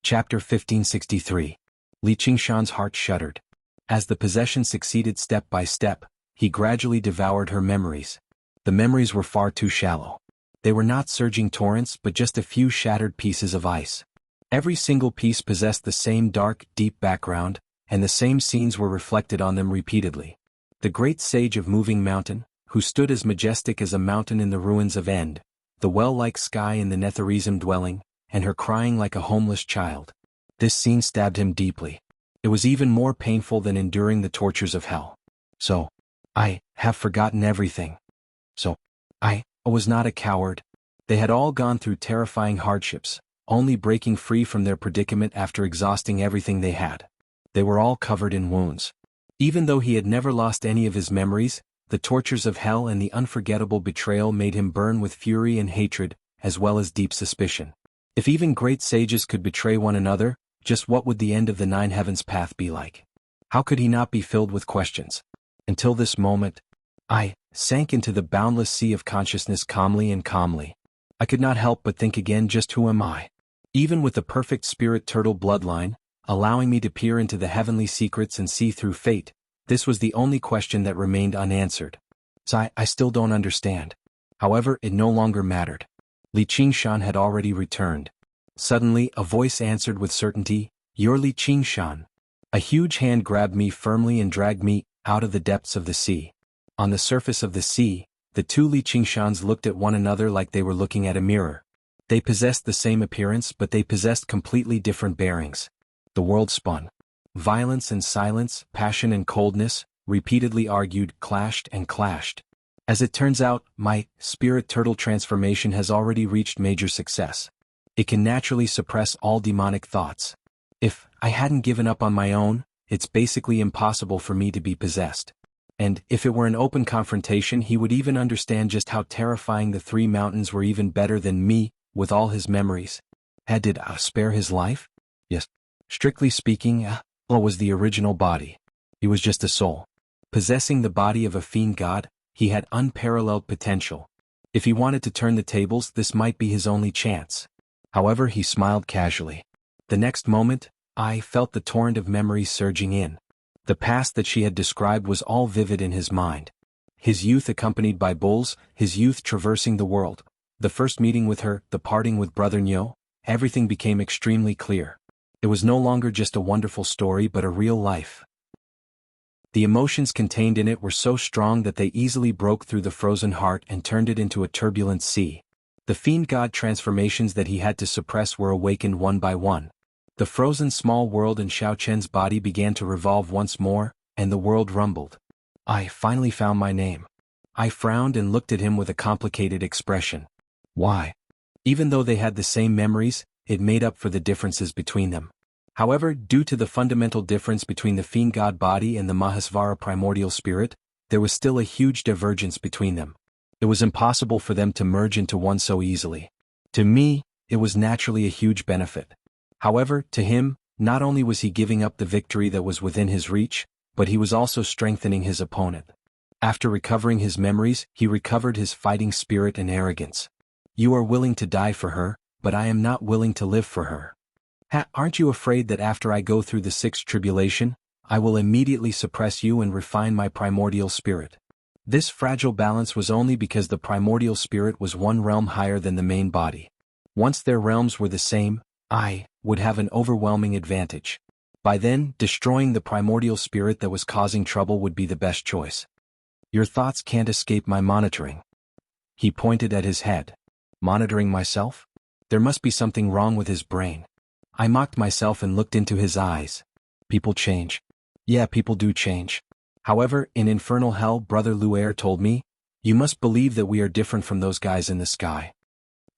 Chapter 1563. Li Qingshan's heart shuddered. As the possession succeeded step by step, he gradually devoured her memories. The memories were far too shallow. They were not surging torrents but just a few shattered pieces of ice. Every single piece possessed the same dark, deep background, and the same scenes were reflected on them repeatedly. The great sage of Moving Mountain, who stood as majestic as a mountain in the ruins of End, the well-like sky in the Netherism dwelling, and her crying like a homeless child. This scene stabbed him deeply. It was even more painful than enduring the tortures of hell. So, I have forgotten everything. So, I was not a coward. They had all gone through terrifying hardships, only breaking free from their predicament after exhausting everything they had. They were all covered in wounds. Even though he had never lost any of his memories, the tortures of hell and the unforgettable betrayal made him burn with fury and hatred, as well as deep suspicion. If even great sages could betray one another, just what would the end of the Nine Heavens path be like? How could he not be filled with questions? Until this moment, I sank into the boundless sea of consciousness calmly. I could not help but think again, just who am I? Even with the perfect spirit turtle bloodline, allowing me to peer into the heavenly secrets and see through fate, this was the only question that remained unanswered. So I still don't understand. However, it no longer mattered. Li Qingshan had already returned. Suddenly, a voice answered with certainty, "You're Li Qingshan." A huge hand grabbed me firmly and dragged me out of the depths of the sea. On the surface of the sea, the two Li Qingshans looked at one another like they were looking at a mirror. They possessed the same appearance, but they possessed completely different bearings. The world spun. Violence and silence, passion and coldness, repeatedly argued, clashed. As it turns out, my spirit turtle transformation has already reached major success. It can naturally suppress all demonic thoughts. If I hadn't given up on my own, it's basically impossible for me to be possessed. And if it were an open confrontation, he would even understand just how terrifying the three mountains were, even better than me, with all his memories. Did I spare his life? Yes. Strictly speaking, was the original body. He was just a soul. Possessing the body of a fiend god, he had unparalleled potential. If he wanted to turn the tables, this might be his only chance. However, he smiled casually. The next moment, I felt the torrent of memories surging in. The past that she had described was all vivid in his mind. His youth accompanied by bulls, his youth traversing the world, the first meeting with her, the parting with Brother Nyo, everything became extremely clear. It was no longer just a wonderful story but a real life. The emotions contained in it were so strong that they easily broke through the frozen heart and turned it into a turbulent sea. The fiend god transformations that he had to suppress were awakened one by one. The frozen small world in Xiao Chen's body began to revolve once more, and the world rumbled. I finally found my name. I frowned and looked at him with a complicated expression. Why? Even though they had the same memories, it made up for the differences between them. However, due to the fundamental difference between the fiend god body and the Mahasvara primordial spirit, there was still a huge divergence between them. It was impossible for them to merge into one so easily. To me, it was naturally a huge benefit. However, to him, not only was he giving up the victory that was within his reach, but he was also strengthening his opponent. After recovering his memories, he recovered his fighting spirit and arrogance. You are willing to die for her, but I am not willing to live for her. Aren't you afraid that after I go through the sixth tribulation, I will immediately suppress you and refine my primordial spirit? This fragile balance was only because the primordial spirit was one realm higher than the main body. Once their realms were the same, I would have an overwhelming advantage. By then, destroying the primordial spirit that was causing trouble would be the best choice. Your thoughts can't escape my monitoring. He pointed at his head. Monitoring myself? There must be something wrong with his brain. I mocked myself and looked into his eyes. People change. Yeah, people do change. However, in infernal hell, Brother Luer told me, you must believe that we are different from those guys in the sky.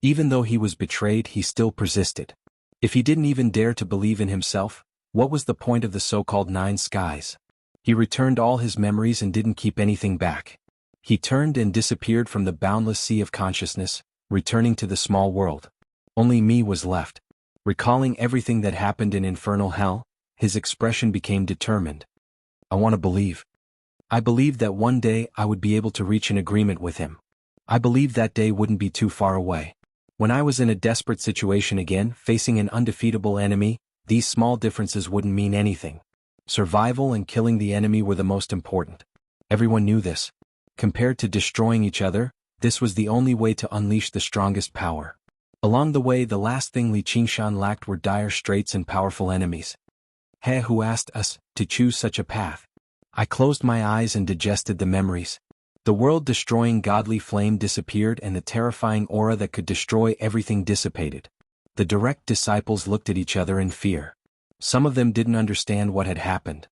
Even though he was betrayed, he still persisted. If he didn't even dare to believe in himself, what was the point of the so-called 9 skies? He returned all his memories and didn't keep anything back. He turned and disappeared from the boundless sea of consciousness, returning to the small world. Only me was left. Recalling everything that happened in infernal hell, his expression became determined. I want to believe. I believed that one day I would be able to reach an agreement with him. I believed that day wouldn't be too far away. When I was in a desperate situation again, facing an undefeatable enemy, these small differences wouldn't mean anything. Survival and killing the enemy were the most important. Everyone knew this. Compared to destroying each other, this was the only way to unleash the strongest power. Along the way, the last thing Li Qingshan lacked were dire straits and powerful enemies. He who asked us to choose such a path. I closed my eyes and digested the memories. The world-destroying godly flame disappeared and the terrifying aura that could destroy everything dissipated. The direct disciples looked at each other in fear. Some of them didn't understand what had happened.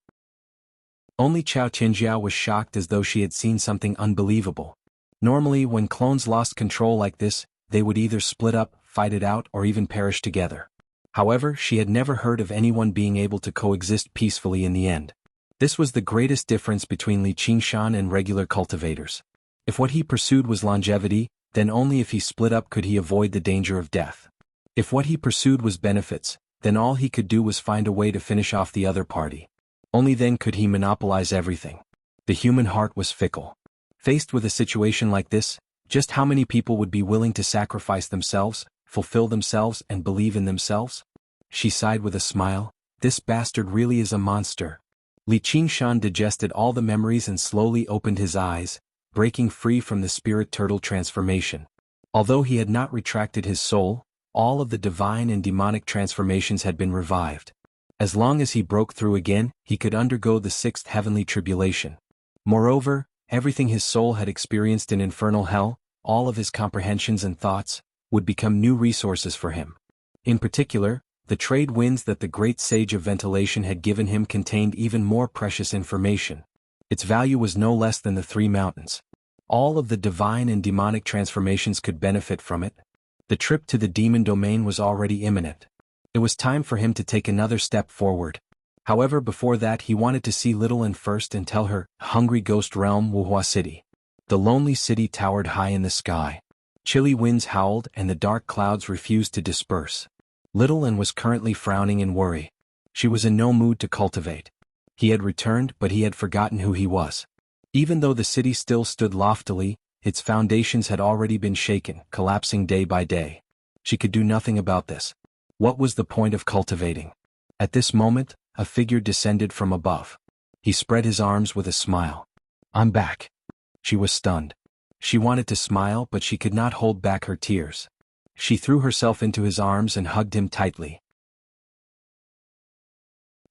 Only Chao Tianjiao was shocked as though she had seen something unbelievable. Normally, when clones lost control like this, they would either split up, fight it out, or even perish together. However, she had never heard of anyone being able to coexist peacefully in the end. This was the greatest difference between Li Qingshan and regular cultivators. If what he pursued was longevity, then only if he split up could he avoid the danger of death. If what he pursued was benefits, then all he could do was find a way to finish off the other party. Only then could he monopolize everything. The human heart was fickle. Faced with a situation like this, just how many people would be willing to sacrifice themselves, fulfill themselves, and believe in themselves? She sighed with a smile. This bastard really is a monster. Li Qingshan digested all the memories and slowly opened his eyes, breaking free from the spirit turtle transformation. Although he had not retracted his soul, all of the divine and demonic transformations had been revived. As long as he broke through again, he could undergo the sixth heavenly tribulation. Moreover, everything his soul had experienced in infernal hell, all of his comprehensions and thoughts, would become new resources for him. In particular, the trade winds that the great sage of ventilation had given him contained even more precious information. Its value was no less than the three mountains. All of the divine and demonic transformations could benefit from it. The trip to the demon domain was already imminent. It was time for him to take another step forward. However, before that he wanted to see Little An first and tell her, hungry ghost realm Wuhua City. The lonely city towered high in the sky. Chilly winds howled and the dark clouds refused to disperse. Little An was currently frowning in worry. She was in no mood to cultivate. He had returned, but he had forgotten who he was. Even though the city still stood loftily, its foundations had already been shaken, collapsing day by day. She could do nothing about this. What was the point of cultivating? At this moment, a figure descended from above. He spread his arms with a smile. I'm back. She was stunned. She wanted to smile, but she could not hold back her tears. She threw herself into his arms and hugged him tightly.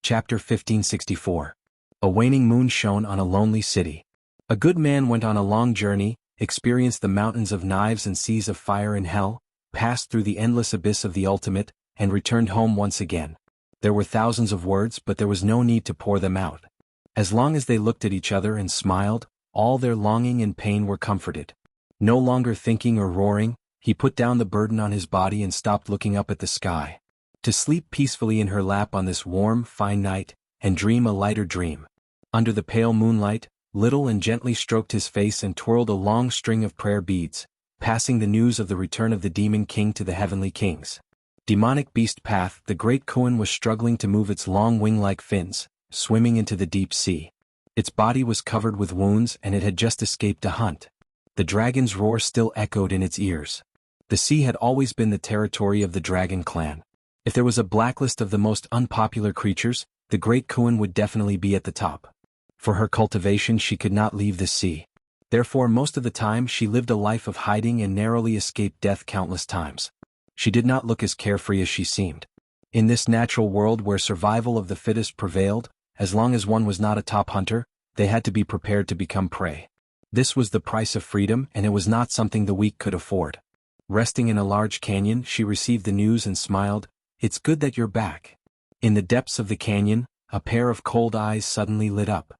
Chapter 1564. A waning moon shone on a lonely city. A good man went on a long journey, experienced the mountains of knives and seas of fire in hell, passed through the endless abyss of the ultimate, and returned home once again. There were thousands of words, but there was no need to pour them out. As long as they looked at each other and smiled, all their longing and pain were comforted. No longer thinking or roaring, he put down the burden on his body and stopped looking up at the sky. To sleep peacefully in her lap on this warm, fine night, and dream a lighter dream. Under the pale moonlight, Little An gently stroked his face and twirled a long string of prayer beads, passing the news of the return of the Demon King to the Heavenly Kings. Demonic Beast Path, the great Kuan was struggling to move its long wing-like fins, swimming into the deep sea. Its body was covered with wounds and it had just escaped a hunt. The dragon's roar still echoed in its ears. The sea had always been the territory of the dragon clan. If there was a blacklist of the most unpopular creatures, the great Kuan would definitely be at the top. For her cultivation she could not leave the sea. Therefore most of the time she lived a life of hiding and narrowly escaped death countless times. She did not look as carefree as she seemed. In this natural world where survival of the fittest prevailed, as long as one was not a top hunter, they had to be prepared to become prey. This was the price of freedom, and it was not something the weak could afford. Resting in a large canyon, she received the news and smiled. It's good that you're back. In the depths of the canyon, a pair of cold eyes suddenly lit up.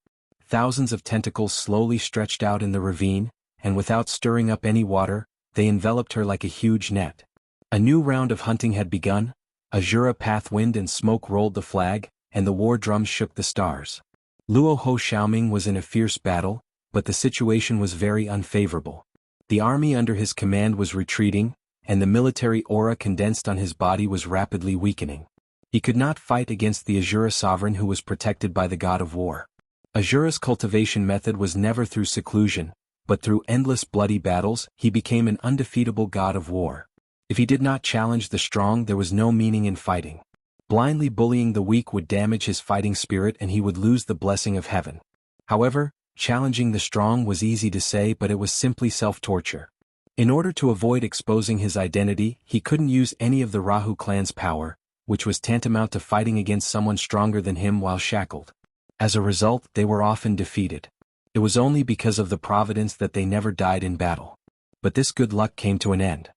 Thousands of tentacles slowly stretched out in the ravine, and without stirring up any water, they enveloped her like a huge net. A new round of hunting had begun. Azura path wind and smoke rolled the flag, and the war drums shook the stars. Luo Ho Xiaoming was in a fierce battle, but the situation was very unfavorable. The army under his command was retreating, and the military aura condensed on his body was rapidly weakening. He could not fight against the Azura sovereign who was protected by the god of war. Azura's cultivation method was never through seclusion, but through endless bloody battles he became an undefeatable god of war. If he did not challenge the strong, there was no meaning in fighting. Blindly bullying the weak would damage his fighting spirit and he would lose the blessing of heaven. However, challenging the strong was easy to say, but it was simply self-torture. In order to avoid exposing his identity, he couldn't use any of the Rahu clan's power, which was tantamount to fighting against someone stronger than him while shackled. As a result, they were often defeated. It was only because of the providence that they never died in battle. But this good luck came to an end.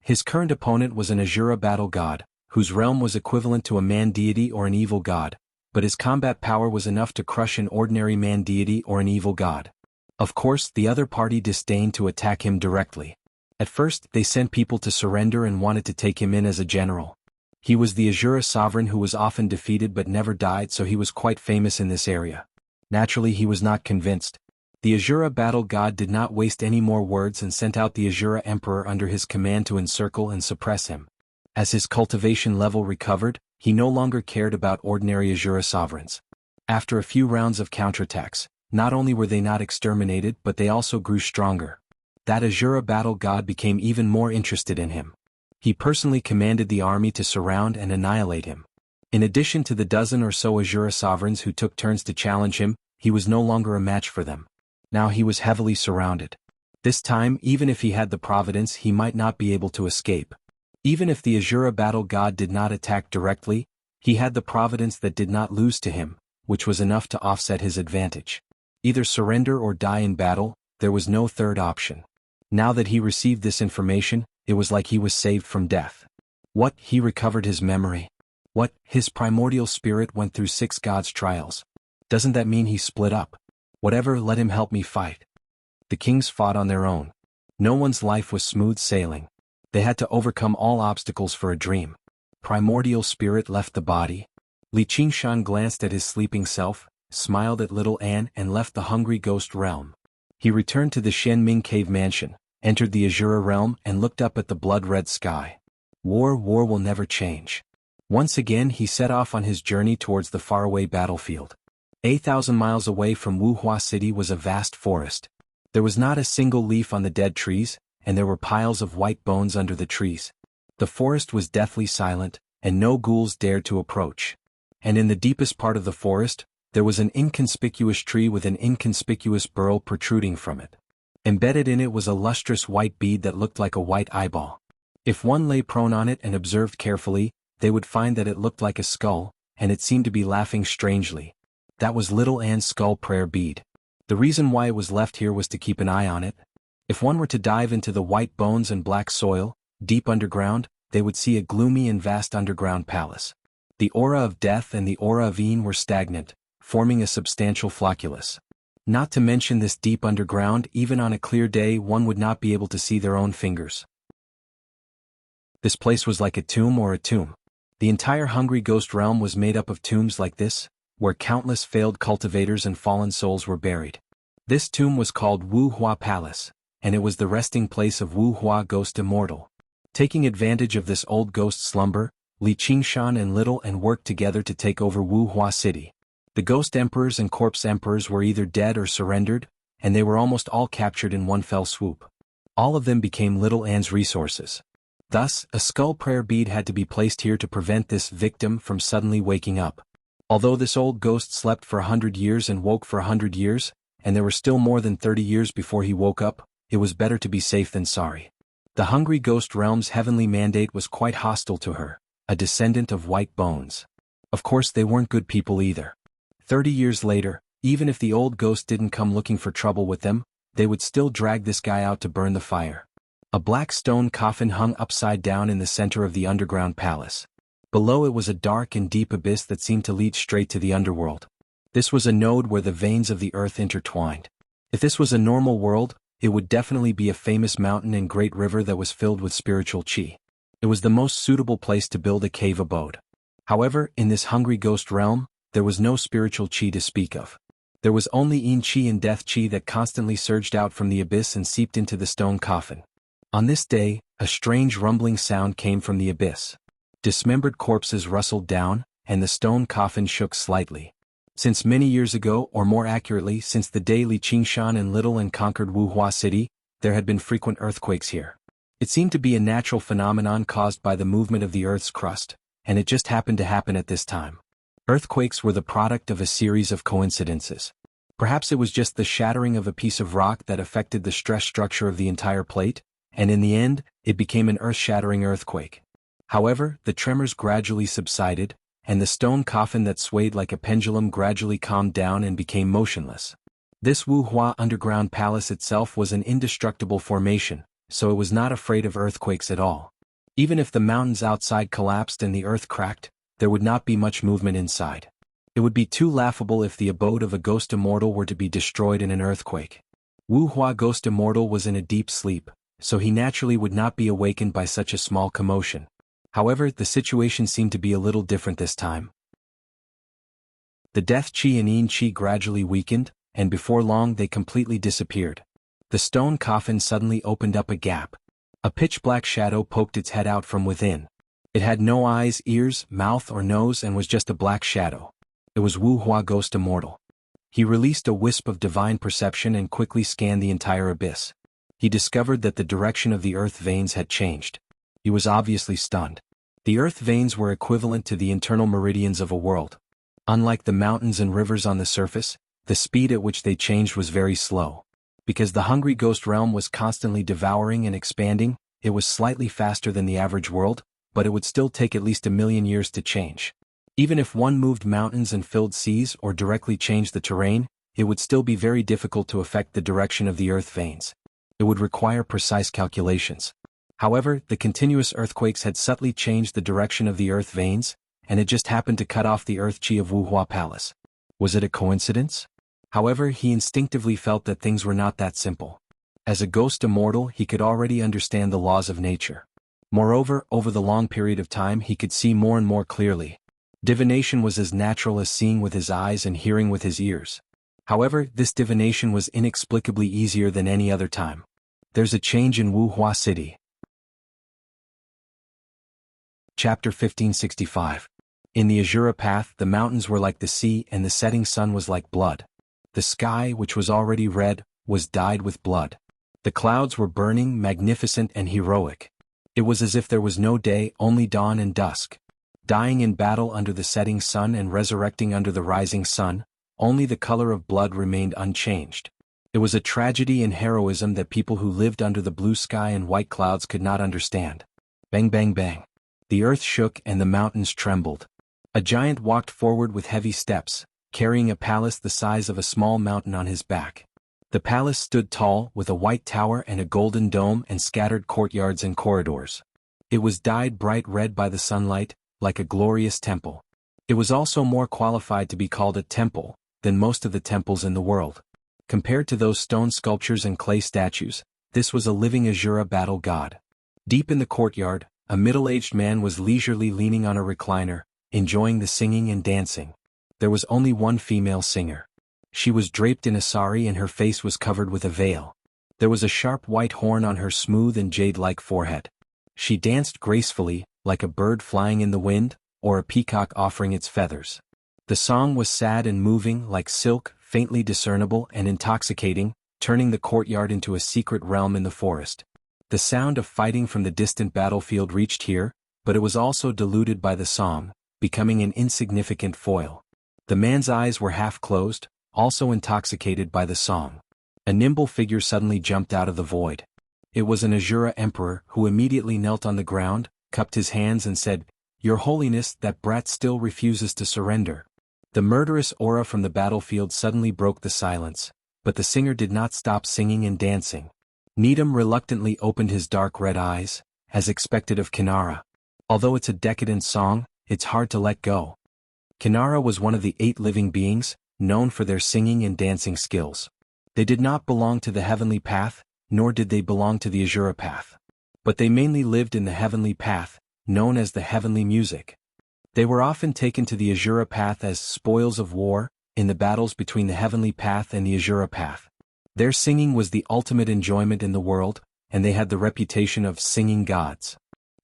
His current opponent was an Asura battle god, whose realm was equivalent to a man deity or an evil god, but his combat power was enough to crush an ordinary man deity or an evil god. Of course, the other party disdained to attack him directly. At first, they sent people to surrender and wanted to take him in as a general. He was the Asura sovereign who was often defeated but never died, so he was quite famous in this area. Naturally, he was not convinced. The Asura battle god did not waste any more words and sent out the Asura emperor under his command to encircle and suppress him. As his cultivation level recovered, he no longer cared about ordinary Asura sovereigns. After a few rounds of counterattacks, not only were they not exterminated but they also grew stronger. That Asura battle god became even more interested in him. He personally commanded the army to surround and annihilate him. In addition to the dozen or so Asura sovereigns who took turns to challenge him, he was no longer a match for them. Now he was heavily surrounded. This time, even if he had the providence, he might not be able to escape. Even if the Asura battle god did not attack directly, he had the providence that did not lose to him, which was enough to offset his advantage. Either surrender or die in battle, there was no third option. Now that he received this information, it was like he was saved from death. What? He recovered his memory. What? His primordial spirit went through 6 gods' trials. Doesn't that mean he split up? Whatever, let him help me fight. The kings fought on their own. No one's life was smooth sailing. They had to overcome all obstacles for a dream. Primordial spirit left the body. Li Qingshan glanced at his sleeping self, smiled at little Anne and left the hungry ghost realm. He returned to the Shenming cave mansion, entered the Asura realm and looked up at the blood-red sky. War will never change. Once again he set off on his journey towards the faraway battlefield. 8,000 miles away from Wuhua City was a vast forest. There was not a single leaf on the dead trees, and there were piles of white bones under the trees. The forest was deathly silent, and no ghouls dared to approach. And in the deepest part of the forest, there was an inconspicuous tree with an inconspicuous burl protruding from it. Embedded in it was a lustrous white bead that looked like a white eyeball. If one lay prone on it and observed carefully, they would find that it looked like a skull, and it seemed to be laughing strangely. That was little Anne's skull prayer bead. The reason why it was left here was to keep an eye on it. If one were to dive into the white bones and black soil, deep underground, they would see a gloomy and vast underground palace. The aura of death and the aura of Een were stagnant, forming a substantial flocculus. Not to mention this deep underground, even on a clear day one would not be able to see their own fingers. This place was like a tomb or a tomb. The entire hungry ghost realm was made up of tombs like this, where countless failed cultivators and fallen souls were buried. This tomb was called Wu Hua Palace, and it was the resting place of Wu Hua Ghost Immortal. Taking advantage of this old ghost slumber, Li Qingshan and Little An worked together to take over Wu Hua City. The ghost emperors and corpse emperors were either dead or surrendered, and they were almost all captured in one fell swoop. All of them became Little An's resources. Thus, a skull prayer bead had to be placed here to prevent this victim from suddenly waking up. Although this old ghost slept for 100 years and woke for 100 years, and there were still more than 30 years before he woke up, it was better to be safe than sorry. The hungry ghost realm's heavenly mandate was quite hostile to her, a descendant of white bones. Of course they weren't good people either. 30 years later, even if the old ghost didn't come looking for trouble with them, they would still drag this guy out to burn the fire. A black stone coffin hung upside down in the center of the underground palace. Below it was a dark and deep abyss that seemed to lead straight to the underworld. This was a node where the veins of the earth intertwined. If this was a normal world, it would definitely be a famous mountain and great river that was filled with spiritual chi. It was the most suitable place to build a cave abode. However, in this hungry ghost realm, there was no spiritual chi to speak of. There was only Een chi and death chi that constantly surged out from the abyss and seeped into the stone coffin. On this day, a strange rumbling sound came from the abyss. Dismembered corpses rustled down, and the stone coffin shook slightly. Since many years ago, or more accurately, since the day Li Qingshan and Little An conquered Wuhua City, there had been frequent earthquakes here. It seemed to be a natural phenomenon caused by the movement of the Earth's crust, and it just happened to happen at this time. Earthquakes were the product of a series of coincidences. Perhaps it was just the shattering of a piece of rock that affected the stress structure of the entire plate, and in the end, it became an earth-shattering earthquake. However, the tremors gradually subsided, and the stone coffin that swayed like a pendulum gradually calmed down and became motionless. This Wuxia underground palace itself was an indestructible formation, so it was not afraid of earthquakes at all. Even if the mountains outside collapsed and the earth cracked, there would not be much movement inside. It would be too laughable if the abode of a ghost immortal were to be destroyed in an earthquake. Wuxia ghost immortal was in a deep sleep, so he naturally would not be awakened by such a small commotion. However, the situation seemed to be a little different this time. The death chi and yin chi gradually weakened, and before long they completely disappeared. The stone coffin suddenly opened up a gap. A pitch-black shadow poked its head out from within. It had no eyes, ears, mouth or nose and was just a black shadow. It was Wuxia ghost immortal. He released a wisp of divine perception and quickly scanned the entire abyss. He discovered that the direction of the earth veins had changed. He was obviously stunned. The earth veins were equivalent to the internal meridians of a world. Unlike the mountains and rivers on the surface, the speed at which they changed was very slow. Because the hungry ghost realm was constantly devouring and expanding, it was slightly faster than the average world, but it would still take at least 1,000,000 years to change. Even if one moved mountains and filled seas or directly changed the terrain, it would still be very difficult to affect the direction of the earth veins. It would require precise calculations. However, the continuous earthquakes had subtly changed the direction of the earth veins, and it just happened to cut off the earth chi of Wuxia Palace. Was it a coincidence? However, he instinctively felt that things were not that simple. As a ghost immortal, he could already understand the laws of nature. Moreover, over the long period of time he could see more and more clearly. Divination was as natural as seeing with his eyes and hearing with his ears. However, this divination was inexplicably easier than any other time. There's a change in Wuxia City. Chapter 1565. In the Azura Path, the mountains were like the sea and the setting sun was like blood. The sky, which was already red, was dyed with blood. The clouds were burning, magnificent and heroic. It was as if there was no day, only dawn and dusk. Dying in battle under the setting sun and resurrecting under the rising sun, only the color of blood remained unchanged. It was a tragedy and heroism that people who lived under the blue sky and white clouds could not understand. Bang bang bang. The earth shook and the mountains trembled. A giant walked forward with heavy steps, carrying a palace the size of a small mountain on his back. The palace stood tall, with a white tower and a golden dome and scattered courtyards and corridors. It was dyed bright red by the sunlight, like a glorious temple. It was also more qualified to be called a temple than most of the temples in the world. Compared to those stone sculptures and clay statues, this was a living Azura battle god. Deep in the courtyard, a middle-aged man was leisurely leaning on a recliner, enjoying the singing and dancing. There was only one female singer. She was draped in a sari and her face was covered with a veil. There was a sharp white horn on her smooth and jade-like forehead. She danced gracefully, like a bird flying in the wind, or a peacock offering its feathers. The song was sad and moving, like silk, faintly discernible and intoxicating, turning the courtyard into a secret realm in the forest. The sound of fighting from the distant battlefield reached here, but it was also diluted by the song, becoming an insignificant foil. The man's eyes were half closed, also intoxicated by the song. A nimble figure suddenly jumped out of the void. It was an Azura emperor who immediately knelt on the ground, cupped his hands and said, "Your Holiness, that brat still refuses to surrender." The murderous aura from the battlefield suddenly broke the silence, but the singer did not stop singing and dancing. Needham reluctantly opened his dark red eyes, as expected of Kinara. Although it's a decadent song, it's hard to let go. Kinara was one of the 8 living beings, known for their singing and dancing skills. They did not belong to the heavenly path, nor did they belong to the Azura path. But they mainly lived in the heavenly path, known as the heavenly music. They were often taken to the Azura path as spoils of war, in the battles between the heavenly path and the Azura path. Their singing was the ultimate enjoyment in the world, and they had the reputation of singing gods.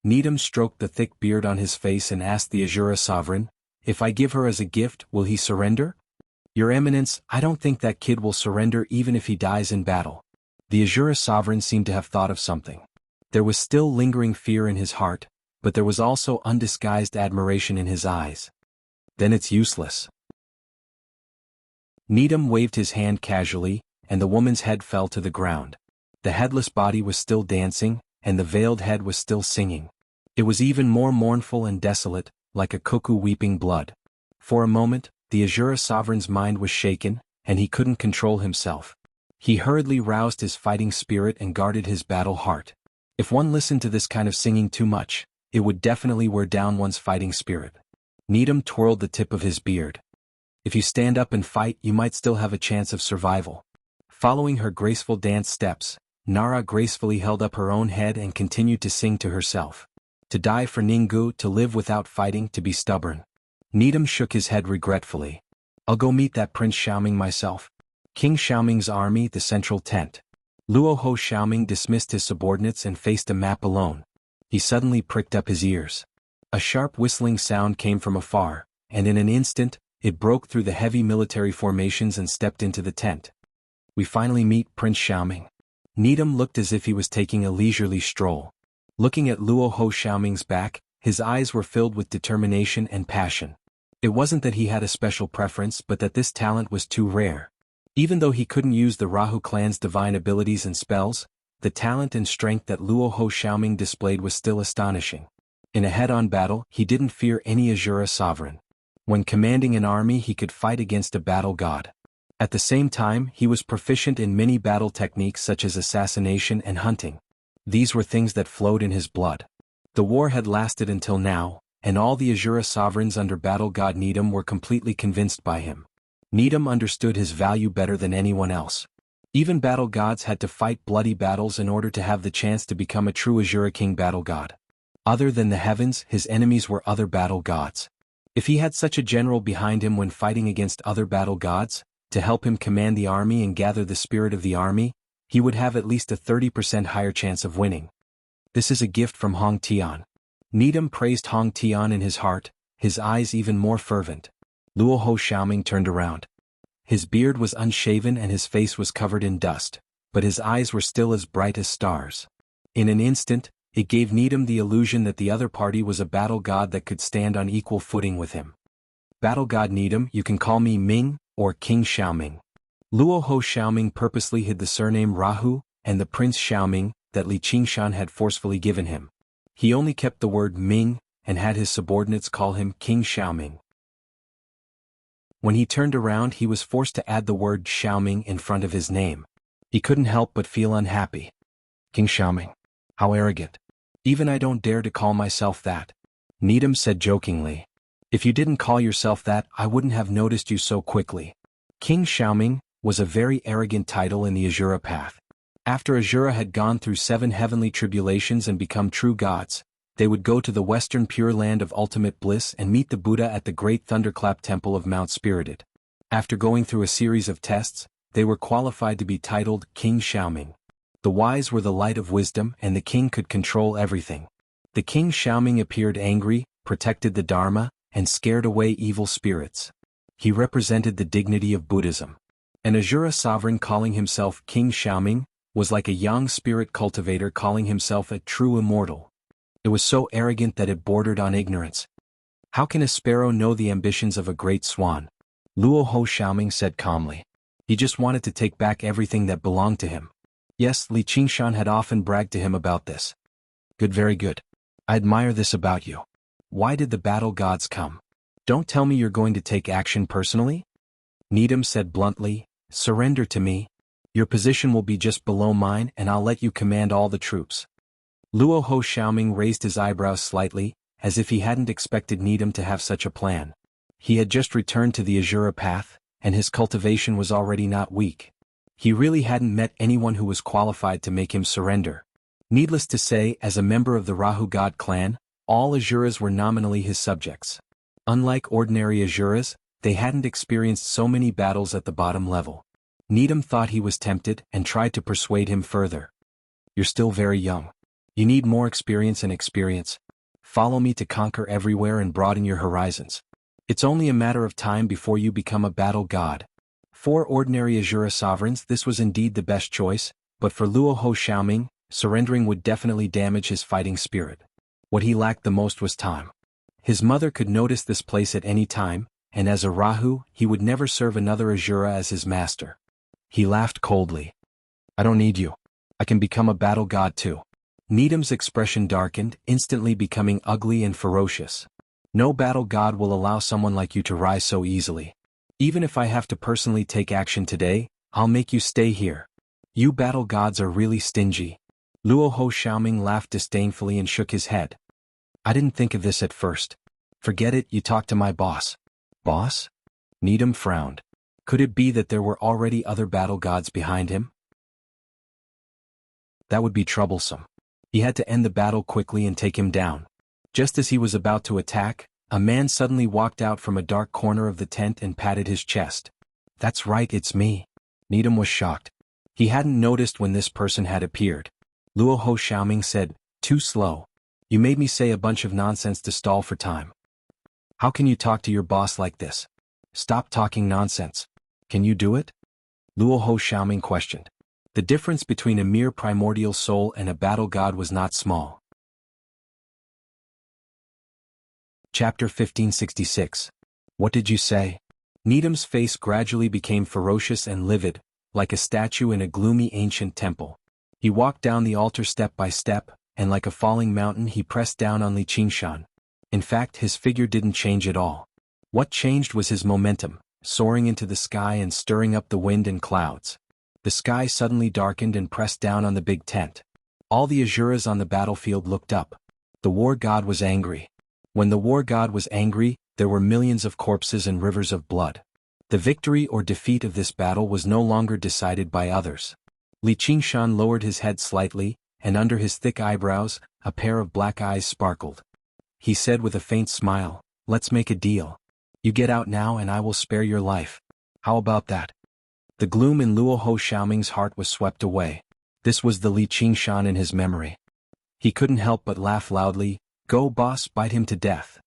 Needham stroked the thick beard on his face and asked the Azura sovereign, "If I give her as a gift, will he surrender?" "Your Eminence, I don't think that kid will surrender even if he dies in battle." The Azura sovereign seemed to have thought of something. There was still lingering fear in his heart, but there was also undisguised admiration in his eyes. Then it's useless. Needham waved his hand casually, and the woman's head fell to the ground. The headless body was still dancing, and the veiled head was still singing. It was even more mournful and desolate, like a cuckoo weeping blood. For a moment, the Azura sovereign's mind was shaken, and he couldn't control himself. He hurriedly roused his fighting spirit and guarded his battle heart. If one listened to this kind of singing too much, it would definitely wear down one's fighting spirit. Needham twirled the tip of his beard. If you stand up and fight, you might still have a chance of survival. Following her graceful dance steps, Nara gracefully held up her own head and continued to sing to herself. To die for Ninggu, to live without fighting, to be stubborn. Needham shook his head regretfully. I'll go meet that Prince Xiaoming myself. King Xiaoming's army, the central tent. Luo Ho Xiaoming dismissed his subordinates and faced a map alone. He suddenly pricked up his ears. A sharp whistling sound came from afar, and in an instant, it broke through the heavy military formations and stepped into the tent. We finally meet Prince Xiaoming. Needham looked as if he was taking a leisurely stroll. Looking at Luo Ho Xiaoming's back, his eyes were filled with determination and passion. It wasn't that he had a special preference, but that this talent was too rare. Even though he couldn't use the Rahu clan's divine abilities and spells, the talent and strength that Luo Ho Xiaoming displayed was still astonishing. In a head-on battle, he didn't fear any Azura sovereign. When commanding an army, he could fight against a battle god. At the same time, he was proficient in many battle techniques such as assassination and hunting. These were things that flowed in his blood. The war had lasted until now, and all the Azura sovereigns under battle god Needham were completely convinced by him. Needham understood his value better than anyone else. Even battle gods had to fight bloody battles in order to have the chance to become a true Azura king battle god. Other than the heavens, his enemies were other battle gods. If he had such a general behind him when fighting against other battle gods, to help him command the army and gather the spirit of the army, he would have at least a 30% higher chance of winning. This is a gift from Hong Tian. Needham praised Hong Tian in his heart, his eyes even more fervent. Luo Ho Xiaoming turned around. His beard was unshaven and his face was covered in dust, but his eyes were still as bright as stars. In an instant, it gave Needham the illusion that the other party was a battle god that could stand on equal footing with him. Battle god Needham, you can call me Ming, or King Xiaoming. Luo Ho Xiaoming purposely hid the surname Rahu, and the Prince Xiaoming, that Li Qingshan had forcefully given him. He only kept the word Ming, and had his subordinates call him King Xiaoming. When he turned around, he was forced to add the word Xiaoming in front of his name. He couldn't help but feel unhappy. King Xiaoming. How arrogant. Even I don't dare to call myself that. Needham said jokingly. If you didn't call yourself that, I wouldn't have noticed you so quickly. King Xiaoming was a very arrogant title in the Azura path. After Azura had gone through 7 heavenly tribulations and become true gods, they would go to the western pure land of ultimate bliss and meet the Buddha at the great thunderclap temple of Mount Spirited. After going through a series of tests, they were qualified to be titled King Xiaoming. The wise were the light of wisdom and the king could control everything. The King Xiaoming appeared angry, protected the Dharma, and scared away evil spirits. He represented the dignity of Buddhism. An Azura sovereign calling himself King Xiaoming was like a young spirit cultivator calling himself a true immortal. It was so arrogant that it bordered on ignorance. How can a sparrow know the ambitions of a great swan? Luo Ho Xiaoming said calmly. He just wanted to take back everything that belonged to him. Yes, Li Qingshan had often bragged to him about this. Good, very good. I admire this about you. Why did the battle gods come? Don't tell me you're going to take action personally? Needham said bluntly, surrender to me. Your position will be just below mine and I'll let you command all the troops. Luo Ho Xiaoming raised his eyebrows slightly, as if he hadn't expected Needham to have such a plan. He had just returned to the Azura path, and his cultivation was already not weak. He really hadn't met anyone who was qualified to make him surrender. Needless to say, as a member of the Rahu God clan, all Azuras were nominally his subjects. Unlike ordinary Azuras, they hadn't experienced so many battles at the bottom level. Needham thought he was tempted and tried to persuade him further. You're still very young. You need more experience and experience. Follow me to conquer everywhere and broaden your horizons. It's only a matter of time before you become a battle god. For ordinary Azura sovereigns, this was indeed the best choice, but for Luo Ho Xiaoming, Surrendering would definitely damage his fighting spirit. What he lacked the most was time. His mother could notice this place at any time, and as a Rahu, he would never serve another Asura as his master. He laughed coldly. I don't need you. I can become a battle god too. Needham's expression darkened, instantly becoming ugly and ferocious. No battle god will allow someone like you to rise so easily. Even if I have to personally take action today, I'll make you stay here. You battle gods are really stingy. Luo Ho Xiaoming laughed disdainfully and shook his head. I didn't think of this at first. Forget it, you talk to my boss. Boss? Needham frowned. Could it be that there were already other battle gods behind him? That would be troublesome. He had to end the battle quickly and take him down. Just as he was about to attack, a man suddenly walked out from a dark corner of the tent and patted his chest. That's right, it's me. Needham was shocked. He hadn't noticed when this person had appeared. Luo Ho Xiaoming said, Too slow. You made me say a bunch of nonsense to stall for time. How can you talk to your boss like this? Stop talking nonsense. Can you do it? Luo Ho Xiaoming questioned. The difference between a mere primordial soul and a battle god was not small. Chapter 1566. What did you say? Needham's face gradually became ferocious and livid, like a statue in a gloomy ancient temple. He walked down the altar step by step, and like a falling mountain he pressed down on Li Qingshan. In fact, his figure didn't change at all. What changed was his momentum, soaring into the sky and stirring up the wind and clouds. The sky suddenly darkened and pressed down on the big tent. All the Asuras on the battlefield looked up. The war god was angry. When the war god was angry, there were millions of corpses and rivers of blood. The victory or defeat of this battle was no longer decided by others. Li Qingshan lowered his head slightly, and under his thick eyebrows, a pair of black eyes sparkled. He said with a faint smile, Let's make a deal. You get out now and I will spare your life. How about that? The gloom in Luo Ho Xiaoming's heart was swept away. This was the Li Qingshan in his memory. He couldn't help but laugh loudly. Go boss, bite him to death.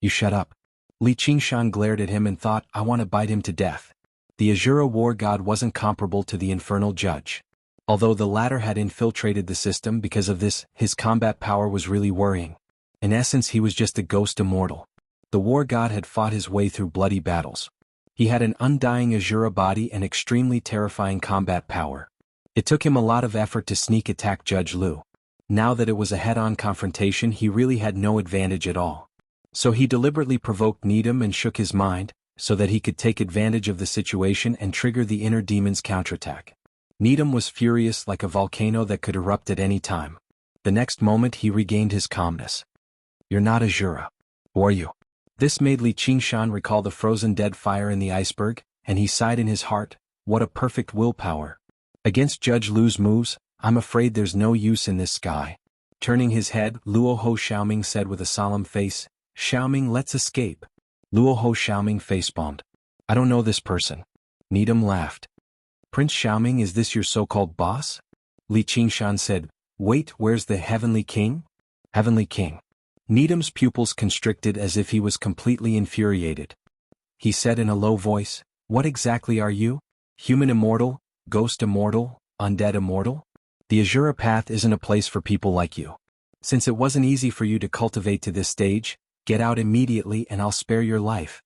You shut up. Li Qingshan glared at him and thought, I want to bite him to death. The Asura war god wasn't comparable to the infernal judge. Although the latter had infiltrated the system because of this, his combat power was really worrying. In essence, he was just a ghost immortal. The war god had fought his way through bloody battles. He had an undying Asura body and extremely terrifying combat power. It took him a lot of effort to sneak attack Judge Liu. Now that it was a head-on confrontation, he really had no advantage at all. So he deliberately provoked Needham and shook his mind, so that he could take advantage of the situation and trigger the inner demon's counterattack. Needham was furious like a volcano that could erupt at any time. The next moment he regained his calmness. You're not Asura. Who are you? This made Li Qingshan recall the frozen dead fire in the iceberg, and he sighed in his heart, what a perfect willpower. Against Judge Liu's moves, I'm afraid there's no use in this sky. Turning his head, Luo Ho Xiaoming said with a solemn face, Xiaoming, let's escape. Luo Ho Xiaoming facepalmed. I don't know this person. Needham laughed. Prince Xiaoming, is this your so-called boss? Li Qingshan said, Wait, where's the Heavenly King? Heavenly King. Needham's pupils constricted as if he was completely infuriated. He said in a low voice, What exactly are you? Human immortal? Ghost immortal? Undead immortal? The Asura path isn't a place for people like you. Since it wasn't easy for you to cultivate to this stage, get out immediately and I'll spare your life.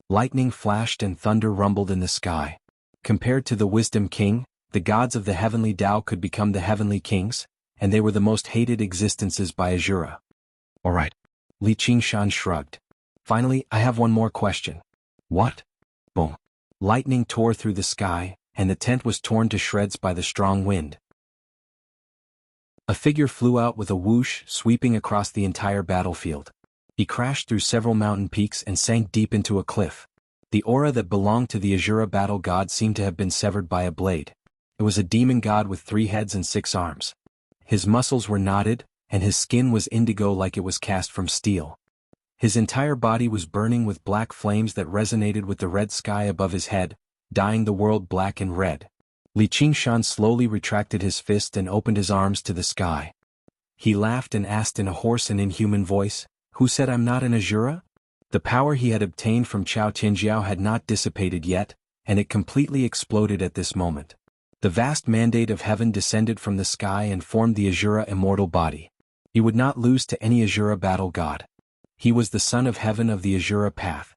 Lightning flashed and thunder rumbled in the sky. Compared to the Wisdom King, the gods of the heavenly Tao could become the heavenly kings, and they were the most hated existences by Asura. Alright. Li Qingshan shrugged. Finally, I have one more question. What? Boom. Lightning tore through the sky, and the tent was torn to shreds by the strong wind. A figure flew out with a whoosh, sweeping across the entire battlefield. He crashed through several mountain peaks and sank deep into a cliff. The aura that belonged to the Asura battle god seemed to have been severed by a blade. It was a demon god with 3 heads and 6 arms. His muscles were knotted, and his skin was indigo like it was cast from steel. His entire body was burning with black flames that resonated with the red sky above his head, dyeing the world black and red. Li Qingshan slowly retracted his fist and opened his arms to the sky. He laughed and asked in a hoarse and inhuman voice, Who said I'm not an Asura? The power he had obtained from Chao Tianjiao had not dissipated yet, and it completely exploded at this moment. The vast mandate of heaven descended from the sky and formed the Azura immortal body. He would not lose to any Azura battle god. He was the son of heaven of the Azura path.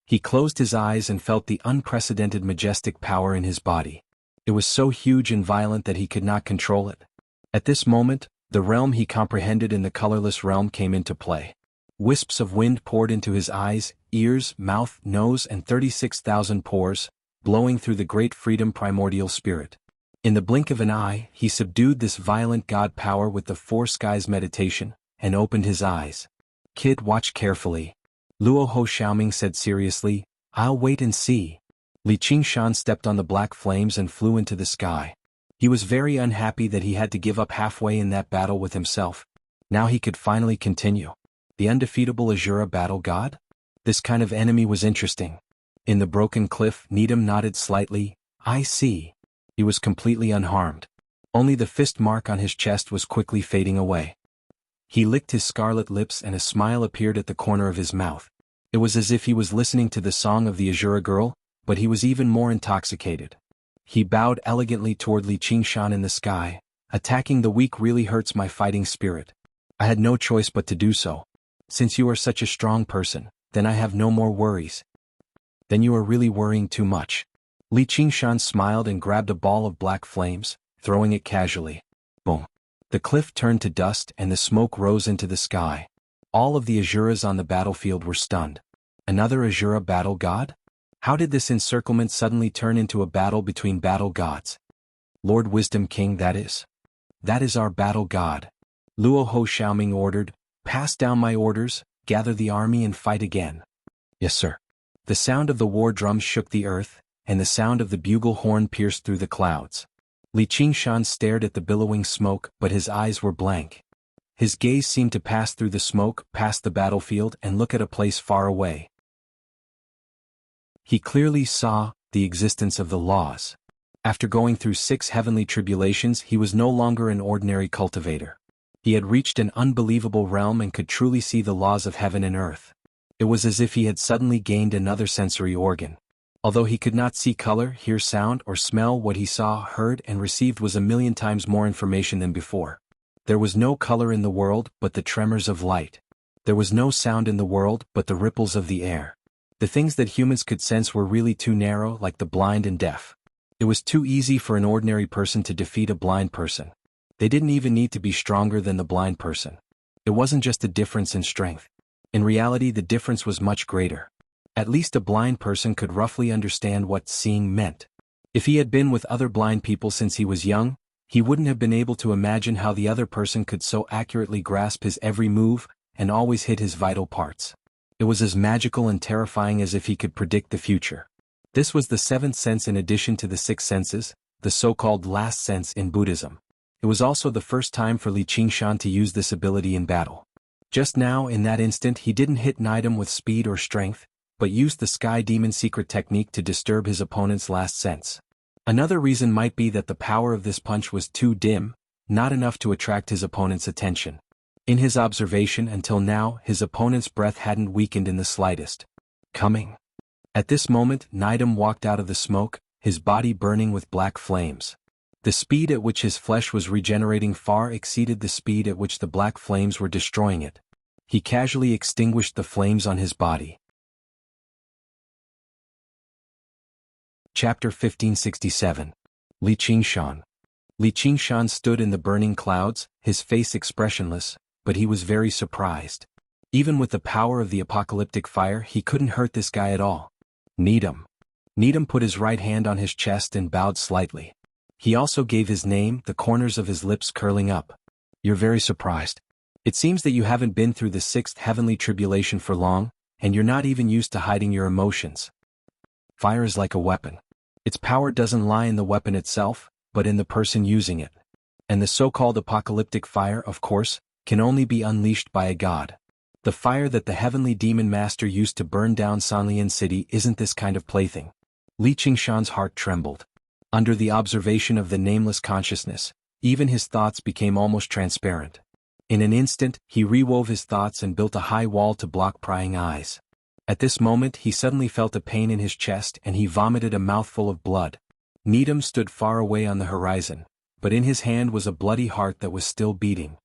He closed his eyes and felt the unprecedented majestic power in his body. It was so huge and violent that he could not control it. At this moment, the realm he comprehended in the colorless realm came into play. Wisps of wind poured into his eyes, ears, mouth, nose and 36,000 pores, blowing through the great freedom primordial spirit. In the blink of an eye, he subdued this violent god power with the four skies meditation, and opened his eyes. "Kid, watch carefully," Luo Ho Xiaoming said seriously. "I'll wait and see." Li Qingshan stepped on the black flames and flew into the sky. He was very unhappy that he had to give up halfway in that battle with himself. Now he could finally continue. The undefeatable Azura battle god? This kind of enemy was interesting. In the broken cliff, Needham nodded slightly. "I see." He was completely unharmed. Only the fist mark on his chest was quickly fading away. He licked his scarlet lips and a smile appeared at the corner of his mouth. It was as if he was listening to the song of the Azura girl, but he was even more intoxicated. He bowed elegantly toward Li Qingshan in the sky. "Attacking the weak really hurts my fighting spirit. I had no choice but to do so. Since you are such a strong person, then I have no more worries." "Then you are really worrying too much." Li Qingshan smiled and grabbed a ball of black flames, throwing it casually. Boom. The cliff turned to dust and the smoke rose into the sky. All of the Azuras on the battlefield were stunned. Another Azura battle god? How did this encirclement suddenly turn into a battle between battle gods? "Lord Wisdom King, that is." "That is our battle god." Luo Ho Xiaoming ordered. "Pass down my orders, gather the army and fight again." "Yes, sir." The sound of the war drums shook the earth, and the sound of the bugle horn pierced through the clouds. Li Qingshan stared at the billowing smoke, but his eyes were blank. His gaze seemed to pass through the smoke, past the battlefield and look at a place far away. He clearly saw the existence of the laws. After going through 6 heavenly tribulations, he was no longer an ordinary cultivator. He had reached an unbelievable realm and could truly see the laws of heaven and earth. It was as if he had suddenly gained another sensory organ. Although he could not see color, hear sound, or smell, what he saw, heard, and received was 1,000,000 times more information than before. There was no color in the world but the tremors of light. There was no sound in the world but the ripples of the air. The things that humans could sense were really too narrow, like the blind and deaf. It was too easy for an ordinary person to defeat a blind person. They didn't even need to be stronger than the blind person. It wasn't just a difference in strength. In reality, the difference was much greater. At least a blind person could roughly understand what seeing meant. If he had been with other blind people since he was young, he wouldn't have been able to imagine how the other person could so accurately grasp his every move and always hit his vital parts. It was as magical and terrifying as if he could predict the future. This was the 7th sense in addition to the 6 senses, the so-called last sense in Buddhism. It was also the first time for Li Qingshan to use this ability in battle. Just now, in that instant, he didn't hit Nidam with speed or strength, but used the Sky Demon secret technique to disturb his opponent's last sense. Another reason might be that the power of this punch was too dim, not enough to attract his opponent's attention. In his observation until now, his opponent's breath hadn't weakened in the slightest. Coming. At this moment, Nidam walked out of the smoke, his body burning with black flames. The speed at which his flesh was regenerating far exceeded the speed at which the black flames were destroying it. He casually extinguished the flames on his body. Chapter 1567. Li Qingshan. Li Qingshan stood in the burning clouds, his face expressionless, but he was very surprised. Even with the power of the apocalyptic fire, he couldn't hurt this guy at all. Needham. Needham put his right hand on his chest and bowed slightly. He also gave his name, the corners of his lips curling up. "You're very surprised. It seems that you haven't been through the 6th heavenly tribulation for long, and you're not even used to hiding your emotions. Fire is like a weapon. Its power doesn't lie in the weapon itself, but in the person using it. And the so-called apocalyptic fire, of course, can only be unleashed by a god. The fire that the heavenly demon master used to burn down Sanlian City isn't this kind of plaything." Li Qingshan's heart trembled. Under the observation of the nameless consciousness, even his thoughts became almost transparent. In an instant, he rewove his thoughts and built a high wall to block prying eyes. At this moment, he suddenly felt a pain in his chest and he vomited a mouthful of blood. Needham stood far away on the horizon, but in his hand was a bloody heart that was still beating.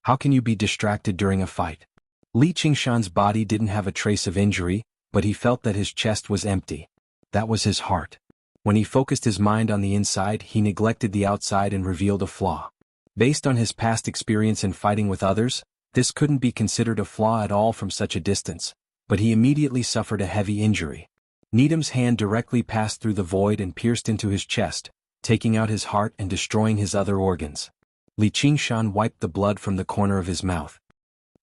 How can you be distracted during a fight? Li Qingshan's body didn't have a trace of injury, but he felt that his chest was empty. That was his heart. When he focused his mind on the inside, he neglected the outside and revealed a flaw. Based on his past experience in fighting with others, this couldn't be considered a flaw at all from such a distance, but he immediately suffered a heavy injury. Needham's hand directly passed through the void and pierced into his chest, taking out his heart and destroying his other organs. Li Qingshan wiped the blood from the corner of his mouth.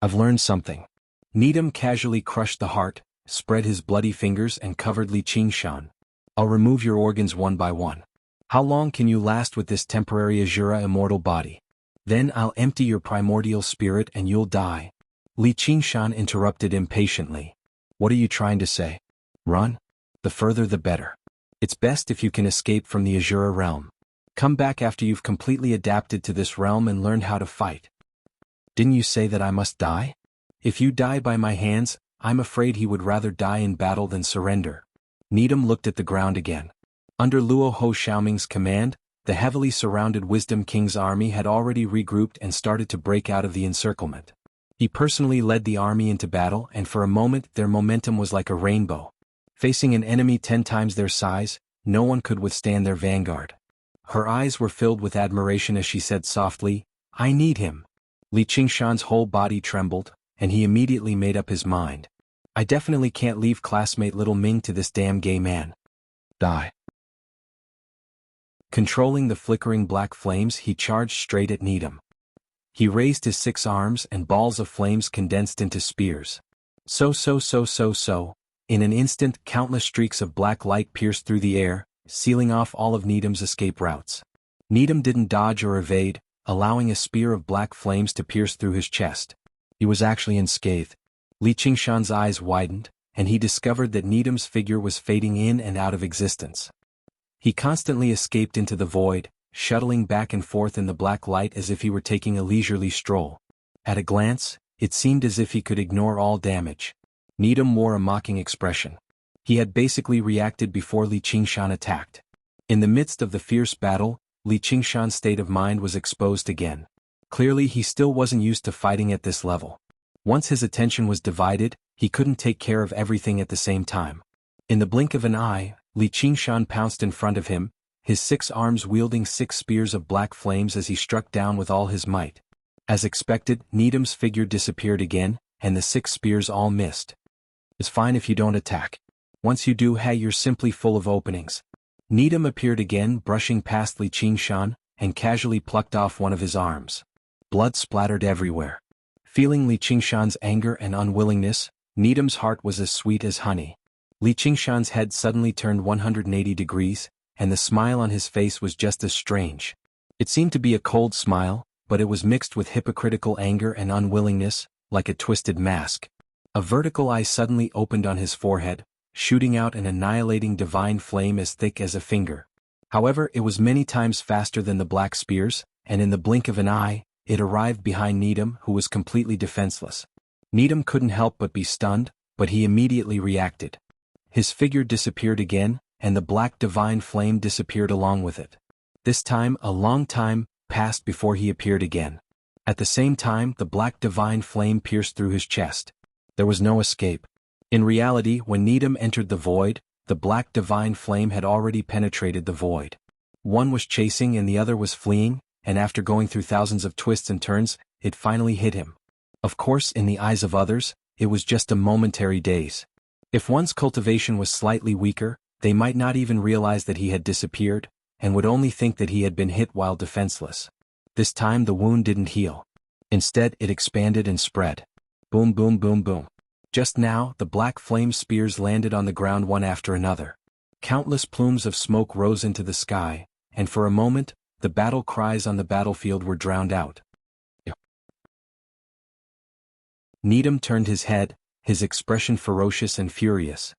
I've learned something. Needham casually crushed the heart, spread his bloody fingers and covered Li Qingshan. I'll remove your organs one by one. How long can you last with this temporary Azura immortal body? Then I'll empty your primordial spirit and you'll die. Li Qingshan interrupted impatiently. What are you trying to say? Run? The further the better. It's best if you can escape from the Azura realm. Come back after you've completely adapted to this realm and learned how to fight. Didn't you say that I must die? If you die by my hands, I'm afraid he would rather die in battle than surrender. Needham looked at the ground again. Under Luo Ho Xiaoming's command, the heavily surrounded Wisdom King's army had already regrouped and started to break out of the encirclement. He personally led the army into battle, and for a moment their momentum was like a rainbow. Facing an enemy 10 times their size, no one could withstand their vanguard. Her eyes were filled with admiration as she said softly, I need him. Li Qingshan's whole body trembled, and he immediately made up his mind. I definitely can't leave classmate Little Ming to this damn gay man. Die. Controlling the flickering black flames, he charged straight at Needham. He raised his 6 arms and balls of flames condensed into spears. So. In an instant, countless streaks of black light pierced through the air, sealing off all of Needham's escape routes. Needham didn't dodge or evade, allowing a spear of black flames to pierce through his chest. He was actually unscathed. Li Qingshan's eyes widened, and he discovered that Needham's figure was fading in and out of existence. He constantly escaped into the void, shuttling back and forth in the black light as if he were taking a leisurely stroll. At a glance, it seemed as if he could ignore all damage. Needham wore a mocking expression. He had basically reacted before Li Qingshan attacked. In the midst of the fierce battle, Li Qingshan's state of mind was exposed again. Clearly he still wasn't used to fighting at this level. Once his attention was divided, he couldn't take care of everything at the same time. In the blink of an eye, Li Qingshan pounced in front of him, his 6 arms wielding 6 spears of black flames as he struck down with all his might. As expected, Needham's figure disappeared again, and the 6 spears all missed. It's fine if you don't attack. Once you do, hey, you're simply full of openings. Needham appeared again, brushing past Li Qingshan, and casually plucked off one of his arms. Blood splattered everywhere. Feeling Li Qingshan's anger and unwillingness, Needham's heart was as sweet as honey. Li Qingshan's head suddenly turned 180 degrees, and the smile on his face was just as strange. It seemed to be a cold smile, but it was mixed with hypocritical anger and unwillingness, like a twisted mask. A vertical eye suddenly opened on his forehead, shooting out an annihilating divine flame as thick as a finger. However, it was many times faster than the black spears, and in the blink of an eye, it arrived behind Needham, who was completely defenseless. Needham couldn't help but be stunned, but he immediately reacted. His figure disappeared again, and the black divine flame disappeared along with it. This time, a long time passed before he appeared again. At the same time, the black divine flame pierced through his chest. There was no escape. In reality, when Needham entered the void, the black divine flame had already penetrated the void. One was chasing and the other was fleeing, and after going through thousands of twists and turns, it finally hit him. Of course, in the eyes of others, it was just a momentary daze. If one's cultivation was slightly weaker, they might not even realize that he had disappeared, and would only think that he had been hit while defenseless. This time the wound didn't heal. Instead, it expanded and spread. Boom, boom, boom, boom. Just now, the black flame spears landed on the ground one after another. Countless plumes of smoke rose into the sky, and for a moment, the battle cries on the battlefield were drowned out. Needham turned his head, his expression ferocious and furious.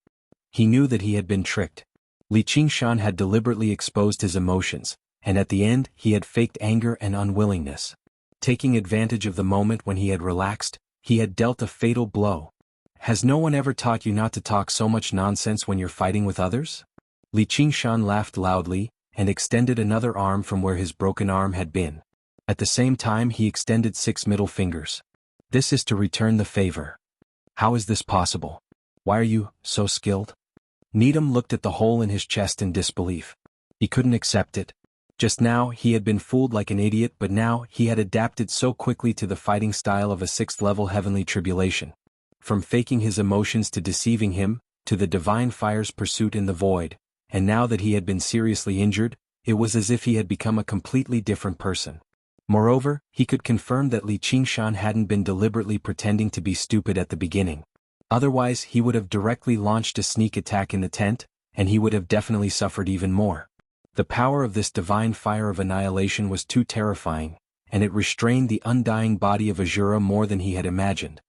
He knew that he had been tricked. Li Qingshan had deliberately exposed his emotions, and at the end, he had faked anger and unwillingness. Taking advantage of the moment when he had relaxed, he had dealt a fatal blow. Has no one ever taught you not to talk so much nonsense when you're fighting with others? Li Qingshan laughed loudly, and extended another arm from where his broken arm had been. At the same time he extended 6 middle fingers. This is to return the favor. How is this possible? Why are you so skilled? Needham looked at the hole in his chest in disbelief. He couldn't accept it. Just now he had been fooled like an idiot, but now he had adapted so quickly to the fighting style of a 6th-level heavenly tribulation. From faking his emotions to deceiving him, to the divine fire's pursuit in the void, and now that he had been seriously injured, it was as if he had become a completely different person. Moreover, he could confirm that Li Qingshan hadn't been deliberately pretending to be stupid at the beginning. Otherwise he would have directly launched a sneak attack in the tent, and he would have definitely suffered even more. The power of this divine fire of annihilation was too terrifying, and it restrained the undying body of Azura more than he had imagined.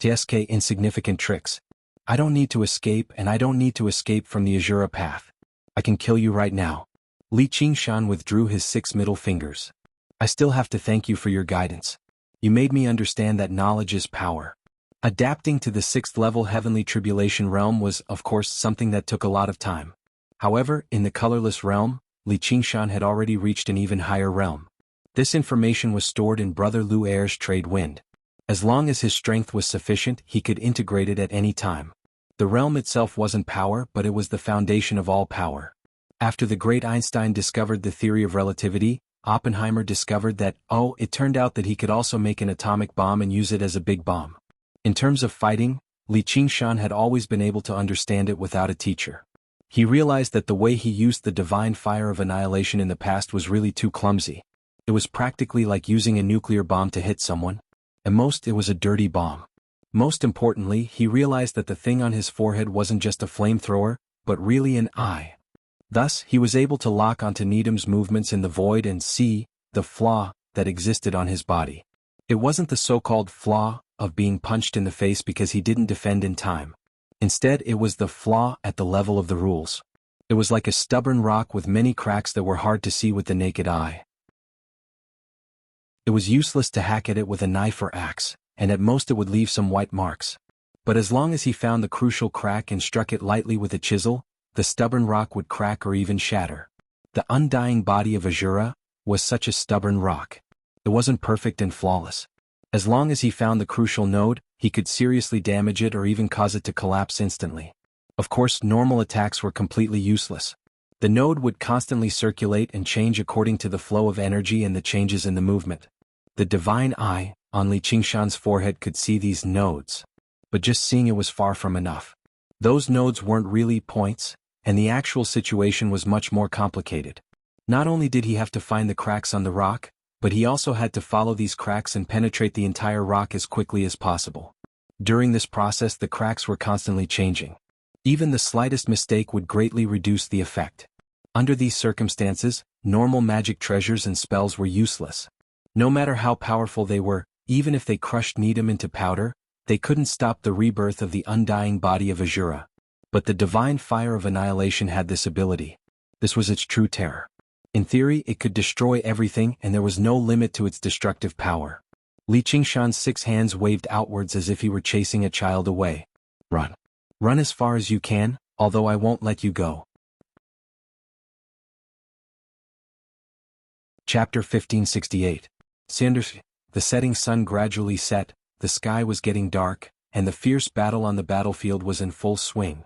TSK insignificant tricks. I don't need to escape, and I don't need to escape from the Azura path. I can kill you right now. Li Qingshan withdrew his 6 middle fingers. I still have to thank you for your guidance. You made me understand that knowledge is power. Adapting to the 6th-level heavenly tribulation realm was, of course, something that took a lot of time. However, in the colorless realm, Li Qingshan had already reached an even higher realm. This information was stored in Brother Lu Er's trade wind. As long as his strength was sufficient, he could integrate it at any time. The realm itself wasn't power, but it was the foundation of all power. After the great Einstein discovered the theory of relativity, Oppenheimer discovered that, it turned out that he could also make an atomic bomb and use it as a big bomb. In terms of fighting, Li Qingshan had always been able to understand it without a teacher. He realized that the way he used the divine fire of annihilation in the past was really too clumsy. It was practically like using a nuclear bomb to hit someone. At most, it was a dirty bomb. Most importantly, he realized that the thing on his forehead wasn't just a flamethrower, but really an eye. Thus, he was able to lock onto Needham's movements in the void and see the flaw that existed on his body. It wasn't the so-called flaw of being punched in the face because he didn't defend in time. Instead, it was the flaw at the level of the rules. It was like a stubborn rock with many cracks that were hard to see with the naked eye. It was useless to hack at it with a knife or axe, and at most it would leave some white marks. But as long as he found the crucial crack and struck it lightly with a chisel, the stubborn rock would crack or even shatter. The undying body of Azura was such a stubborn rock. It wasn't perfect and flawless. As long as he found the crucial node, he could seriously damage it or even cause it to collapse instantly. Of course, normal attacks were completely useless. The node would constantly circulate and change according to the flow of energy and the changes in the movement. The divine eye on Li Qingshan's forehead could see these nodes. But just seeing it was far from enough. Those nodes weren't really points, and the actual situation was much more complicated. Not only did he have to find the cracks on the rock, but he also had to follow these cracks and penetrate the entire rock as quickly as possible. During this process, the cracks were constantly changing. Even the slightest mistake would greatly reduce the effect. Under these circumstances, normal magic treasures and spells were useless. No matter how powerful they were, even if they crushed Needham into powder, they couldn't stop the rebirth of the undying body of Azura. But the divine fire of annihilation had this ability. This was its true terror. In theory, it could destroy everything, and there was no limit to its destructive power. Li Qingshan's 6 hands waved outwards as if he were chasing a child away. Run. Run as far as you can, although I won't let you go. Chapter 1568. Sanders. The setting sun gradually set, the sky was getting dark, and the fierce battle on the battlefield was in full swing.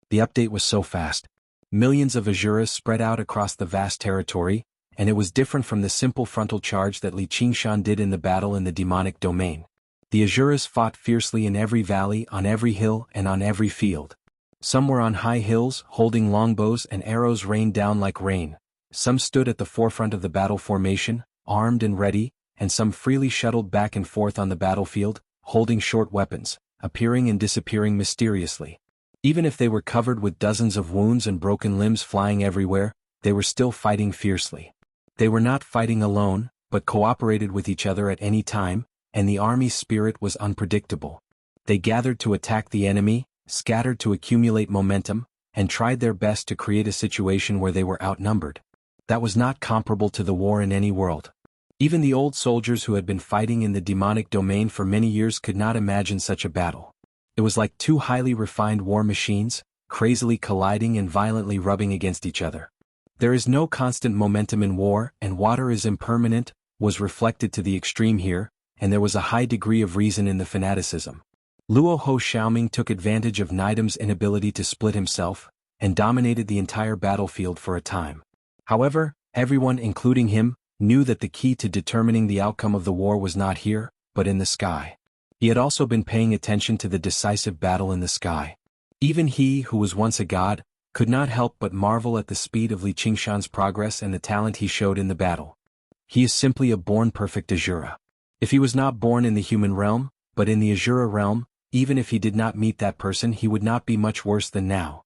The update was so fast. Millions of Azuras spread out across the vast territory, and it was different from the simple frontal charge that Li Qingshan did in the battle in the demonic domain. The Azuras fought fiercely in every valley, on every hill, and on every field. Some were on high hills, holding longbows, and arrows rained down like rain. Some stood at the forefront of the battle formation, armed and ready, and some freely shuttled back and forth on the battlefield, holding short weapons, appearing and disappearing mysteriously. Even if they were covered with dozens of wounds and broken limbs flying everywhere, they were still fighting fiercely. They were not fighting alone, but cooperated with each other at any time, and the army's spirit was unpredictable. They gathered to attack the enemy, scattered to accumulate momentum, and tried their best to create a situation where they were outnumbered. That was not comparable to the war in any world. Even the old soldiers who had been fighting in the demonic domain for many years could not imagine such a battle. It was like 2 highly refined war machines, crazily colliding and violently rubbing against each other. There is no constant momentum in war, and water is impermanent, was reflected to the extreme here, and there was a high degree of reason in the fanaticism. Luo Ho Xiaoming took advantage of Nidam's inability to split himself, and dominated the entire battlefield for a time. However, everyone, including him, knew that the key to determining the outcome of the war was not here, but in the sky. He had also been paying attention to the decisive battle in the sky. Even he, who was once a god, could not help but marvel at the speed of Li Qingshan's progress and the talent he showed in the battle. He is simply a born perfect Azura. If he was not born in the human realm, but in the Azura realm, even if he did not meet that person, he would not be much worse than now.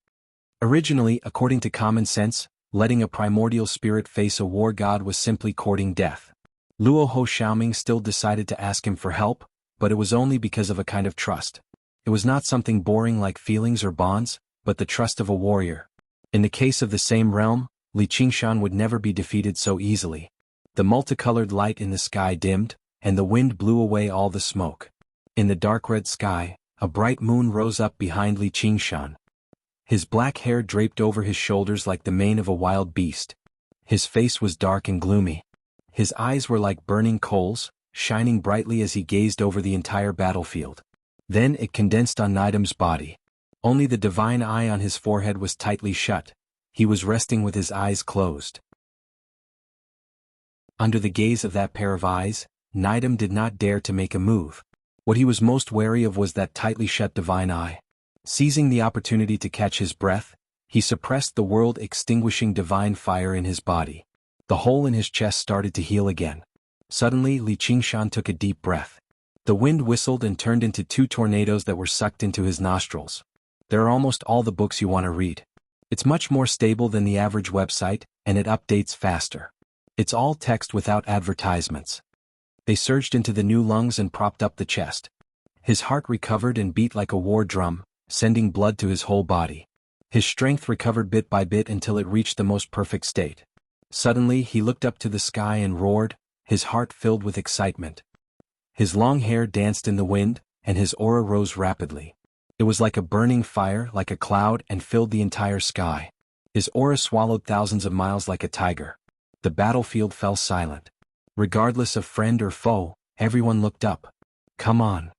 Originally, according to common sense, letting a primordial spirit face a war god was simply courting death. Luo Ho Xiaoming still decided to ask him for help, but it was only because of a kind of trust. It was not something boring like feelings or bonds, but the trust of a warrior. In the case of the same realm, Li Qingshan would never be defeated so easily. The multicolored light in the sky dimmed, and the wind blew away all the smoke. In the dark red sky, a bright moon rose up behind Li Qingshan. His black hair draped over his shoulders like the mane of a wild beast. His face was dark and gloomy. His eyes were like burning coals, shining brightly as he gazed over the entire battlefield. Then it condensed on Nidam's body. Only the divine eye on his forehead was tightly shut. He was resting with his eyes closed. Under the gaze of that pair of eyes, Nidam did not dare to make a move. What he was most wary of was that tightly shut divine eye. Seizing the opportunity to catch his breath, he suppressed the world-extinguishing divine fire in his body. The hole in his chest started to heal again. Suddenly, Li Qingshan took a deep breath. The wind whistled and turned into 2 tornadoes that were sucked into his nostrils. There are almost all the books you want to read. It's much more stable than the average website, and it updates faster. It's all text without advertisements. They surged into the new lungs and propped up the chest. His heart recovered and beat like a war drum, sending blood to his whole body. His strength recovered bit by bit until it reached the most perfect state. Suddenly he looked up to the sky and roared, his heart filled with excitement. His long hair danced in the wind, and his aura rose rapidly. It was like a burning fire, like a cloud, and filled the entire sky. His aura swallowed thousands of miles like a tiger. The battlefield fell silent. Regardless of friend or foe, everyone looked up. Come on.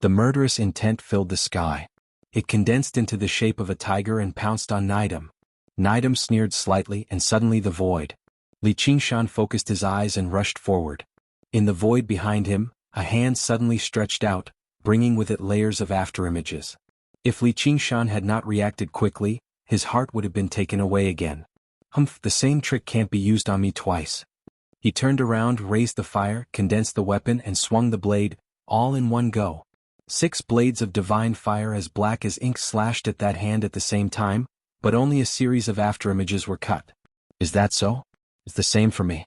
The murderous intent filled the sky. It condensed into the shape of a tiger and pounced on Nidam. Nidam sneered slightly, and suddenly the void. Li Qingshan focused his eyes and rushed forward. In the void behind him, a hand suddenly stretched out, bringing with it layers of afterimages. If Li Qingshan had not reacted quickly, his heart would have been taken away again. Humph, the same trick can't be used on me twice. He turned around, raised the fire, condensed the weapon, and swung the blade, all in one go. 6 blades of divine fire as black as ink slashed at that hand at the same time, but only a series of afterimages were cut. Is that so? It's the same for me.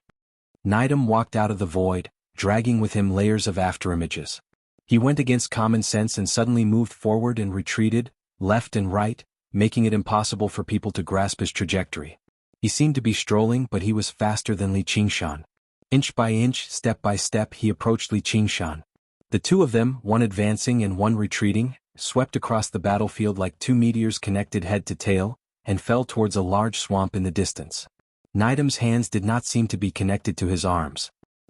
Nidam walked out of the void, dragging with him layers of afterimages. He went against common sense and suddenly moved forward and retreated, left and right, making it impossible for people to grasp his trajectory. He seemed to be strolling, but he was faster than Li Qingshan. Inch by inch, step by step, he approached Li Qingshan. The two of them, one advancing and one retreating, swept across the battlefield like 2 meteors connected head to tail, and fell towards a large swamp in the distance. Nidam's hands did not seem to be connected to his arms.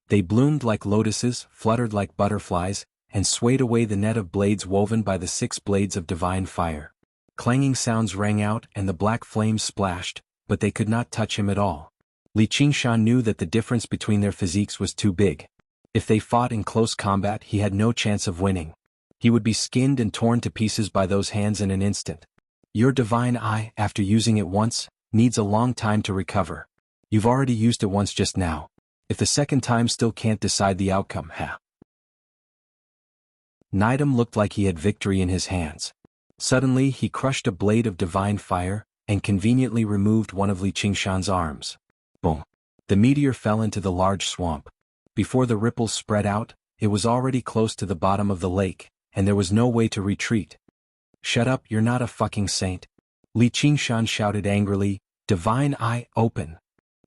They bloomed like lotuses, fluttered like butterflies, and swayed away the net of blades woven by the 6 blades of divine fire. Clanging sounds rang out and the black flames splashed, but they could not touch him at all. Li Qingshan knew that the difference between their physiques was too big. If they fought in close combat, he had no chance of winning. He would be skinned and torn to pieces by those hands in an instant. Your divine eye, after using it once, needs a long time to recover. You've already used it once just now. If the second time still can't decide the outcome, Nidam looked like he had victory in his hands. Suddenly he crushed a blade of divine fire, and conveniently removed one of Li Qingshan's arms. Boom! The meteor fell into the large swamp. Before the ripples spread out, it was already close to the bottom of the lake, and there was no way to retreat. Shut up, you're not a fucking saint. Li Qingshan shouted angrily, divine eye, open.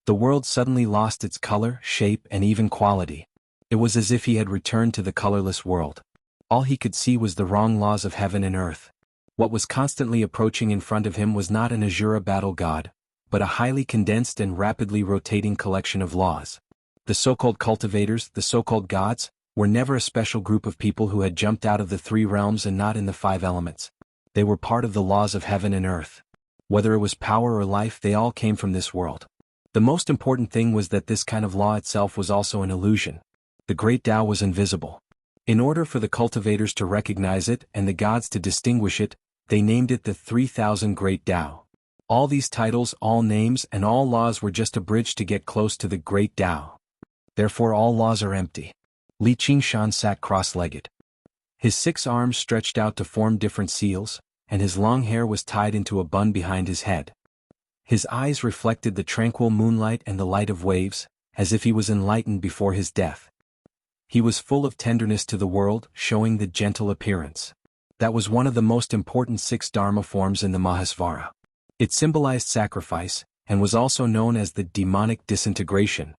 The world suddenly lost its color, shape, and even quality. It was as if he had returned to the colorless world. All he could see was the wrong laws of heaven and earth. What was constantly approaching in front of him was not an Azura battle god, but a highly condensed and rapidly rotating collection of laws. The so-called cultivators, the so-called gods, were never a special group of people who had jumped out of the three realms and not in the five elements. They were part of the laws of heaven and earth. Whether it was power or life, they all came from this world. The most important thing was that this kind of law itself was also an illusion. The great Tao was invisible. In order for the cultivators to recognize it and the gods to distinguish it, they named it the 3000 Great Tao. All these titles, all names, and all laws were just a bridge to get close to the Great Tao. Therefore all laws are empty. Li Qingshan sat cross-legged. His 6 arms stretched out to form different seals, and his long hair was tied into a bun behind his head. His eyes reflected the tranquil moonlight and the light of waves, as if he was enlightened before his death. He was full of tenderness to the world, showing the gentle appearance. That was one of the most important 6 Dharma forms in the Mahasvara. It symbolized sacrifice, and was also known as the demonic disintegration.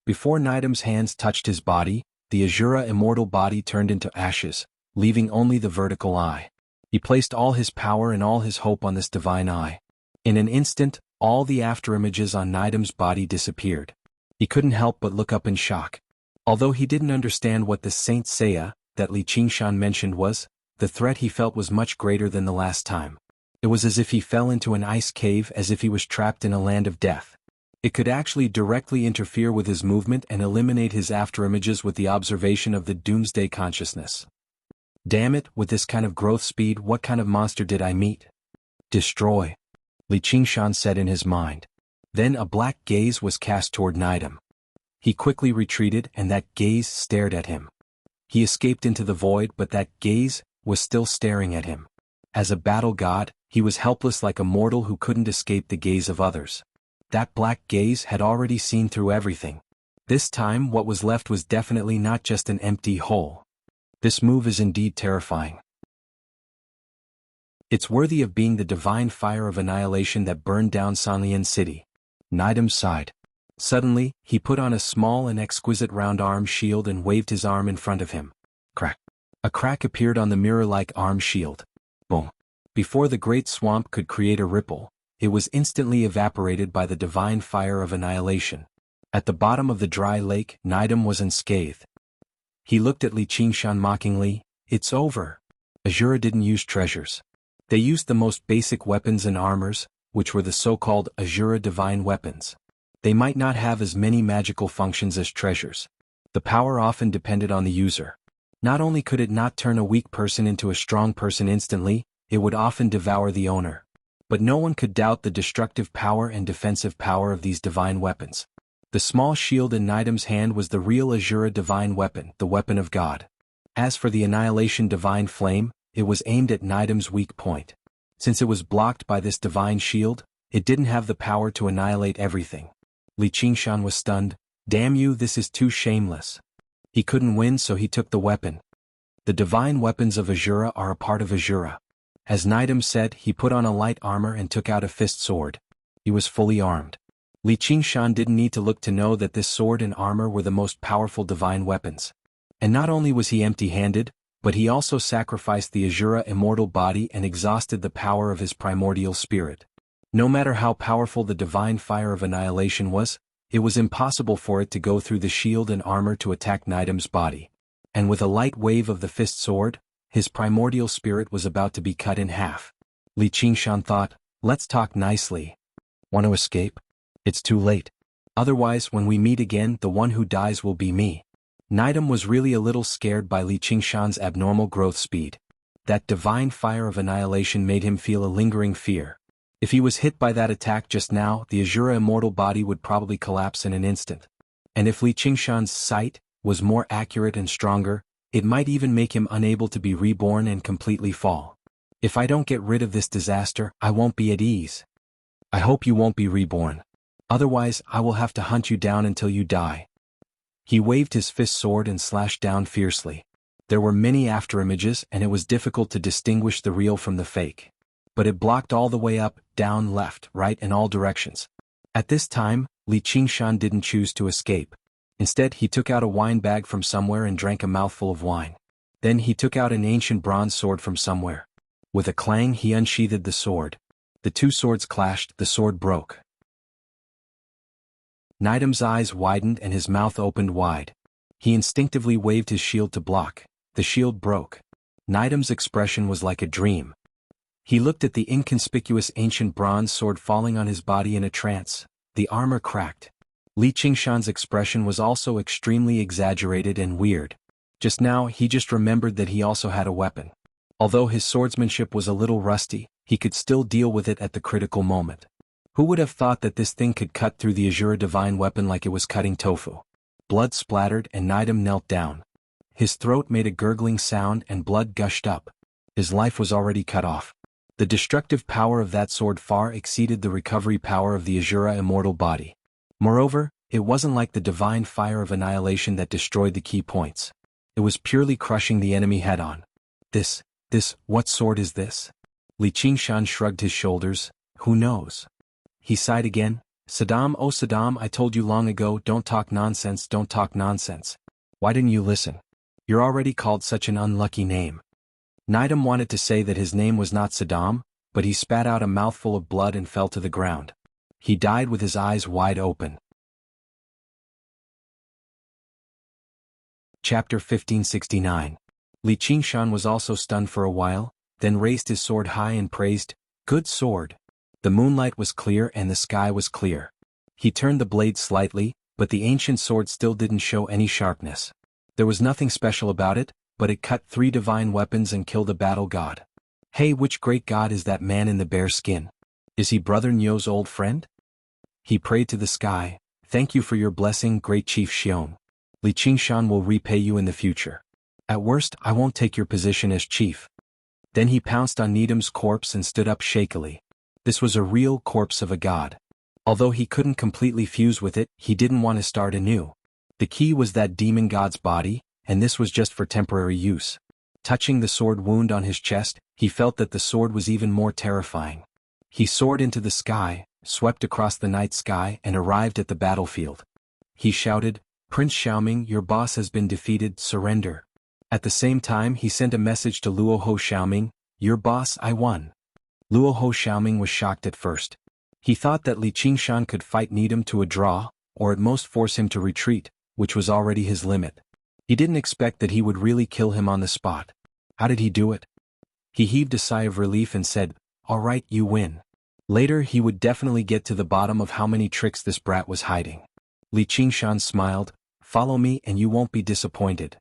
Before Nidam's hands touched his body, the Asura immortal body turned into ashes, leaving only the vertical eye. He placed all his power and all his hope on this divine eye. In an instant, all the afterimages on Nidam's body disappeared. He couldn't help but look up in shock. Although he didn't understand what the Saint Seiya, that Li Qingshan mentioned was, the threat he felt was much greater than the last time. It was as if he fell into an ice cave, as if he was trapped in a land of death. It could actually directly interfere with his movement and eliminate his afterimages with the observation of the doomsday consciousness. Damn it, with this kind of growth speed, what kind of monster did I meet? Destroy, Li Qingshan said in his mind. Then a black gaze was cast toward Nidam. He quickly retreated, and that gaze stared at him. He escaped into the void, but that gaze was still staring at him. As a battle god, he was helpless like a mortal who couldn't escape the gaze of others. That black gaze had already seen through everything. This time what was left was definitely not just an empty hole. This move is indeed terrifying. It's worthy of being the divine fire of annihilation that burned down Sanlian city. Nidam sighed. Suddenly, he put on a small and exquisite round arm shield and waved his arm in front of him. Crack. A crack appeared on the mirror-like arm shield. Boom. Before the great swamp could create a ripple, it was instantly evaporated by the divine fire of annihilation. At the bottom of the dry lake, Nidam was unscathed. He looked at Li Qingshan mockingly. It's over. Asura didn't use treasures. They used the most basic weapons and armors, which were the so-called Asura divine weapons. They might not have as many magical functions as treasures. The power often depended on the user. Not only could it not turn a weak person into a strong person instantly, it would often devour the owner. But no one could doubt the destructive power and defensive power of these divine weapons. The small shield in Nidam's hand was the real Asura divine weapon, the weapon of God. As for the annihilation divine flame, it was aimed at Nidam's weak point. Since it was blocked by this divine shield, it didn't have the power to annihilate everything. Li Qingshan was stunned. Damn you, this is too shameless. He couldn't win, so he took the weapon. The divine weapons of Asura are a part of Asura. As Nidam said, he put on a light armor and took out a fist sword. He was fully armed. Li Qingshan didn't need to look to know that this sword and armor were the most powerful divine weapons. And not only was he empty-handed, but he also sacrificed the Asura immortal body and exhausted the power of his primordial spirit. No matter how powerful the divine fire of annihilation was, it was impossible for it to go through the shield and armor to attack Nidam's body. And with a light wave of the fist sword, his primordial spirit was about to be cut in half. Li Qingshan thought, let's talk nicely. Want to escape? It's too late. Otherwise, when we meet again, the one who dies will be me. Nidam was really a little scared by Li Qingshan's abnormal growth speed. That divine fire of annihilation made him feel a lingering fear. If he was hit by that attack just now, the Asura immortal body would probably collapse in an instant. And if Li Qingshan's sight was more accurate and stronger, it might even make him unable to be reborn and completely fall. If I don't get rid of this disaster, I won't be at ease. I hope you won't be reborn. Otherwise, I will have to hunt you down until you die. He waved his fist sword and slashed down fiercely. There were many afterimages, and it was difficult to distinguish the real from the fake. But it blocked all the way up, down, left, right, and all directions. At this time, Li Qingshan didn't choose to escape. Instead, he took out a wine bag from somewhere and drank a mouthful of wine. Then he took out an ancient bronze sword from somewhere. With a clang, he unsheathed the sword. The two swords clashed, the sword broke. Nidam's eyes widened and his mouth opened wide. He instinctively waved his shield to block. The shield broke. Nidam's expression was like a dream. He looked at the inconspicuous ancient bronze sword falling on his body in a trance. The armor cracked. Li Qingshan's expression was also extremely exaggerated and weird. Just now he just remembered that he also had a weapon. Although his swordsmanship was a little rusty, he could still deal with it at the critical moment. Who would have thought that this thing could cut through the Azure divine weapon like it was cutting tofu? Blood splattered and Nidam knelt down. His throat made a gurgling sound and blood gushed up. His life was already cut off. The destructive power of that sword far exceeded the recovery power of the Azura immortal body. Moreover, it wasn't like the divine fire of annihilation that destroyed the key points. It was purely crushing the enemy head-on. What sword is this? Li Qingshan shrugged his shoulders. Who knows? He sighed again. Saddam, oh Saddam, I told you long ago, don't talk nonsense, don't talk nonsense. Why didn't you listen? You're already called such an unlucky name. Nidam wanted to say that his name was not Saddam, but he spat out a mouthful of blood and fell to the ground. He died with his eyes wide open. Chapter 1569. Li Qingshan was also stunned for a while, then raised his sword high and praised, "Good sword." The moonlight was clear and the sky was clear. He turned the blade slightly, but the ancient sword still didn't show any sharpness. There was nothing special about it, but it cut 3 divine weapons and killed a battle god. Hey, which great god is that man in the bear skin? Is he Brother Nyo's old friend? He prayed to the sky, "Thank you for your blessing, great Chief Xiong. Li Qingshan will repay you in the future. At worst, I won't take your position as chief." Then he pounced on Nidam's corpse and stood up shakily. This was a real corpse of a god. Although he couldn't completely fuse with it, he didn't want to start anew. The key was that demon god's body, and this was just for temporary use. Touching the sword wound on his chest, he felt that the sword was even more terrifying. He soared into the sky, swept across the night sky and arrived at the battlefield. He shouted, "Prince Xiaoming, your boss has been defeated, surrender." At the same time he sent a message to Luoho Xiaoming, "Your boss, I won." Luoho Xiaoming was shocked at first. He thought that Li Qingshan could fight Nidam to a draw, or at most force him to retreat, which was already his limit. He didn't expect that he would really kill him on the spot. How did he do it? He heaved a sigh of relief and said, "All right, you win." Later he would definitely get to the bottom of how many tricks this brat was hiding. Li Qingshan smiled, "Follow me and you won't be disappointed."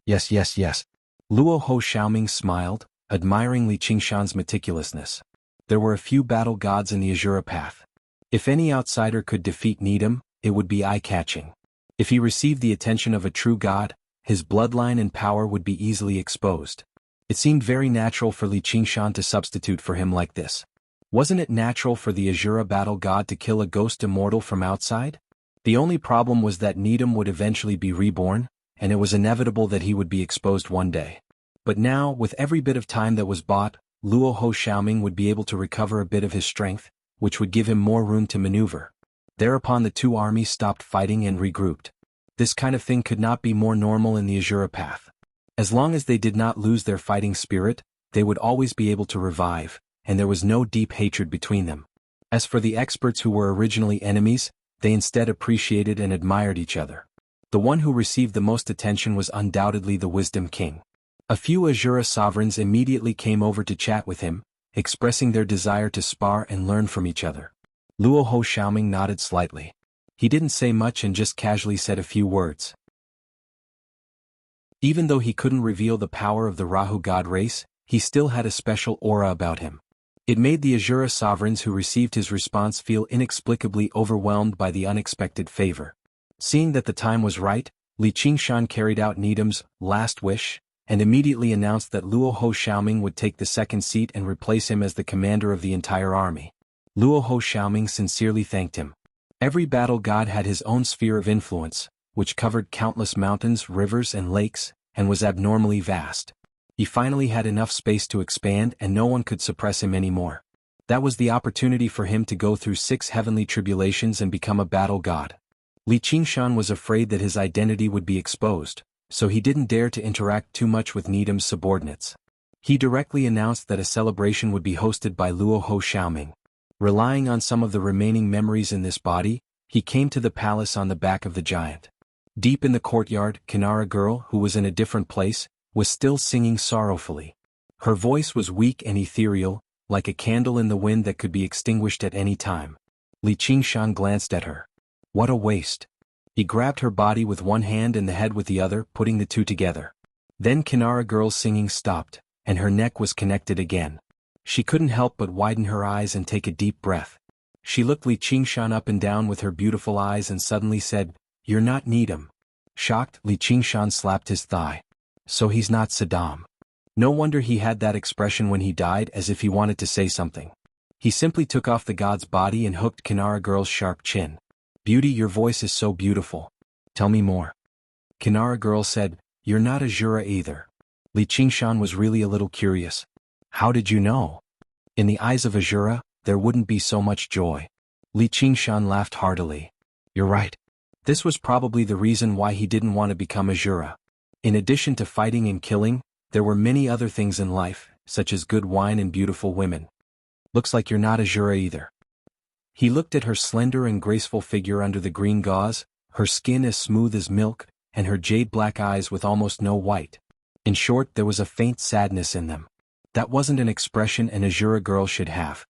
Yes. Luoho Xiaoming smiled, admiring Li Qingshan's meticulousness. There were a few battle gods in the Azura path. If any outsider could defeat Nidam, it would be eye-catching. If he received the attention of a true god, his bloodline and power would be easily exposed. It seemed very natural for Li Qingshan to substitute for him like this. Wasn't it natural for the Azura battle god to kill a ghost immortal from outside? The only problem was that Nidam would eventually be reborn, and it was inevitable that he would be exposed one day. But now, with every bit of time that was bought, Luoho Xiaoming would be able to recover a bit of his strength, which would give him more room to maneuver. Thereupon the two armies stopped fighting and regrouped. This kind of thing could not be more normal in the Azura path. As long as they did not lose their fighting spirit, they would always be able to revive, and there was no deep hatred between them. As for the experts who were originally enemies, they instead appreciated and admired each other. The one who received the most attention was undoubtedly the Wisdom King. A few Azura sovereigns immediately came over to chat with him, expressing their desire to spar and learn from each other. Luoho Xiaoming nodded slightly. He didn't say much and just casually said a few words. Even though he couldn't reveal the power of the Rahu god race, he still had a special aura about him. It made the Azura sovereigns who received his response feel inexplicably overwhelmed by the unexpected favor. Seeing that the time was right, Li Qingshan carried out Nidam's last wish, and immediately announced that Luoho Xiaoming would take the second seat and replace him as the commander of the entire army. Luoho Xiaoming sincerely thanked him. Every battle god had his own sphere of influence, which covered countless mountains, rivers and lakes, and was abnormally vast. He finally had enough space to expand and no one could suppress him anymore. That was the opportunity for him to go through 6 heavenly tribulations and become a battle god. Li Qingshan was afraid that his identity would be exposed, so he didn't dare to interact too much with Nidam's subordinates. He directly announced that a celebration would be hosted by Luoho Xiaoming. Relying on some of the remaining memories in this body, He came to the palace on the back of the giant. Deep in the courtyard, Kinara girl, who was in a different place, was still singing sorrowfully. Her voice was weak and ethereal, like a candle in the wind that could be extinguished at any time. Li Qingshan glanced at her. What a waste. He grabbed her body with one hand and the head with the other, putting the two together. Then Kinara girl's singing stopped, and her neck was connected again. She couldn't help but widen her eyes and take a deep breath. She looked Li Qingshan up and down with her beautiful eyes and suddenly said, "You're not Needham." Shocked, Li Qingshan slapped his thigh. So he's not Saddam. No wonder he had that expression when he died, as if he wanted to say something. He simply took off the god's body and hooked Kinara girl's sharp chin. "Beauty, your voice is so beautiful. Tell me more." Kinara girl said, "You're not Azura either." Li Qingshan was really a little curious. "How did you know?" "In the eyes of Azura, there wouldn't be so much joy." Li Qingshan laughed heartily. "You're right. This was probably the reason why he didn't want to become Azura. In addition to fighting and killing, there were many other things in life, such as good wine and beautiful women. Looks like you're not Azura either." He looked at her slender and graceful figure under the green gauze, her skin as smooth as milk, and her jade-black eyes with almost no white. In short, there was a faint sadness in them. That wasn't an expression an Azura girl should have.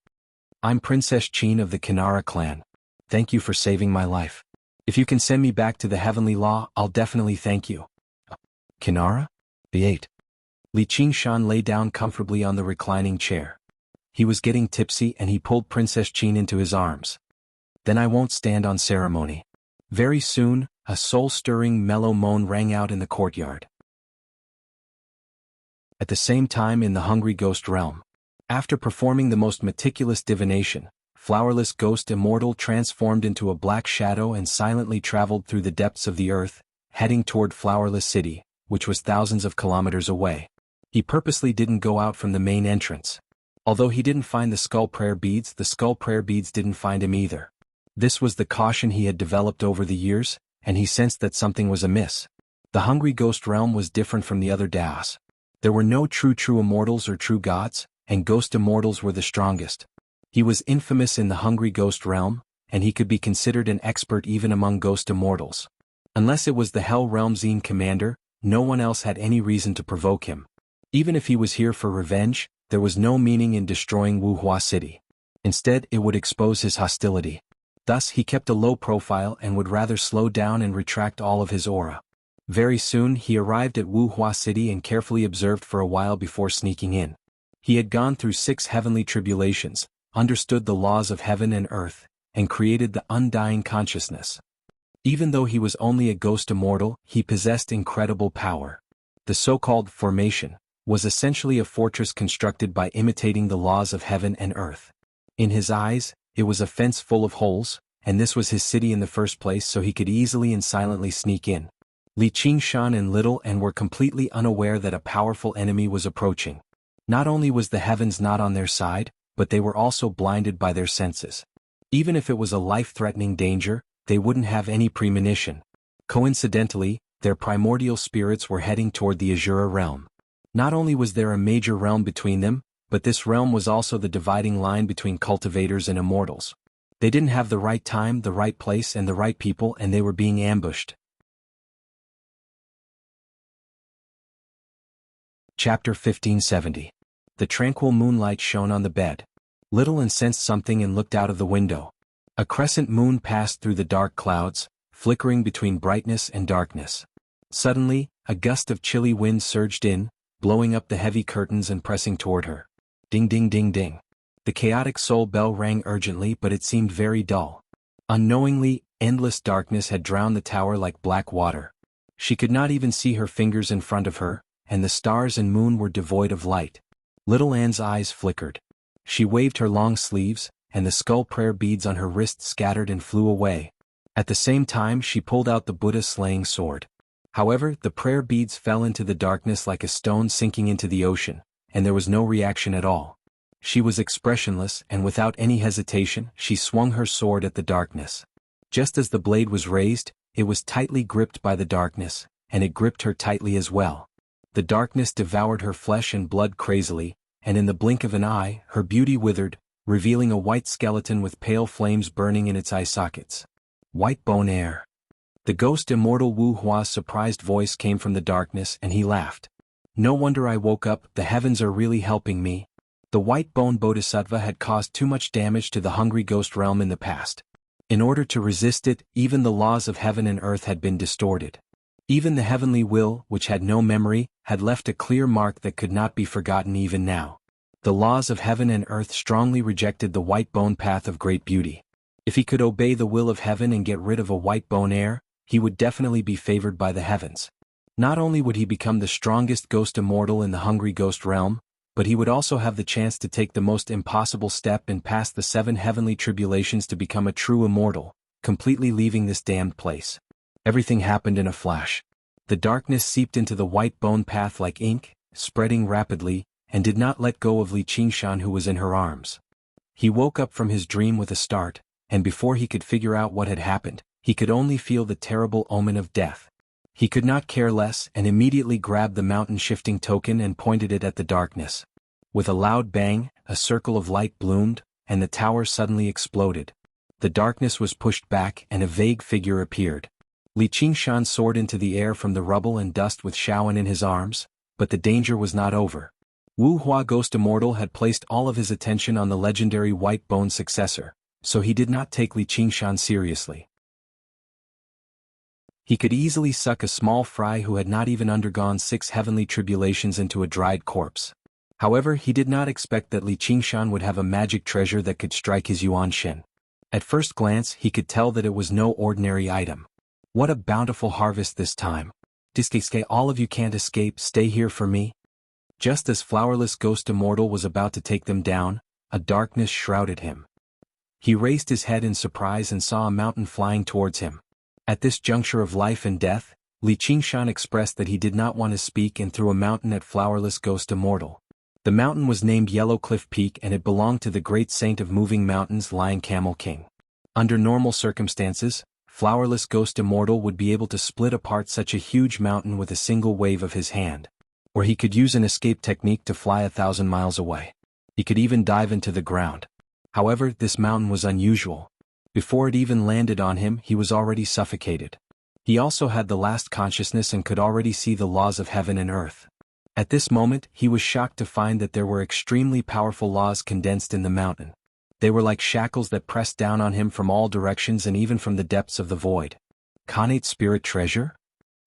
"I'm Princess Qin of the Kinara clan. Thank you for saving my life. If you can send me back to the Heavenly Law, I'll definitely thank you." "Kinara?" The 8. Li Qingshan lay down comfortably on the reclining chair. He was getting tipsy and he pulled Princess Qin into his arms. "Then I won't stand on ceremony." Very soon, a soul-stirring mellow moan rang out in the courtyard. At the same time in the Hungry Ghost realm. After performing the most meticulous divination, Flowerless Ghost Immortal transformed into a black shadow and silently traveled through the depths of the earth, heading toward Flowerless City, which was thousands of kilometers away. He purposely didn't go out from the main entrance. Although he didn't find the skull prayer beads, the skull prayer beads didn't find him either. This was the caution he had developed over the years, and he sensed that something was amiss. The Hungry Ghost realm was different from the other Daos. There were no true immortals or true gods, and ghost immortals were the strongest. He was infamous in the Hungry Ghost realm, and he could be considered an expert even among ghost immortals. Unless it was the Hell Realm Zine commander, no one else had any reason to provoke him. Even if he was here for revenge, there was no meaning in destroying Wuxia City. Instead, it would expose his hostility. Thus, he kept a low profile and would rather slow down and retract all of his aura. Very soon, he arrived at Wuxia City and carefully observed for a while before sneaking in. He had gone through 6 heavenly tribulations, understood the laws of heaven and earth, and created the undying consciousness. Even though he was only a ghost immortal, he possessed incredible power. The so-called formation was essentially a fortress constructed by imitating the laws of heaven and earth. In his eyes, it was a fence full of holes, and this was his city in the first place, so he could easily and silently sneak in. Li Qingshan and Little N were completely unaware that a powerful enemy was approaching. Not only was the heavens not on their side, but they were also blinded by their senses. Even if it was a life-threatening danger, they wouldn't have any premonition. Coincidentally, their primordial spirits were heading toward the Azura realm. Not only was there a major realm between them, but this realm was also the dividing line between cultivators and immortals. They didn't have the right time, the right place, and the right people, and they were being ambushed. Chapter 1570. The tranquil moonlight shone on the bed. Little N sensed something and looked out of the window. A crescent moon passed through the dark clouds, flickering between brightness and darkness. Suddenly, a gust of chilly wind surged in, blowing up the heavy curtains and pressing toward her. Ding ding ding ding. The chaotic soul bell rang urgently, but it seemed very dull. Unknowingly, endless darkness had drowned the tower like black water. She could not even see her fingers in front of her, and the stars and moon were devoid of light. Little Anne's eyes flickered. She waved her long sleeves, and the skull prayer beads on her wrist scattered and flew away. At the same time, she pulled out the Buddha-slaying sword. However, the prayer beads fell into the darkness like a stone sinking into the ocean, and there was no reaction at all. She was expressionless, and without any hesitation, she swung her sword at the darkness. Just as the blade was raised, it was tightly gripped by the darkness, and it gripped her tightly as well. The darkness devoured her flesh and blood crazily, and in the blink of an eye, her beauty withered, revealing a white skeleton with pale flames burning in its eye sockets. White bone heir. The ghost immortal Wu Hua's surprised voice came from the darkness and he laughed. No wonder I woke up, the heavens are really helping me. The white bone bodhisattva had caused too much damage to the hungry ghost realm in the past. In order to resist it, even the laws of heaven and earth had been distorted. Even the heavenly will, which had no memory, had left a clear mark that could not be forgotten even now. The laws of heaven and earth strongly rejected the white bone path of great beauty. If he could obey the will of heaven and get rid of a white bone heir, he would definitely be favored by the heavens. Not only would he become the strongest ghost immortal in the hungry ghost realm, but he would also have the chance to take the most impossible step and pass the 7 heavenly tribulations to become a true immortal, completely leaving this damned place. Everything happened in a flash. The darkness seeped into the white bone path like ink, spreading rapidly, and did not let go of Li Qingshan who was in her arms. He woke up from his dream with a start, and before he could figure out what had happened, he could only feel the terrible omen of death. He could not care less and immediately grabbed the mountain-shifting token and pointed it at the darkness. With a loud bang, a circle of light bloomed, and the tower suddenly exploded. The darkness was pushed back and a vague figure appeared. Li Qingshan soared into the air from the rubble and dust with Shaoan in his arms, but the danger was not over. Wu Hua Ghost Immortal had placed all of his attention on the legendary White Bone successor, so he did not take Li Qingshan seriously. He could easily suck a small fry who had not even undergone 6 heavenly tribulations into a dried corpse. However, he did not expect that Li Qingshan would have a magic treasure that could strike his Yuan Shen. At first glance, he could tell that it was no ordinary item. What a bountiful harvest this time. Diske, all of you can't escape, stay here for me. Just as Flowerless Ghost Immortal was about to take them down, a darkness shrouded him. He raised his head in surprise and saw a mountain flying towards him. At this juncture of life and death, Li Qingshan expressed that he did not want to speak and threw a mountain at Flowerless Ghost Immortal. The mountain was named Yellow Cliff Peak and it belonged to the great saint of moving mountains Lion Camel King. Under normal circumstances, Flowerless Ghost Immortal would be able to split apart such a huge mountain with a single wave of his hand. Or he could use an escape technique to fly 1,000 miles away. He could even dive into the ground. However, this mountain was unusual. Before it even landed on him, he was already suffocated. He also had the last consciousness and could already see the laws of heaven and earth. At this moment, he was shocked to find that there were extremely powerful laws condensed in the mountain. They were like shackles that pressed down on him from all directions and even from the depths of the void. Khanate Spirit Treasure?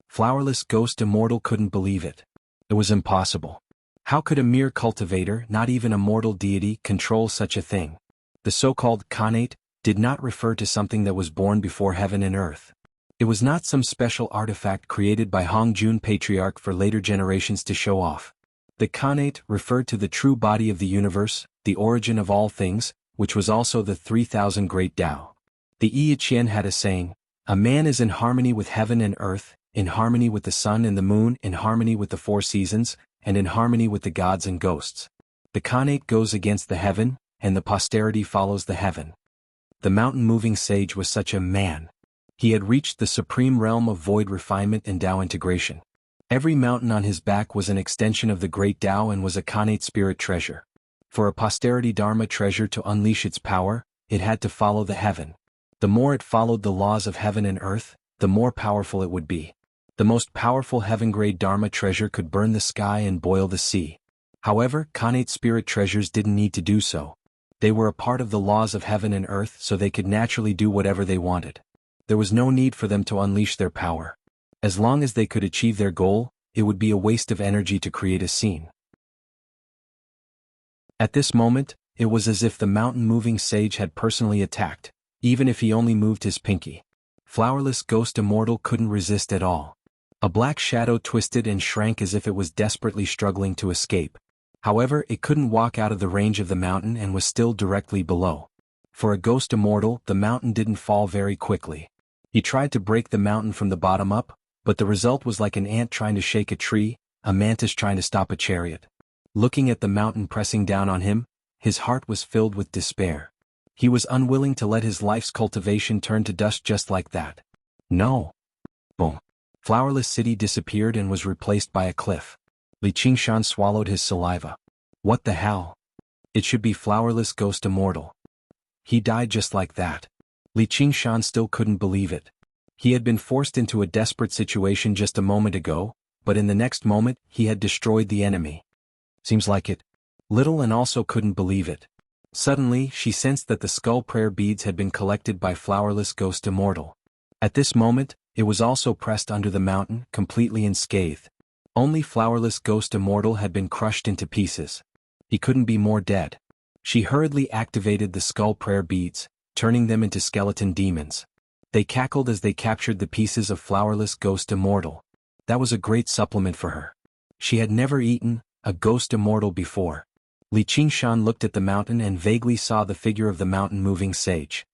Flowerless Ghost Immortal couldn't believe it. It was impossible. How could a mere cultivator, not even a mortal deity, control such a thing? The so-called Khanate did not refer to something that was born before heaven and earth. It was not some special artifact created by Hongjun Patriarch for later generations to show off. The Khanate referred to the true body of the universe, the origin of all things, which was also the 3,000 Great Tao. The I Chien had a saying, "A man is in harmony with heaven and earth, in harmony with the sun and the moon, in harmony with the 4 seasons, and in harmony with the gods and ghosts." The Khanate goes against the heaven, and the posterity follows the heaven. The mountain-moving sage was such a man. He had reached the supreme realm of void refinement and Tao integration. Every mountain on his back was an extension of the great Tao and was a Khanate spirit treasure. For a posterity Dharma treasure to unleash its power, it had to follow the heaven. The more it followed the laws of heaven and earth, the more powerful it would be. The most powerful heaven-grade Dharma treasure could burn the sky and boil the sea. However, Khanate spirit treasures didn't need to do so. They were a part of the laws of heaven and earth so they could naturally do whatever they wanted. There was no need for them to unleash their power. As long as they could achieve their goal, it would be a waste of energy to create a scene. At this moment, it was as if the mountain-moving sage had personally attacked, even if he only moved his pinky. Flowerless Ghost Immortal couldn't resist at all. A black shadow twisted and shrank as if it was desperately struggling to escape. However, it couldn't walk out of the range of the mountain and was still directly below. For a Ghost Immortal, the mountain didn't fall very quickly. He tried to break the mountain from the bottom up, but the result was like an ant trying to shake a tree, a mantis trying to stop a chariot. Looking at the mountain pressing down on him, his heart was filled with despair. He was unwilling to let his life's cultivation turn to dust just like that. No. Boom. Flowerless City disappeared and was replaced by a cliff. Li Qingshan swallowed his saliva. What the hell? It should be Flowerless Ghost Immortal. He died just like that. Li Qingshan still couldn't believe it. He had been forced into a desperate situation just a moment ago, but in the next moment, he had destroyed the enemy. Seems like it. Little and also couldn't believe it. Suddenly, she sensed that the skull prayer beads had been collected by Flowerless Ghost Immortal. At this moment, it was also pressed under the mountain, completely unscathed. Only Flowerless Ghost Immortal had been crushed into pieces. He couldn't be more dead. She hurriedly activated the skull prayer beads, turning them into skeleton demons. They cackled as they captured the pieces of Flowerless Ghost Immortal. That was a great supplement for her. She had never eaten a Ghost Immortal before. Li Qingshan looked at the mountain and vaguely saw the figure of the mountain-moving sage.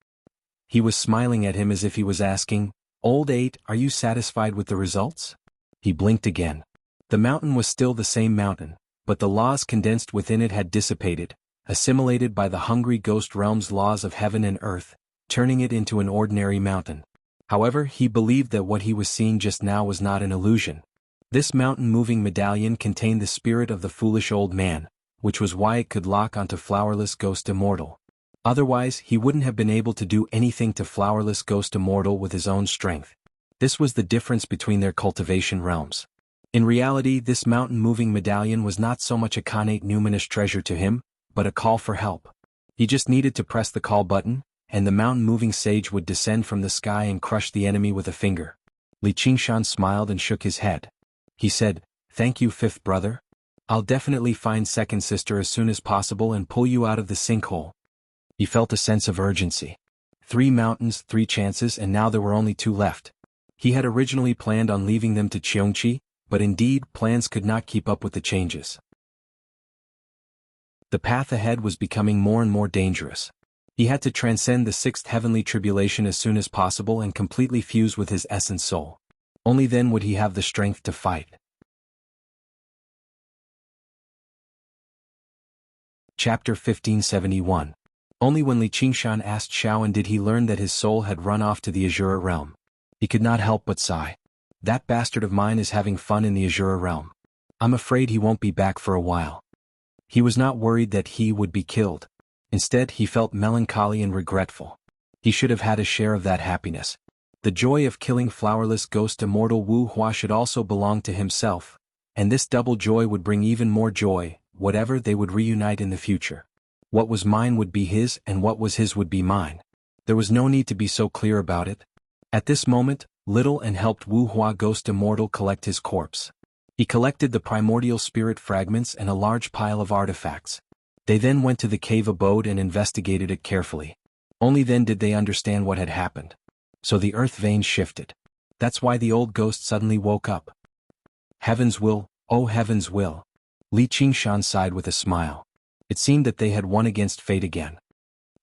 He was smiling at him as if he was asking, "Old 8, are you satisfied with the results?" He blinked again. The mountain was still the same mountain, but the laws condensed within it had dissipated, assimilated by the hungry ghost realm's laws of heaven and earth, turning it into an ordinary mountain. However, he believed that what he was seeing just now was not an illusion. This mountain-moving medallion contained the spirit of the foolish old man, which was why it could lock onto Flowerless Ghost Immortal. Otherwise, he wouldn't have been able to do anything to Flowerless Ghost Immortal with his own strength. This was the difference between their cultivation realms. In reality, this mountain-moving medallion was not so much a connate numinous treasure to him, but a call for help. He just needed to press the call button, and the mountain-moving sage would descend from the sky and crush the enemy with a finger. Li Qingshan smiled and shook his head. He said, "Thank you, fifth brother. I'll definitely find second sister as soon as possible and pull you out of the sinkhole." He felt a sense of urgency. 3 mountains, 3 chances, and now there were only 2 left. He had originally planned on leaving them to Cheongqi, but indeed, plans could not keep up with the changes. The path ahead was becoming more and more dangerous. He had to transcend the 6th heavenly tribulation as soon as possible and completely fuse with his essence soul. Only then would he have the strength to fight. Chapter 1571. Only when Li Qingshan asked Shaoan did he learn that his soul had run off to the Azura realm. He could not help but sigh. That bastard of mine is having fun in the Azura realm. I'm afraid he won't be back for a while. He was not worried that he would be killed. Instead, he felt melancholy and regretful. He should have had a share of that happiness. The joy of killing Flowerless Ghost Immortal Wu Hua should also belong to himself, and this double joy would bring even more joy, whatever they would reunite in the future. What was mine would be his, and what was his would be mine. There was no need to be so clear about it. At this moment, Little and helped Wu Hua Ghost Immortal collect his corpse. He collected the primordial spirit fragments and a large pile of artifacts. They then went to the cave abode and investigated it carefully. Only then did they understand what had happened. So the earth veins shifted. That's why the old ghost suddenly woke up. Heaven's will, oh heaven's will. Li Qingshan sighed with a smile. It seemed that they had won against fate again.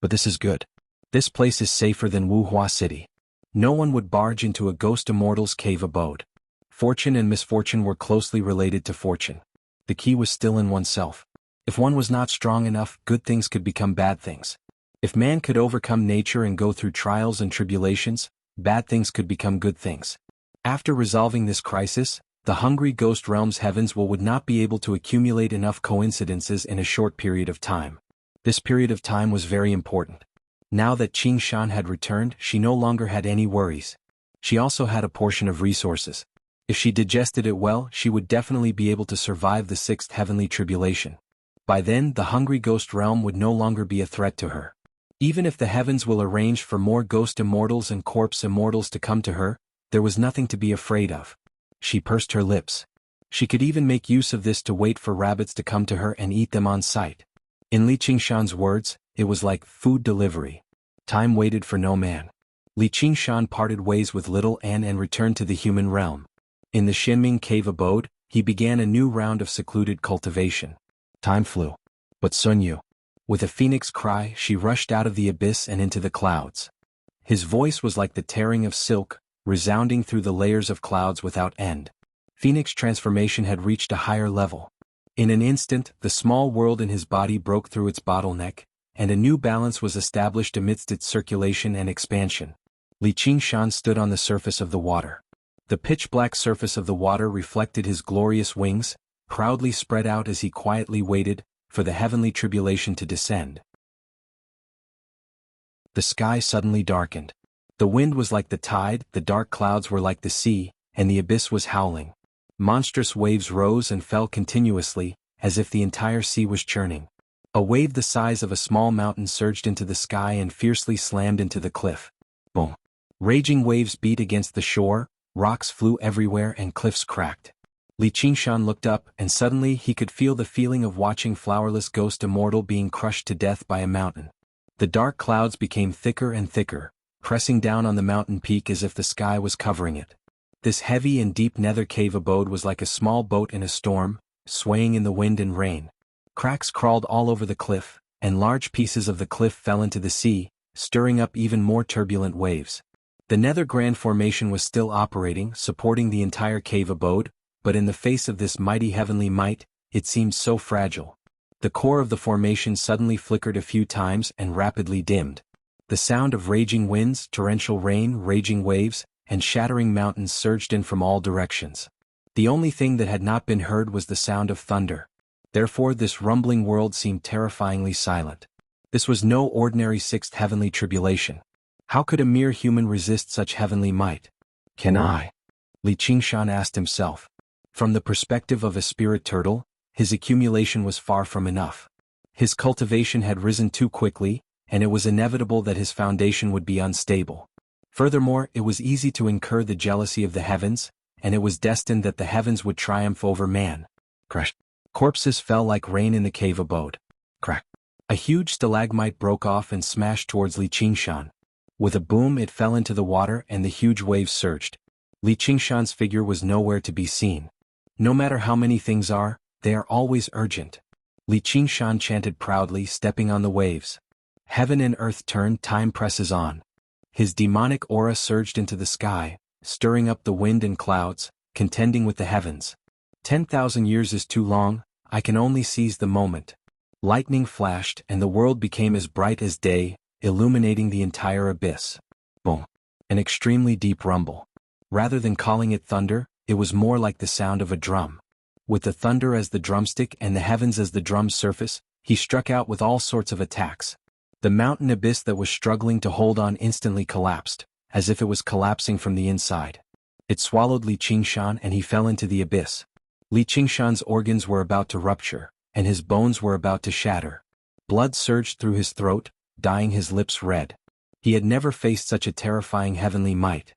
But this is good. This place is safer than Wu Hua City. No one would barge into a Ghost Immortal's cave abode. Fortune and misfortune were closely related to fortune. The key was still in oneself. If one was not strong enough, good things could become bad things. If man could overcome nature and go through trials and tribulations, bad things could become good things. After resolving this crisis, the hungry ghost realm's heavens would not be able to accumulate enough coincidences in a short period of time. This period of time was very important. Now that Qingshan had returned, she no longer had any worries. She also had a portion of resources. If she digested it well, she would definitely be able to survive the 6th heavenly tribulation. By then, the hungry ghost realm would no longer be a threat to her. Even if the heavens will arrange for more ghost immortals and corpse immortals to come to her, there was nothing to be afraid of. She pursed her lips. She could even make use of this to wait for rabbits to come to her and eat them on sight. In Li Qingshan's words, it was like food delivery. Time waited for no man. Li Qingshan parted ways with Little An and returned to the human realm. In the Shinming cave abode, he began a new round of secluded cultivation. Time flew. But Sun Yu. With a phoenix cry, she rushed out of the abyss and into the clouds. His voice was like the tearing of silk, resounding through the layers of clouds without end. Phoenix transformation had reached a higher level. In an instant, the small world in his body broke through its bottleneck, and a new balance was established amidst its circulation and expansion. Li Qingshan stood on the surface of the water. The pitch-black surface of the water reflected his glorious wings, proudly spread out as he quietly waited for the heavenly tribulation to descend. The sky suddenly darkened. The wind was like the tide, the dark clouds were like the sea, and the abyss was howling. Monstrous waves rose and fell continuously, as if the entire sea was churning. A wave the size of a small mountain surged into the sky and fiercely slammed into the cliff. Boom! Raging waves beat against the shore, rocks flew everywhere and cliffs cracked. Li Qingshan looked up, and suddenly he could feel the feeling of watching flowerless ghost immortal being crushed to death by a mountain. The dark clouds became thicker and thicker, pressing down on the mountain peak as if the sky was covering it. This heavy and deep nether cave abode was like a small boat in a storm, swaying in the wind and rain. Cracks crawled all over the cliff, and large pieces of the cliff fell into the sea, stirring up even more turbulent waves. The nether grand formation was still operating, supporting the entire cave abode, but in the face of this mighty heavenly might, it seemed so fragile. The core of the formation suddenly flickered a few times and rapidly dimmed. The sound of raging winds, torrential rain, raging waves, and shattering mountains surged in from all directions. The only thing that had not been heard was the sound of thunder. Therefore this rumbling world seemed terrifyingly silent. This was no ordinary sixth heavenly tribulation. How could a mere human resist such heavenly might? Can I? Li Qingshan asked himself. From the perspective of a spirit turtle, his accumulation was far from enough. His cultivation had risen too quickly, and it was inevitable that his foundation would be unstable. Furthermore, it was easy to incur the jealousy of the heavens, and it was destined that the heavens would triumph over man. Crash! Corpses fell like rain in the cave abode. Crack! A huge stalagmite broke off and smashed towards Li Qingshan. With a boom it fell into the water and the huge waves surged. Li Qingshan's figure was nowhere to be seen. No matter how many things are, they are always urgent. Li Qingshan chanted proudly, stepping on the waves. Heaven and earth turn, time presses on. His demonic aura surged into the sky, stirring up the wind and clouds, contending with the heavens. 10,000 years is too long, I can only seize the moment. Lightning flashed and the world became as bright as day, illuminating the entire abyss. Boom! An extremely deep rumble. Rather than calling it thunder, it was more like the sound of a drum. With the thunder as the drumstick and the heavens as the drum's surface, he struck out with all sorts of attacks. The mountain abyss that was struggling to hold on instantly collapsed, as if it was collapsing from the inside. It swallowed Li Qingshan and he fell into the abyss. Li Qingshan's organs were about to rupture, and his bones were about to shatter. Blood surged through his throat, dyeing his lips red. He had never faced such a terrifying heavenly might.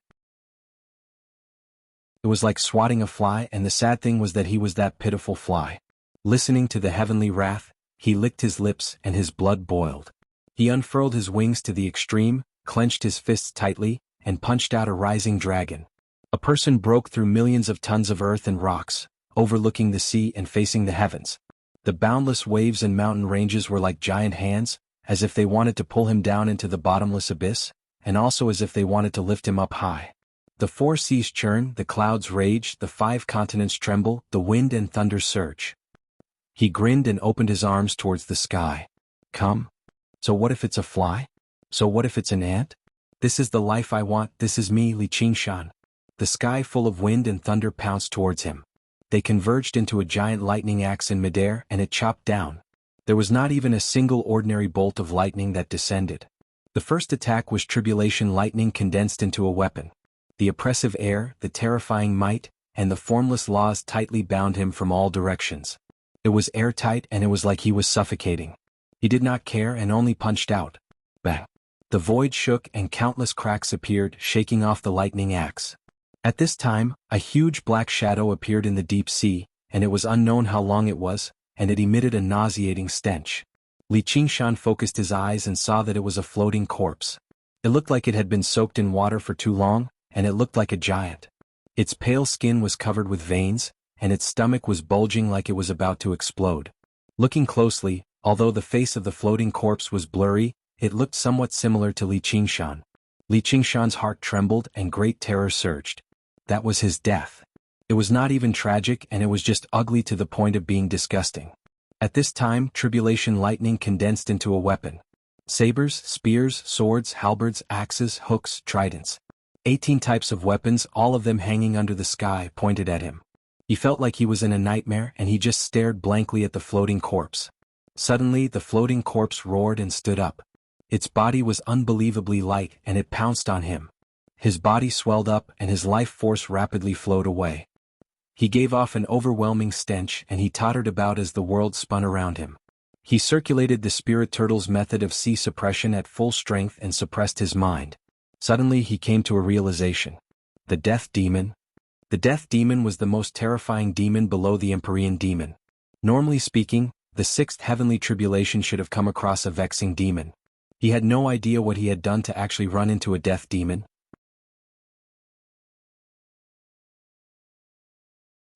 It was like swatting a fly, and the sad thing was that he was that pitiful fly. Listening to the heavenly wrath, he licked his lips and his blood boiled. He unfurled his wings to the extreme, clenched his fists tightly, and punched out a rising dragon. A person broke through millions of tons of earth and rocks, overlooking the sea and facing the heavens. The boundless waves and mountain ranges were like giant hands, as if they wanted to pull him down into the bottomless abyss, and also as if they wanted to lift him up high. The four seas churn, the clouds rage, the 5 continents tremble, the wind and thunder surge. He grinned and opened his arms towards the sky. Come? So what if it's a fly? So what if it's an ant? This is the life I want, this is me, Li Qingshan. The sky full of wind and thunder pounced towards him. They converged into a giant lightning axe in midair and it chopped down. There was not even a single ordinary bolt of lightning that descended. The first attack was tribulation lightning condensed into a weapon. The oppressive air, the terrifying might, and the formless laws tightly bound him from all directions. It was airtight and it was like he was suffocating. He did not care and only punched out. Bang! The void shook and countless cracks appeared, shaking off the lightning axe. At this time, a huge black shadow appeared in the deep sea, and it was unknown how long it was, and it emitted a nauseating stench. Li Qingshan focused his eyes and saw that it was a floating corpse. It looked like it had been soaked in water for too long, and it looked like a giant. Its pale skin was covered with veins, and its stomach was bulging like it was about to explode. Looking closely, although the face of the floating corpse was blurry, it looked somewhat similar to Li Qingshan. Li Qingshan's heart trembled and great terror surged. That was his death. It was not even tragic and it was just ugly to the point of being disgusting. At this time, tribulation lightning condensed into a weapon. Sabers, spears, swords, halberds, axes, hooks, tridents. 18 types of weapons, all of them hanging under the sky, pointed at him. He felt like he was in a nightmare and he just stared blankly at the floating corpse. Suddenly, the floating corpse roared and stood up. Its body was unbelievably light and it pounced on him. His body swelled up and his life force rapidly flowed away. He gave off an overwhelming stench and he tottered about as the world spun around him. He circulated the spirit turtle's method of C suppression at full strength and suppressed his mind. Suddenly he came to a realization. The death demon? The death demon was the most terrifying demon below the Empyrean demon. Normally speaking, the sixth heavenly tribulation should have come across a vexing demon. He had no idea what he had done to actually run into a death demon.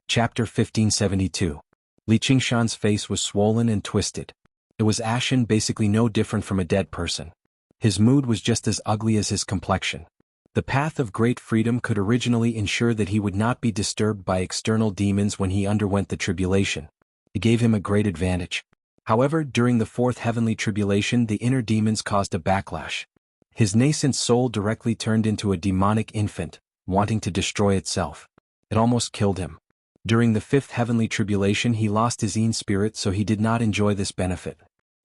Chapter 1572. Li Qingshan's face was swollen and twisted. It was ashen, basically no different from a dead person. His mood was just as ugly as his complexion. The path of great freedom could originally ensure that he would not be disturbed by external demons when he underwent the tribulation. It gave him a great advantage. However, during the fourth heavenly tribulation the inner demons caused a backlash. His nascent soul directly turned into a demonic infant, wanting to destroy itself. It almost killed him. During the fifth heavenly tribulation he lost his Yin spirit, so he did not enjoy this benefit.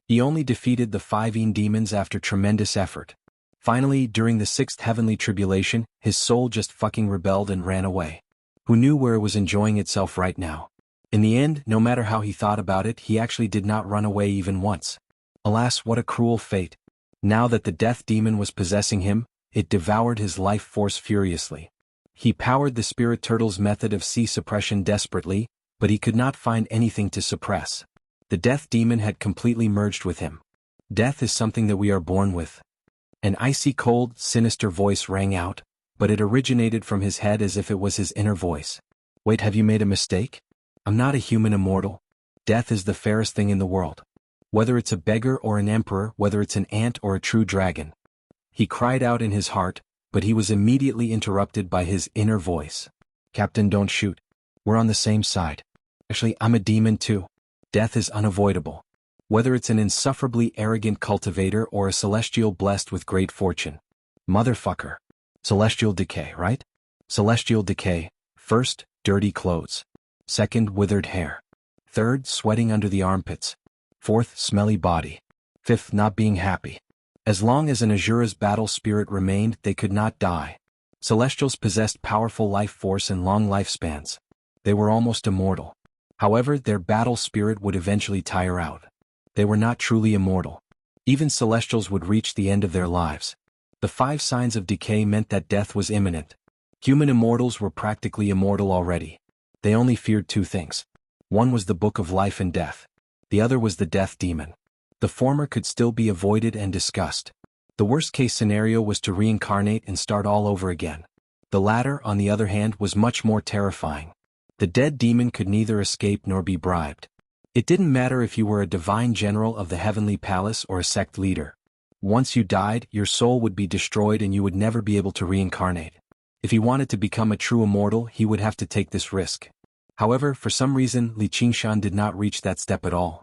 He only defeated the 5 Yin demons after tremendous effort. Finally, during the sixth heavenly tribulation, his soul just fucking rebelled and ran away. Who knew where it was enjoying itself right now? In the end, no matter how he thought about it, he actually did not run away even once. Alas, what a cruel fate. Now that the death demon was possessing him, it devoured his life force furiously. He powered the spirit turtle's method of C suppression desperately, but he could not find anything to suppress. The death demon had completely merged with him. Death is something that we are born with. An icy cold, sinister voice rang out, but it originated from his head as if it was his inner voice. Wait, have you made a mistake? I'm not a human immortal. Death is the fairest thing in the world. Whether it's a beggar or an emperor, whether it's an ant or a true dragon. He cried out in his heart, but he was immediately interrupted by his inner voice. Captain, don't shoot. We're on the same side. Actually, I'm a demon too. Death is unavoidable. Whether it's an insufferably arrogant cultivator or a celestial blessed with great fortune. Motherfucker. Celestial decay, right? Celestial decay. First, dirty clothes. Second, withered hair. Third, sweating under the armpits. Fourth, smelly body. Fifth, not being happy. As long as an Asura's battle spirit remained, they could not die. Celestials possessed powerful life force and long lifespans. They were almost immortal. However, their battle spirit would eventually tire out. They were not truly immortal. Even celestials would reach the end of their lives. The 5 signs of decay meant that death was imminent. Human immortals were practically immortal already. They only feared 2 things. One was the book of life and death. The other was the death demon. The former could still be avoided and discussed. The worst-case scenario was to reincarnate and start all over again. The latter, on the other hand, was much more terrifying. The dead demon could neither escape nor be bribed. It didn't matter if you were a divine general of the heavenly palace or a sect leader. Once you died, your soul would be destroyed and you would never be able to reincarnate. If he wanted to become a true immortal, he would have to take this risk. However, for some reason, Li Qingshan did not reach that step at all.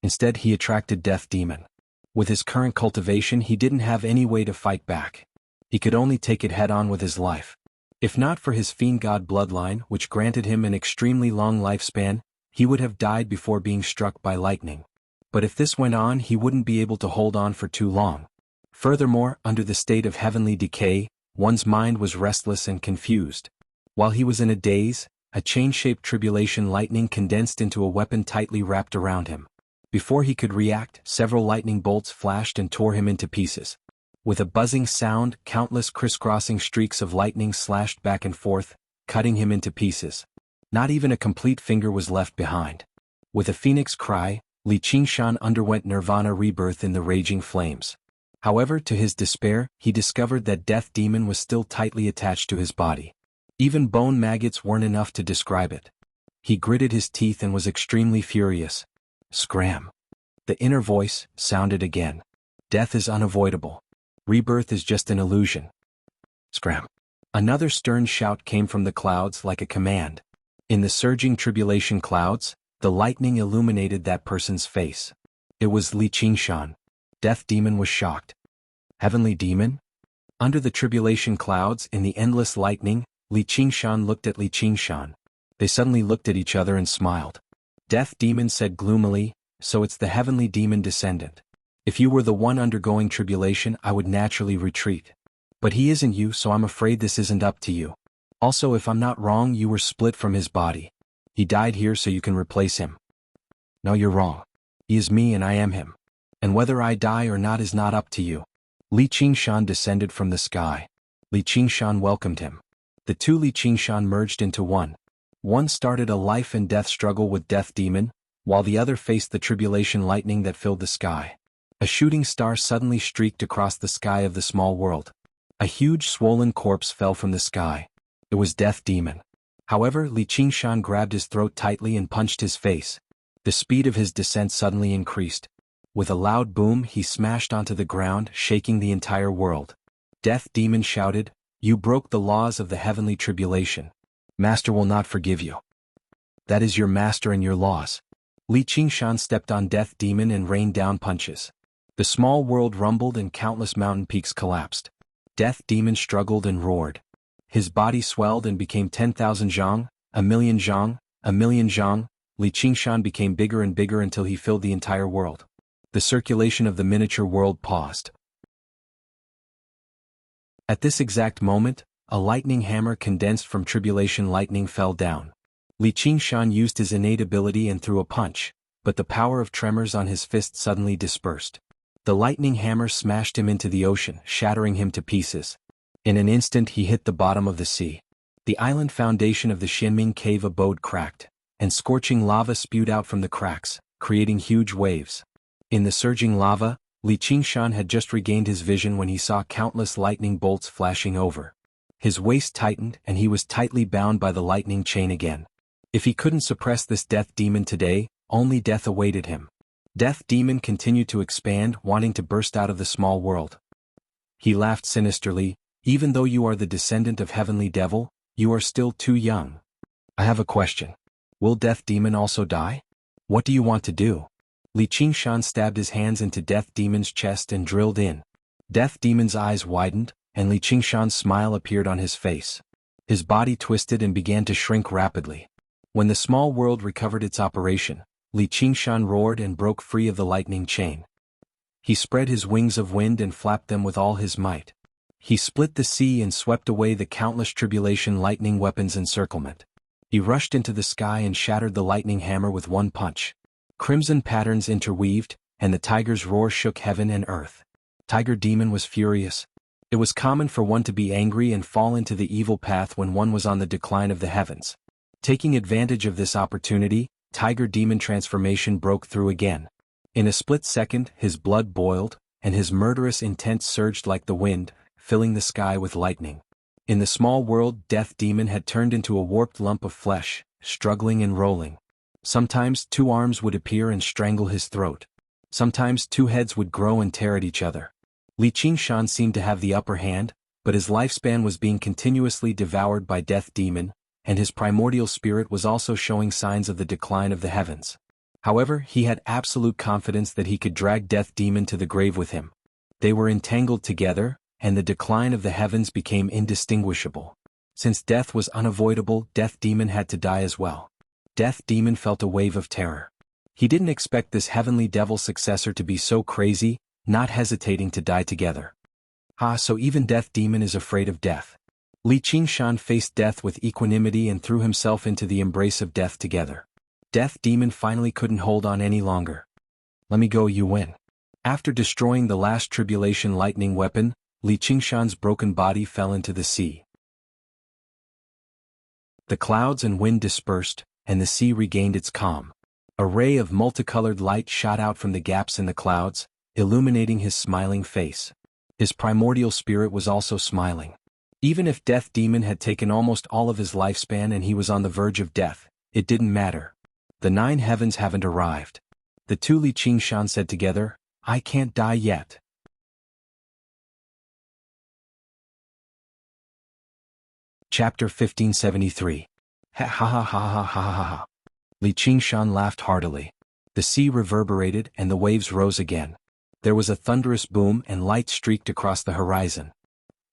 Instead, he attracted Death Demon. With his current cultivation, he didn't have any way to fight back. He could only take it head-on with his life. If not for his fiend god bloodline, which granted him an extremely long lifespan, he would have died before being struck by lightning. But if this went on, he wouldn't be able to hold on for too long. Furthermore, under the state of heavenly decay, one's mind was restless and confused. While he was in a daze, a chain-shaped tribulation lightning condensed into a weapon tightly wrapped around him. Before he could react, several lightning bolts flashed and tore him into pieces. With a buzzing sound, countless crisscrossing streaks of lightning slashed back and forth, cutting him into pieces. Not even a complete finger was left behind. With a phoenix cry, Li Qingshan underwent nirvana rebirth in the raging flames. However, to his despair, he discovered that Death Demon was still tightly attached to his body. Even bone maggots weren't enough to describe it. He gritted his teeth and was extremely furious. Scram. The inner voice sounded again. Death is unavoidable. Rebirth is just an illusion. Scram. Another stern shout came from the clouds like a command. In the surging tribulation clouds, the lightning illuminated that person's face. It was Li Qingshan. Death Demon was shocked. Heavenly Demon? Under the tribulation clouds, in the endless lightning, Li Qingshan looked at Li Qingshan. They suddenly looked at each other and smiled. Death Demon said gloomily, "So it's the heavenly demon descendant. If you were the one undergoing tribulation, I would naturally retreat. But he isn't you, so I'm afraid this isn't up to you. Also, if I'm not wrong, you were split from his body. He died here so you can replace him. No, you're wrong. He is me and I am him. And whether I die or not is not up to you. Li Qingshan descended from the sky. Li Qingshan welcomed him. The two Li Qingshan merged into one. One started a life and death struggle with Death Demon, while the other faced the tribulation lightning that filled the sky. A shooting star suddenly streaked across the sky of the small world. A huge swollen corpse fell from the sky. It was Death Demon. However, Li Qingshan grabbed his throat tightly and punched his face. The speed of his descent suddenly increased. With a loud boom, he smashed onto the ground, shaking the entire world. Death Demon shouted, "You broke the laws of the heavenly tribulation. Master will not forgive you. That is your master and your laws." Li Qingshan stepped on Death Demon and rained down punches. The small world rumbled and countless mountain peaks collapsed. Death Demon struggled and roared. His body swelled and became 10,000 zhang, 1,000,000 zhang, 1,000,000 zhang. Li Qingshan became bigger and bigger until he filled the entire world. The circulation of the miniature world paused. At this exact moment, a lightning hammer condensed from tribulation lightning fell down. Li Qingshan used his innate ability and threw a punch, but the power of tremors on his fist suddenly dispersed. The lightning hammer smashed him into the ocean, shattering him to pieces. In an instant he hit the bottom of the sea. The island foundation of the Xianming cave abode cracked, and scorching lava spewed out from the cracks, creating huge waves. In the surging lava, Li Qingshan had just regained his vision when he saw countless lightning bolts flashing over. His waist tightened and he was tightly bound by the lightning chain again. If he couldn't suppress this Death Demon today, only death awaited him. Death Demon continued to expand, wanting to burst out of the small world. He laughed sinisterly, "Even though you are the descendant of Heavenly Devil, you are still too young. I have a question. Will Death Demon also die? What do you want to do?" Li Qingshan stabbed his hands into Death Demon's chest and drilled in. Death Demon's eyes widened, and Li Qingshan's smile appeared on his face. His body twisted and began to shrink rapidly. When the small world recovered its operation, Li Qingshan roared and broke free of the lightning chain. He spread his wings of wind and flapped them with all his might. He split the sea and swept away the countless tribulation lightning weapons' encirclement. He rushed into the sky and shattered the lightning hammer with one punch. Crimson patterns interweaved, and the tiger's roar shook heaven and earth. Tiger Demon was furious. It was common for one to be angry and fall into the evil path when one was on the decline of the heavens. Taking advantage of this opportunity, Tiger Demon transformation broke through again. In a split second, his blood boiled, and his murderous intent surged like the wind, filling the sky with lightning. In the small world, Death Demon had turned into a warped lump of flesh, struggling and rolling. Sometimes 2 arms would appear and strangle his throat. Sometimes 2 heads would grow and tear at each other. Li Qingshan seemed to have the upper hand, but his lifespan was being continuously devoured by Death Demon, and his primordial spirit was also showing signs of the decline of the heavens. However, he had absolute confidence that he could drag Death Demon to the grave with him. They were entangled together, and the decline of the heavens became indistinguishable. Since death was unavoidable, Death Demon had to die as well. Death Demon felt a wave of terror. He didn't expect this heavenly devil successor to be so crazy, not hesitating to die together. So even Death Demon is afraid of death. Li Qingshan faced death with equanimity and threw himself into the embrace of death together. Death Demon finally couldn't hold on any longer. "Let me go, you win." After destroying the last tribulation lightning weapon, Li Qingshan's broken body fell into the sea. The clouds and wind dispersed, and the sea regained its calm. A ray of multicolored light shot out from the gaps in the clouds, illuminating his smiling face. His primordial spirit was also smiling. Even if Death Demon had taken almost all of his lifespan and he was on the verge of death, it didn't matter. The 9 heavens haven't arrived. The two Li Qingshan said together, "I can't die yet." Chapter 1573. Ha ha ha ha ha ha ha ha. Li Qingshan laughed heartily. The sea reverberated and the waves rose again. There was a thunderous boom and light streaked across the horizon.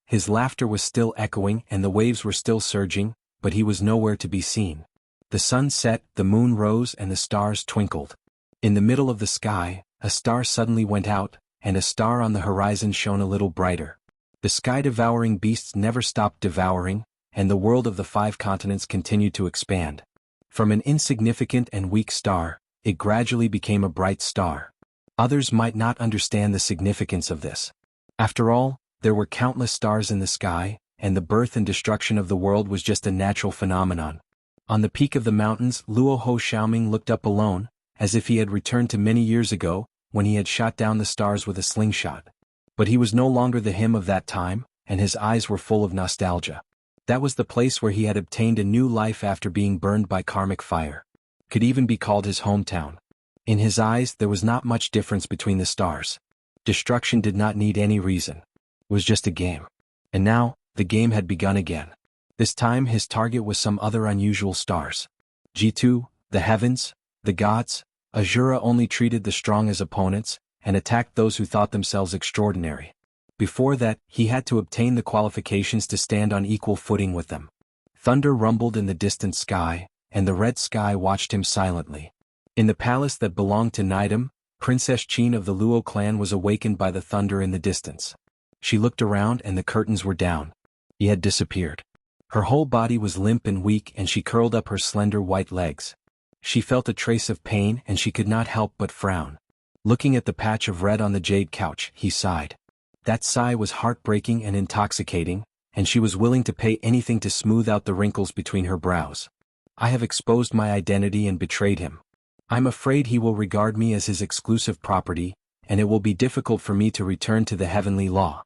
His laughter was still echoing and the waves were still surging, but he was nowhere to be seen. The sun set, the moon rose and the stars twinkled. In the middle of the sky, a star suddenly went out, and a star on the horizon shone a little brighter. The sky-devouring beasts never stopped devouring, and the world of the 5 continents continued to expand. From an insignificant and weak star, it gradually became a bright star. Others might not understand the significance of this. After all, there were countless stars in the sky, and the birth and destruction of the world was just a natural phenomenon. On the peak of the mountains, Luo Ho Xiaoming looked up alone, as if he had returned to many years ago, when he had shot down the stars with a slingshot. But he was no longer the him of that time, and his eyes were full of nostalgia. That was the place where he had obtained a new life after being burned by karmic fire. Could even be called his hometown. In his eyes there was not much difference between the stars. Destruction did not need any reason. It was just a game. And now, the game had begun again. This time his target was some other unusual stars. G2, the heavens, the gods. Azura only treated the strong as opponents, and attacked those who thought themselves extraordinary. Before that, he had to obtain the qualifications to stand on equal footing with them. Thunder rumbled in the distant sky, and the red sky watched him silently. In the palace that belonged to Nidam, Princess Qin of the Luo clan was awakened by the thunder in the distance. She looked around and the curtains were down. He had disappeared. Her whole body was limp and weak, and she curled up her slender white legs. She felt a trace of pain, and she could not help but frown. Looking at the patch of red on the jade couch, he sighed. That sigh was heartbreaking and intoxicating, and she was willing to pay anything to smooth out the wrinkles between her brows. I have exposed my identity and betrayed him. I'm afraid he will regard me as his exclusive property, and it will be difficult for me to return to the heavenly law.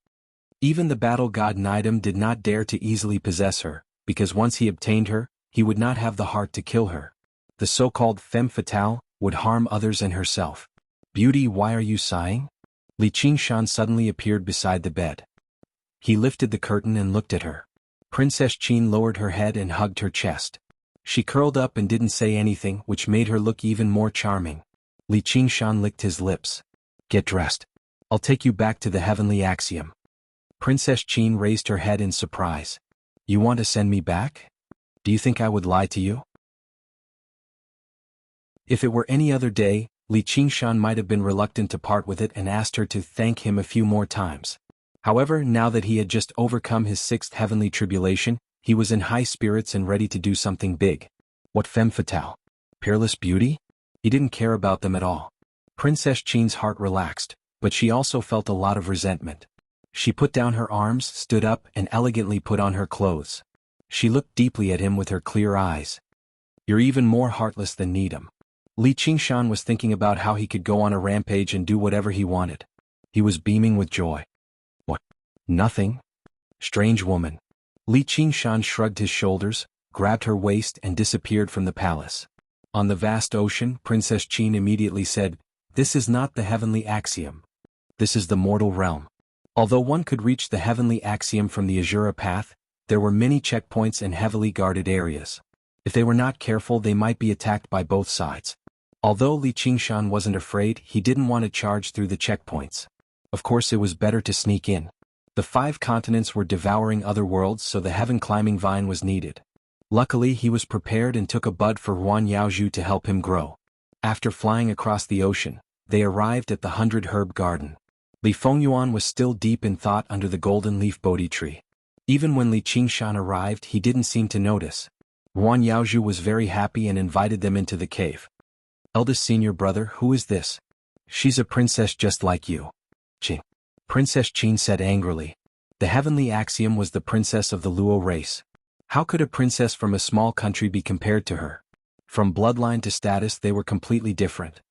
Even the battle god Nidam did not dare to easily possess her, because once he obtained her, he would not have the heart to kill her. The so-called femme fatale would harm others and herself. Beauty, why are you sighing? Li Qingshan suddenly appeared beside the bed. He lifted the curtain and looked at her. Princess Qin lowered her head and hugged her chest. She curled up and didn't say anything, which made her look even more charming. Li Qingshan licked his lips. Get dressed. I'll take you back to the heavenly axiom. Princess Qin raised her head in surprise. You want to send me back? Do you think I would lie to you? If it were any other day, Li Qingshan might have been reluctant to part with it and asked her to thank him a few more times. However, now that he had just overcome his 6th heavenly tribulation, he was in high spirits and ready to do something big. What femme fatale? Peerless beauty? He didn't care about them at all. Princess Qin's heart relaxed, but she also felt a lot of resentment. She put down her arms, stood up, and elegantly put on her clothes. She looked deeply at him with her clear eyes. You're even more heartless than Needham. Li Qingshan was thinking about how he could go on a rampage and do whatever he wanted. He was beaming with joy. What? Nothing? Strange woman. Li Qingshan shrugged his shoulders, grabbed her waist and disappeared from the palace. On the vast ocean, Princess Qin immediately said, "This is not the heavenly axiom. This is the mortal realm." Although one could reach the heavenly axiom from the Azura path, there were many checkpoints and heavily guarded areas. If they were not careful, they might be attacked by both sides. Although Li Qingshan wasn't afraid, he didn't want to charge through the checkpoints. Of course, it was better to sneak in. The 5 continents were devouring other worlds, so the heaven-climbing vine was needed. Luckily, he was prepared and took a bud for Huan Yaozhu to help him grow. After flying across the ocean, they arrived at the 100-herb garden. Li Fengyuan was still deep in thought under the golden leaf Bodhi tree. Even when Li Qingshan arrived, he didn't seem to notice. Huan Yaozhu was very happy and invited them into the cave. Eldest senior brother, who is this? She's a princess just like you. Qin. Princess Qin said angrily. The heavenly axiom was the princess of the Luo race. How could a princess from a small country be compared to her? From bloodline to status they were completely different.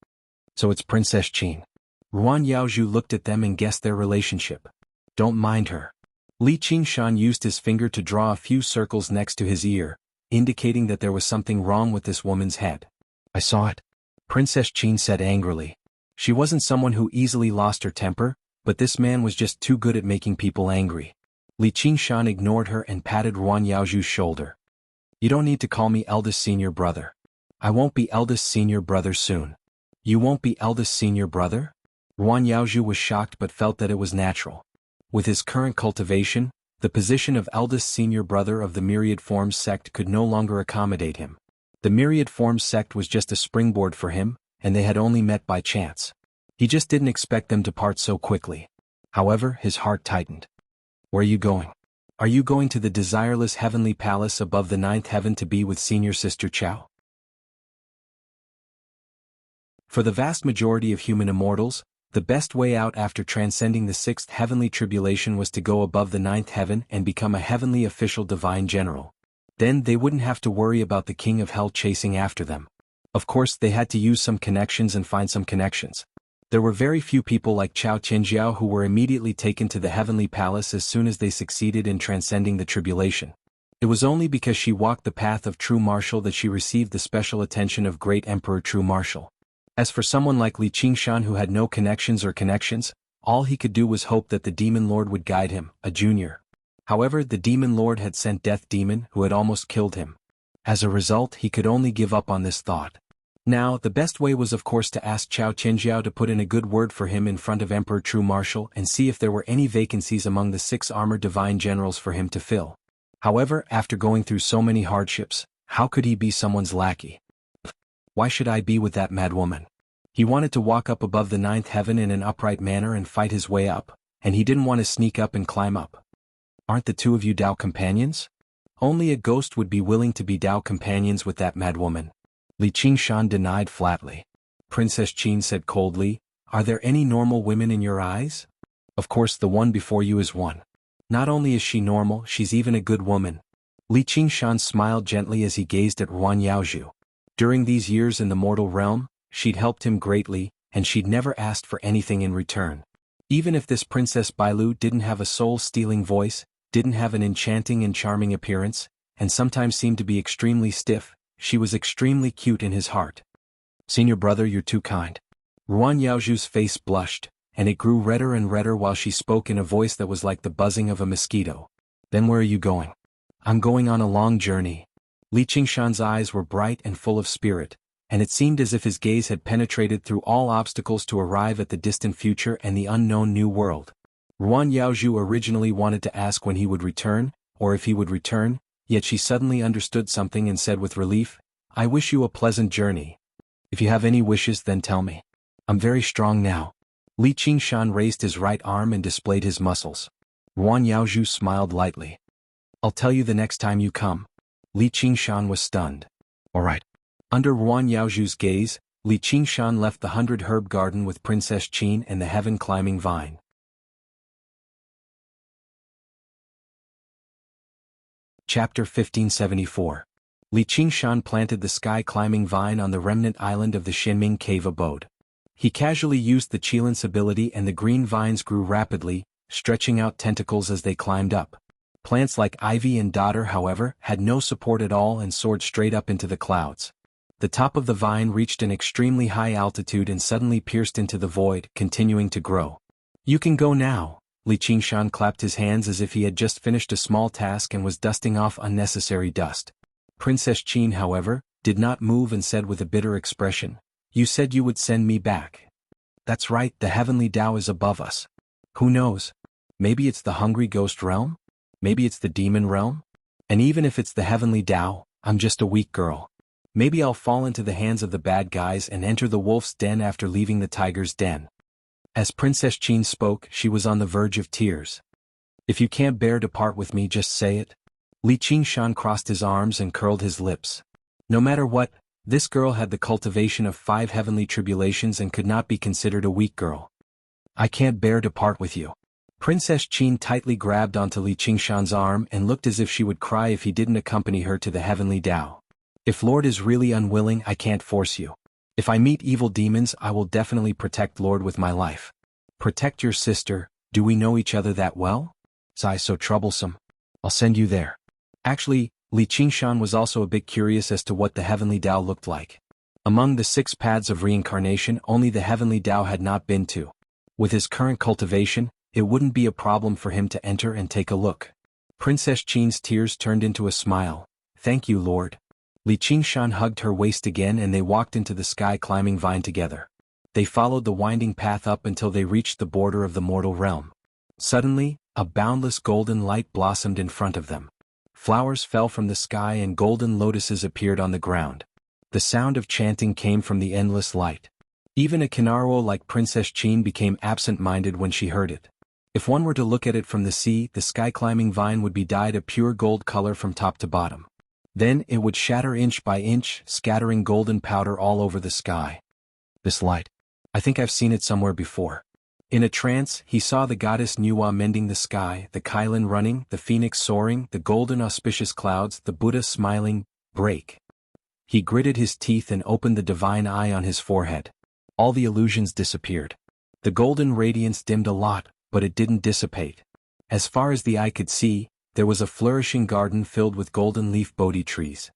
So it's Princess Qin. Huan Yaozhu looked at them and guessed their relationship. Don't mind her. Li Qingshan used his finger to draw a few circles next to his ear, indicating that there was something wrong with this woman's head. I saw it. Princess Qin said angrily. She wasn't someone who easily lost her temper, but this man was just too good at making people angry. Li Qingshan ignored her and patted Huan Yaozhu's shoulder. You don't need to call me eldest senior brother. I won't be eldest senior brother soon. You won't be eldest senior brother? Huan Yaozhu was shocked but felt that it was natural. With his current cultivation, the position of eldest senior brother of the Myriad Forms sect could no longer accommodate him. The Myriad Forms sect was just a springboard for him, and they had only met by chance. He just didn't expect them to part so quickly. However, his heart tightened. Where are you going? Are you going to the desireless heavenly palace above the ninth heaven to be with senior sister Chao? For the vast majority of human immortals, the best way out after transcending the sixth heavenly tribulation was to go above the ninth heaven and become a heavenly official divine general. Then they wouldn't have to worry about the king of hell chasing after them. Of course, they had to use some connections and find some connections. There were very few people like Chao Qianjiao who were immediately taken to the heavenly palace as soon as they succeeded in transcending the tribulation. It was only because she walked the path of true martial that she received the special attention of great Emperor True Martial. As for someone like Li Qingshan who had no connections, all he could do was hope that the Demon Lord would guide him, a junior. However, the Demon Lord had sent Death Demon who had almost killed him. As a result, he could only give up on this thought. Now, the best way was of course to ask Chao Qianjiao to put in a good word for him in front of Emperor True Martial and see if there were any vacancies among the 6 armored divine generals for him to fill. However, after going through so many hardships, how could he be someone's lackey? Why should I be with that mad woman? He wanted to walk up above the ninth heaven in an upright manner and fight his way up, and he didn't want to sneak up and climb up. Aren't the two of you Dao companions? Only a ghost would be willing to be Dao companions with that mad woman. Li Qingshan denied flatly. Princess Qin said coldly, "Are there any normal women in your eyes? Of course the one before you is one. Not only is she normal, she's even a good woman." Li Qingshan smiled gently as he gazed at Ruan Yaozhu. During these years in the mortal realm, she'd helped him greatly, and she'd never asked for anything in return. Even if this Princess Bailu didn't have a soul-stealing voice, didn't have an enchanting and charming appearance, and sometimes seemed to be extremely stiff, she was extremely cute in his heart. "Senior brother, you're too kind." Ruan Yaozhu's face blushed, and it grew redder and redder while she spoke in a voice that was like the buzzing of a mosquito. "Then where are you going?" "I'm going on a long journey." Li Qingshan's eyes were bright and full of spirit, and it seemed as if his gaze had penetrated through all obstacles to arrive at the distant future and the unknown new world. Ruan Yaozhu originally wanted to ask when he would return, or if he would return, yet she suddenly understood something and said with relief, "I wish you a pleasant journey. If you have any wishes, then tell me. I'm very strong now." Li Qingshan raised his right arm and displayed his muscles. Ruan Yaozhu smiled lightly. "I'll tell you the next time you come." Li Qingshan was stunned. "All right." Under Ruan Yaozhu's gaze, Li Qingshan left the 100 herb garden with Princess Qin and the heaven-climbing vine. Chapter 1574. Li Qingshan planted the sky-climbing vine on the remnant island of the Xinming cave abode. He casually used the Qilan's ability and the green vines grew rapidly, stretching out tentacles as they climbed up. Plants like ivy and dodder, however, had no support at all and soared straight up into the clouds. The top of the vine reached an extremely high altitude and suddenly pierced into the void, continuing to grow. "You can go now." Li Qingshan clapped his hands as if he had just finished a small task and was dusting off unnecessary dust. Princess Qin, however, did not move and said with a bitter expression, "You said you would send me back." "That's right, the heavenly Tao is above us. Who knows? Maybe it's the hungry ghost realm? Maybe it's the demon realm? And even if it's the heavenly Tao, I'm just a weak girl. Maybe I'll fall into the hands of the bad guys and enter the wolf's den after leaving the tiger's den." As Princess Qin spoke, she was on the verge of tears. "If you can't bear to part with me, just say it." Li Qingshan crossed his arms and curled his lips. No matter what, this girl had the cultivation of 5 heavenly tribulations and could not be considered a weak girl. "I can't bear to part with you." Princess Qin tightly grabbed onto Li Qingshan's arm and looked as if she would cry if he didn't accompany her to the heavenly Tao. "If Lord is really unwilling, I can't force you. If I meet evil demons, I will definitely protect Lord with my life." "Protect your sister? Do we know each other that well?" "Sai so troublesome. I'll send you there." Actually, Li Qingshan was also a bit curious as to what the heavenly Tao looked like. Among the 6 paths of reincarnation, only the heavenly Tao had not been to. With his current cultivation, it wouldn't be a problem for him to enter and take a look. Princess Qin's tears turned into a smile. "Thank you, Lord." Li Qingshan hugged her waist again and they walked into the sky-climbing vine together. They followed the winding path up until they reached the border of the mortal realm. Suddenly, a boundless golden light blossomed in front of them. Flowers fell from the sky and golden lotuses appeared on the ground. The sound of chanting came from the endless light. Even a Kinaro like Princess Qin became absent-minded when she heard it. If one were to look at it from the sea, the sky-climbing vine would be dyed a pure gold color from top to bottom. Then it would shatter inch by inch, scattering golden powder all over the sky. This light. I think I've seen it somewhere before. In a trance, he saw the goddess Nuwa mending the sky, the Kylin running, the phoenix soaring, the golden auspicious clouds, the Buddha smiling. Break. He gritted his teeth and opened the divine eye on his forehead. All the illusions disappeared. The golden radiance dimmed a lot, but it didn't dissipate. As far as the eye could see, there was a flourishing garden filled with golden leaf Bodhi trees.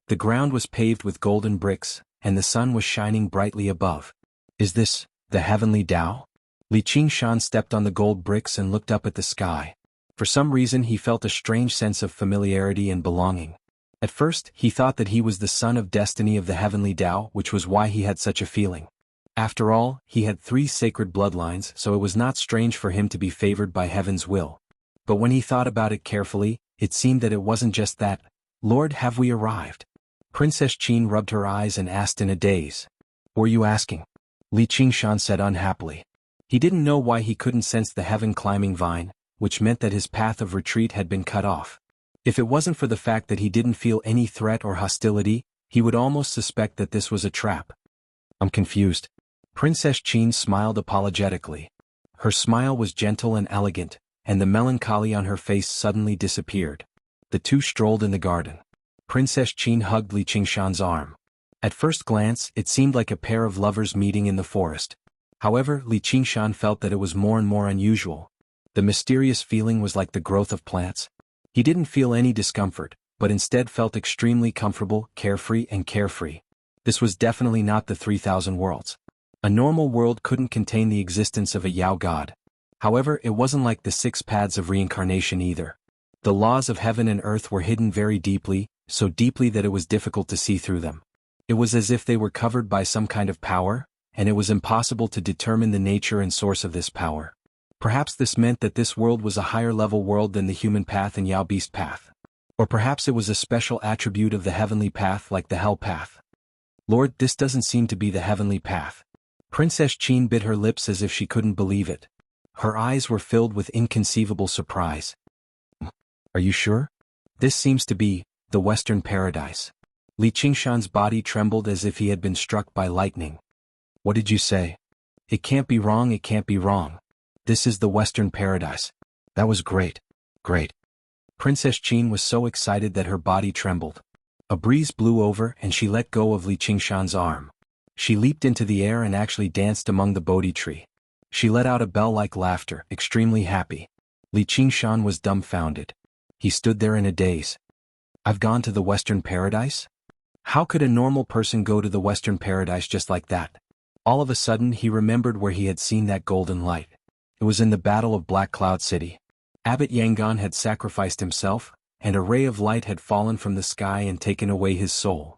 The ground was paved with golden bricks, and the sun was shining brightly above. Is this the heavenly Tao? Li Qingshan stepped on the gold bricks and looked up at the sky. For some reason he felt a strange sense of familiarity and belonging. At first, he thought that he was the son of destiny of the heavenly Tao, which was why he had such a feeling. After all, he had 3 sacred bloodlines, so it was not strange for him to be favored by heaven's will. But when he thought about it carefully, it seemed that it wasn't just that. Lord, have we arrived? Princess Qin rubbed her eyes and asked in a daze. Were you asking? Li Qingshan said unhappily. He didn't know why he couldn't sense the heaven-climbing vine, which meant that his path of retreat had been cut off. If it wasn't for the fact that he didn't feel any threat or hostility, he would almost suspect that this was a trap. I'm confused. Princess Qin smiled apologetically. Her smile was gentle and elegant, and the melancholy on her face suddenly disappeared. The two strolled in the garden. Princess Qin hugged Li Qingshan's arm. At first glance, it seemed like a pair of lovers meeting in the forest. However, Li Qingshan felt that it was more and more unusual. The mysterious feeling was like the growth of plants. He didn't feel any discomfort, but instead felt extremely comfortable, carefree. This was definitely not the 3,000 worlds. A normal world couldn't contain the existence of a Yao god. However, it wasn't like the 6 paths of reincarnation either. The laws of heaven and earth were hidden very deeply, so deeply that it was difficult to see through them. It was as if they were covered by some kind of power, and it was impossible to determine the nature and source of this power. Perhaps this meant that this world was a higher-level world than the human path and Yao beast path. Or perhaps it was a special attribute of the heavenly path like the hell path. Lord, this doesn't seem to be the heavenly path. Princess Qin bit her lips as if she couldn't believe it. Her eyes were filled with inconceivable surprise. Are you sure? This seems to be the Western Paradise. Li Qingshan's body trembled as if he had been struck by lightning. What did you say? It can't be wrong, it can't be wrong. This is the Western Paradise. That was great. Great. Princess Qin was so excited that her body trembled. A breeze blew over and she let go of Li Qingshan's arm. She leaped into the air and actually danced among the Bodhi tree. She let out a bell-like laughter, extremely happy. Li Qingshan was dumbfounded. He stood there in a daze. I've gone to the Western Paradise? How could a normal person go to the Western Paradise just like that? All of a sudden he remembered where he had seen that golden light. It was in the Battle of Black Cloud City. Abbot Yangon had sacrificed himself, and a ray of light had fallen from the sky and taken away his soul.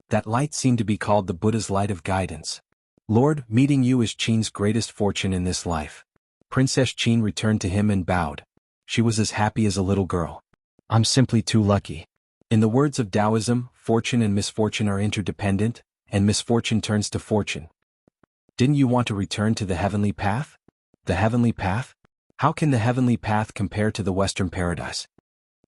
That light seemed to be called the Buddha's light of guidance. Lord, meeting you is Qin's greatest fortune in this life. Princess Qin returned to him and bowed. She was as happy as a little girl. I'm simply too lucky. In the words of Taoism, fortune and misfortune are interdependent, and misfortune turns to fortune. Didn't you want to return to the heavenly path? The heavenly path? How can the heavenly path compare to the Western Paradise?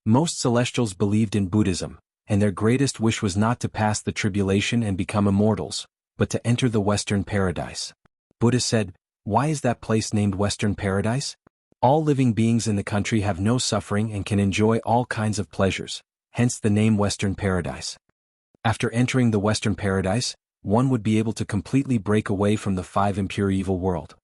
Most celestials believed in Buddhism, and their greatest wish was not to pass the tribulation and become immortals, but to enter the Western Paradise. Buddha said, why is that place named Western Paradise? All living beings in the country have no suffering and can enjoy all kinds of pleasures, hence the name Western Paradise. After entering the Western Paradise, one would be able to completely break away from the 5 impure evil world.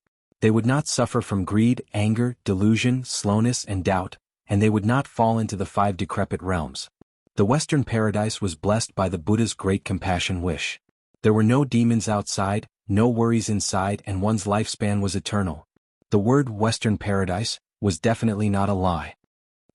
They would not suffer from greed, anger, delusion, slowness, and doubt, and they would not fall into the 5 decrepit realms. The Western Paradise was blessed by the Buddha's great compassion wish. There were no demons outside, no worries inside, and one's lifespan was eternal. The word Western Paradise was definitely not a lie.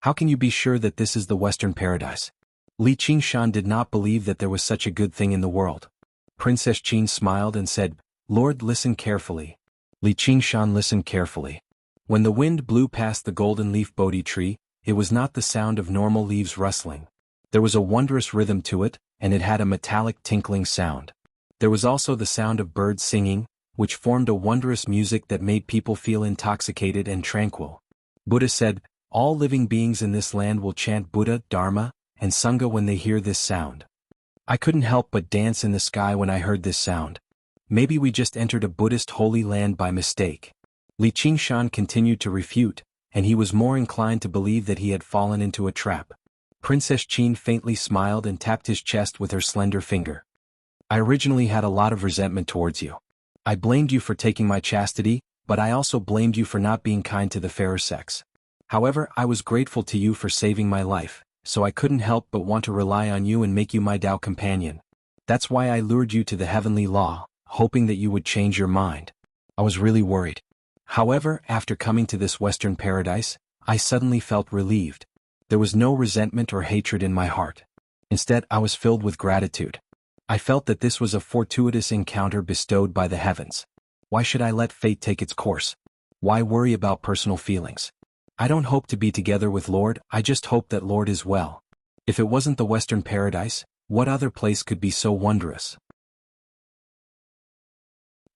How can you be sure that this is the Western Paradise? Li Qingshan did not believe that there was such a good thing in the world. Princess Qin smiled and said, Lord, listen carefully. Li Qingshan listened carefully. When the wind blew past the golden leaf Bodhi tree, it was not the sound of normal leaves rustling. There was a wondrous rhythm to it, and it had a metallic tinkling sound. There was also the sound of birds singing, which formed a wondrous music that made people feel intoxicated and tranquil. Buddha said, "All living beings in this land will chant Buddha, Dharma, and Sangha when they hear this sound." I couldn't help but dance in the sky when I heard this sound. Maybe we just entered a Buddhist holy land by mistake. Li Qingshan continued to refute, and he was more inclined to believe that he had fallen into a trap. Princess Qin faintly smiled and tapped his chest with her slender finger. "I originally had a lot of resentment towards you. I blamed you for taking my chastity, but I also blamed you for not being kind to the fairer sex. However, I was grateful to you for saving my life, so I couldn't help but want to rely on you and make you my Tao companion. That's why I lured you to the heavenly law, hoping that you would change your mind. I was really worried. However, after coming to this Western paradise, I suddenly felt relieved. There was no resentment or hatred in my heart. Instead, I was filled with gratitude. I felt that this was a fortuitous encounter bestowed by the heavens. Why should I let fate take its course? Why worry about personal feelings? I don't hope to be together with Lord, I just hope that Lord is well. If it wasn't the Western paradise, what other place could be so wondrous?"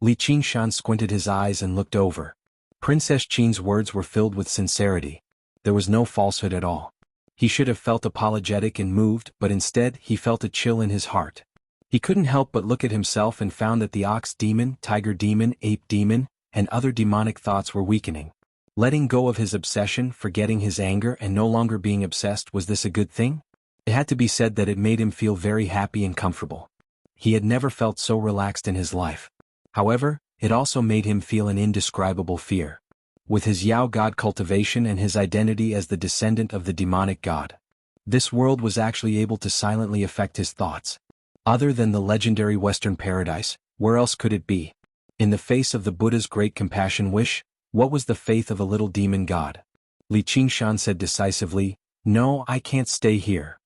Li Qingshan squinted his eyes and looked over. Princess Qin's words were filled with sincerity. There was no falsehood at all. He should have felt apologetic and moved, but instead he felt a chill in his heart. He couldn't help but look at himself and found that the ox demon, tiger demon, ape demon, and other demonic thoughts were weakening. Letting go of his obsession, forgetting his anger and no longer being obsessed, was this a good thing? It had to be said that it made him feel very happy and comfortable. He had never felt so relaxed in his life. However, it also made him feel an indescribable fear. With his Yao god cultivation and his identity as the descendant of the demonic god, this world was actually able to silently affect his thoughts. Other than the legendary Western paradise, where else could it be? In the face of the Buddha's great compassion wish, what was the faith of a little demon god? Li Qingshan said decisively, "No, I can't stay here."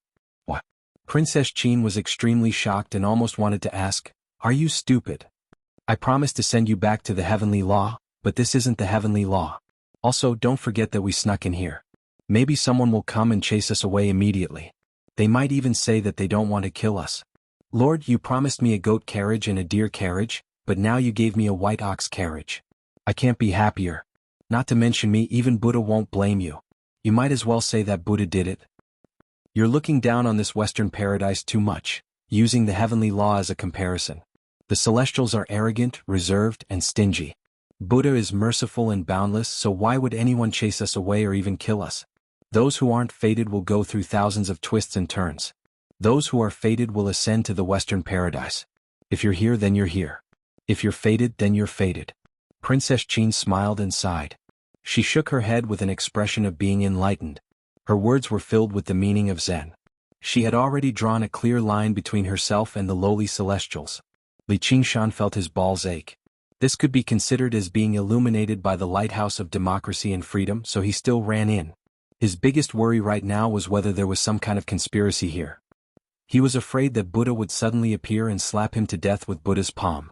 "What?" Princess Qin was extremely shocked and almost wanted to ask, "Are you stupid? I promised to send you back to the heavenly law, but this isn't the heavenly law. Also, don't forget that we snuck in here. Maybe someone will come and chase us away immediately. They might even say that they don't want to kill us. Lord, you promised me a goat carriage and a deer carriage, but now you gave me a white ox carriage. I can't be happier. Not to mention me, even Buddha won't blame you. You might as well say that Buddha did it. You're looking down on this Western paradise too much, using the heavenly law as a comparison. The celestials are arrogant, reserved, and stingy. Buddha is merciful and boundless, so why would anyone chase us away or even kill us? Those who aren't fated will go through thousands of twists and turns. Those who are fated will ascend to the Western paradise. If you're here, then you're here. If you're fated, then you're fated." Princess Qin smiled and sighed. She shook her head with an expression of being enlightened. Her words were filled with the meaning of Zen. She had already drawn a clear line between herself and the lowly celestials. Li Qingshan felt his balls ache. This could be considered as being illuminated by the lighthouse of democracy and freedom, so he still ran in. His biggest worry right now was whether there was some kind of conspiracy here. He was afraid that Buddha would suddenly appear and slap him to death with Buddha's palm.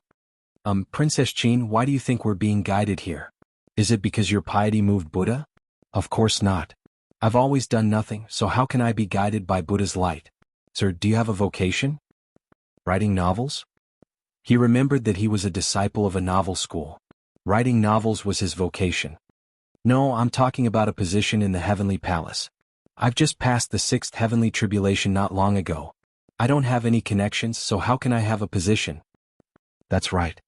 Princess Qin, why do you think we're being guided here? Is it because your piety moved Buddha? Of course not. I've always done nothing, so how can I be guided by Buddha's light? Sir, do you have a vocation? Writing novels? He remembered that he was a disciple of a novel school. Writing novels was his vocation. No, I'm talking about a position in the heavenly palace. I've just passed the 6th heavenly tribulation not long ago. I don't have any connections, so how can I have a position? That's right.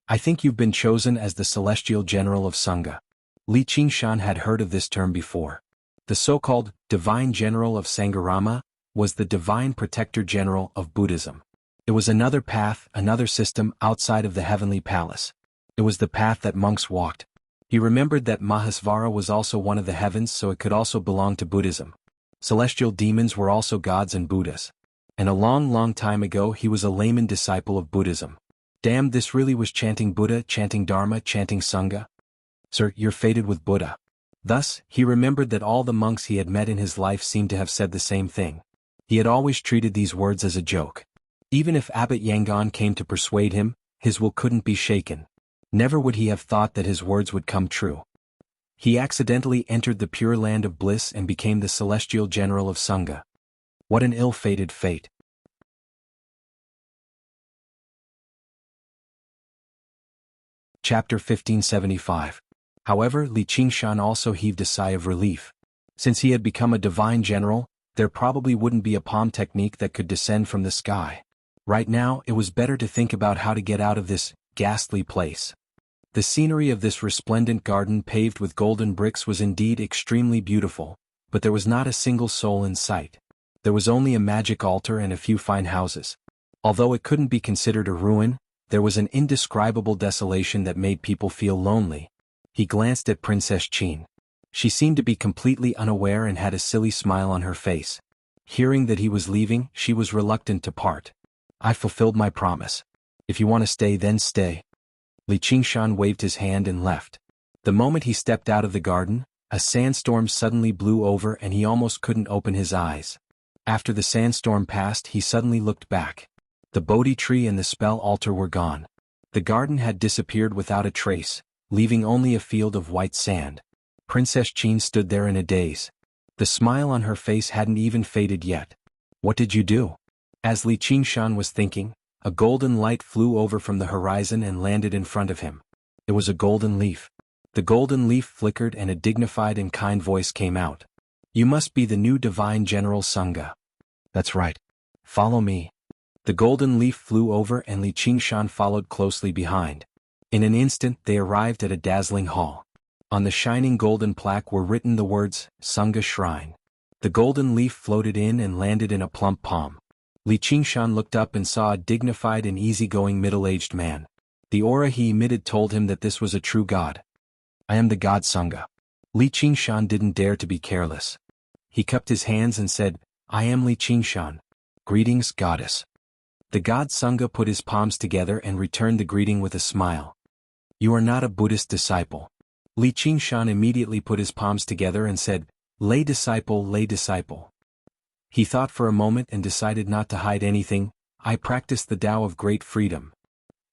I think you've been chosen as the Celestial General of Sangha. Li Qingshan had heard of this term before. The so-called Divine General of Sangharama was the Divine Protector General of Buddhism. It was another path, another system outside of the heavenly palace. It was the path that monks walked. He remembered that Mahasvara was also one of the heavens, so it could also belong to Buddhism. Celestial demons were also gods and Buddhas. And a long, long time ago he was a layman disciple of Buddhism. Damn, this really was chanting Buddha, chanting Dharma, chanting Sangha. Sir, you're fated with Buddha. Thus, he remembered that all the monks he had met in his life seemed to have said the same thing. He had always treated these words as a joke. Even if Abbot Yangon came to persuade him, his will couldn't be shaken. Never would he have thought that his words would come true. He accidentally entered the pure land of bliss and became the Celestial General of Sangha. What an ill-fated fate. Chapter 1575. However, Li Qingshan also heaved a sigh of relief. Since he had become a divine general, there probably wouldn't be a palm technique that could descend from the sky. Right now, it was better to think about how to get out of this ghastly place. The scenery of this resplendent garden paved with golden bricks was indeed extremely beautiful, but there was not a single soul in sight. There was only a magic altar and a few fine houses. Although it couldn't be considered a ruin, there was an indescribable desolation that made people feel lonely. He glanced at Princess Qin. She seemed to be completely unaware and had a silly smile on her face. Hearing that he was leaving, she was reluctant to part. "I fulfilled my promise. If you want to stay, then stay." Li Qingshan waved his hand and left. The moment he stepped out of the garden, a sandstorm suddenly blew over and he almost couldn't open his eyes. After the sandstorm passed, he suddenly looked back. The Bodhi tree and the spell altar were gone. The garden had disappeared without a trace, leaving only a field of white sand. Princess Qin stood there in a daze. The smile on her face hadn't even faded yet. "What did you do?" As Li Qingshan was thinking, a golden light flew over from the horizon and landed in front of him. It was a golden leaf. The golden leaf flickered and a dignified and kind voice came out. "You must be the new divine general Sangha." "That's right. Follow me." The golden leaf flew over and Li Qingshan followed closely behind. In an instant they arrived at a dazzling hall. On the shining golden plaque were written the words, "Sangha Shrine." The golden leaf floated in and landed in a plump palm. Li Qingshan looked up and saw a dignified and easygoing middle-aged man. The aura he emitted told him that this was a true god. "I am the god Sangha." Li Qingshan didn't dare to be careless. He cupped his hands and said, "I am Li Qingshan. Greetings, goddess." The god Sangha put his palms together and returned the greeting with a smile. "You are not a Buddhist disciple." Li Qingshan immediately put his palms together and said, Lay disciple, lay disciple." He thought for a moment and decided not to hide anything. "I practice the Tao of great freedom."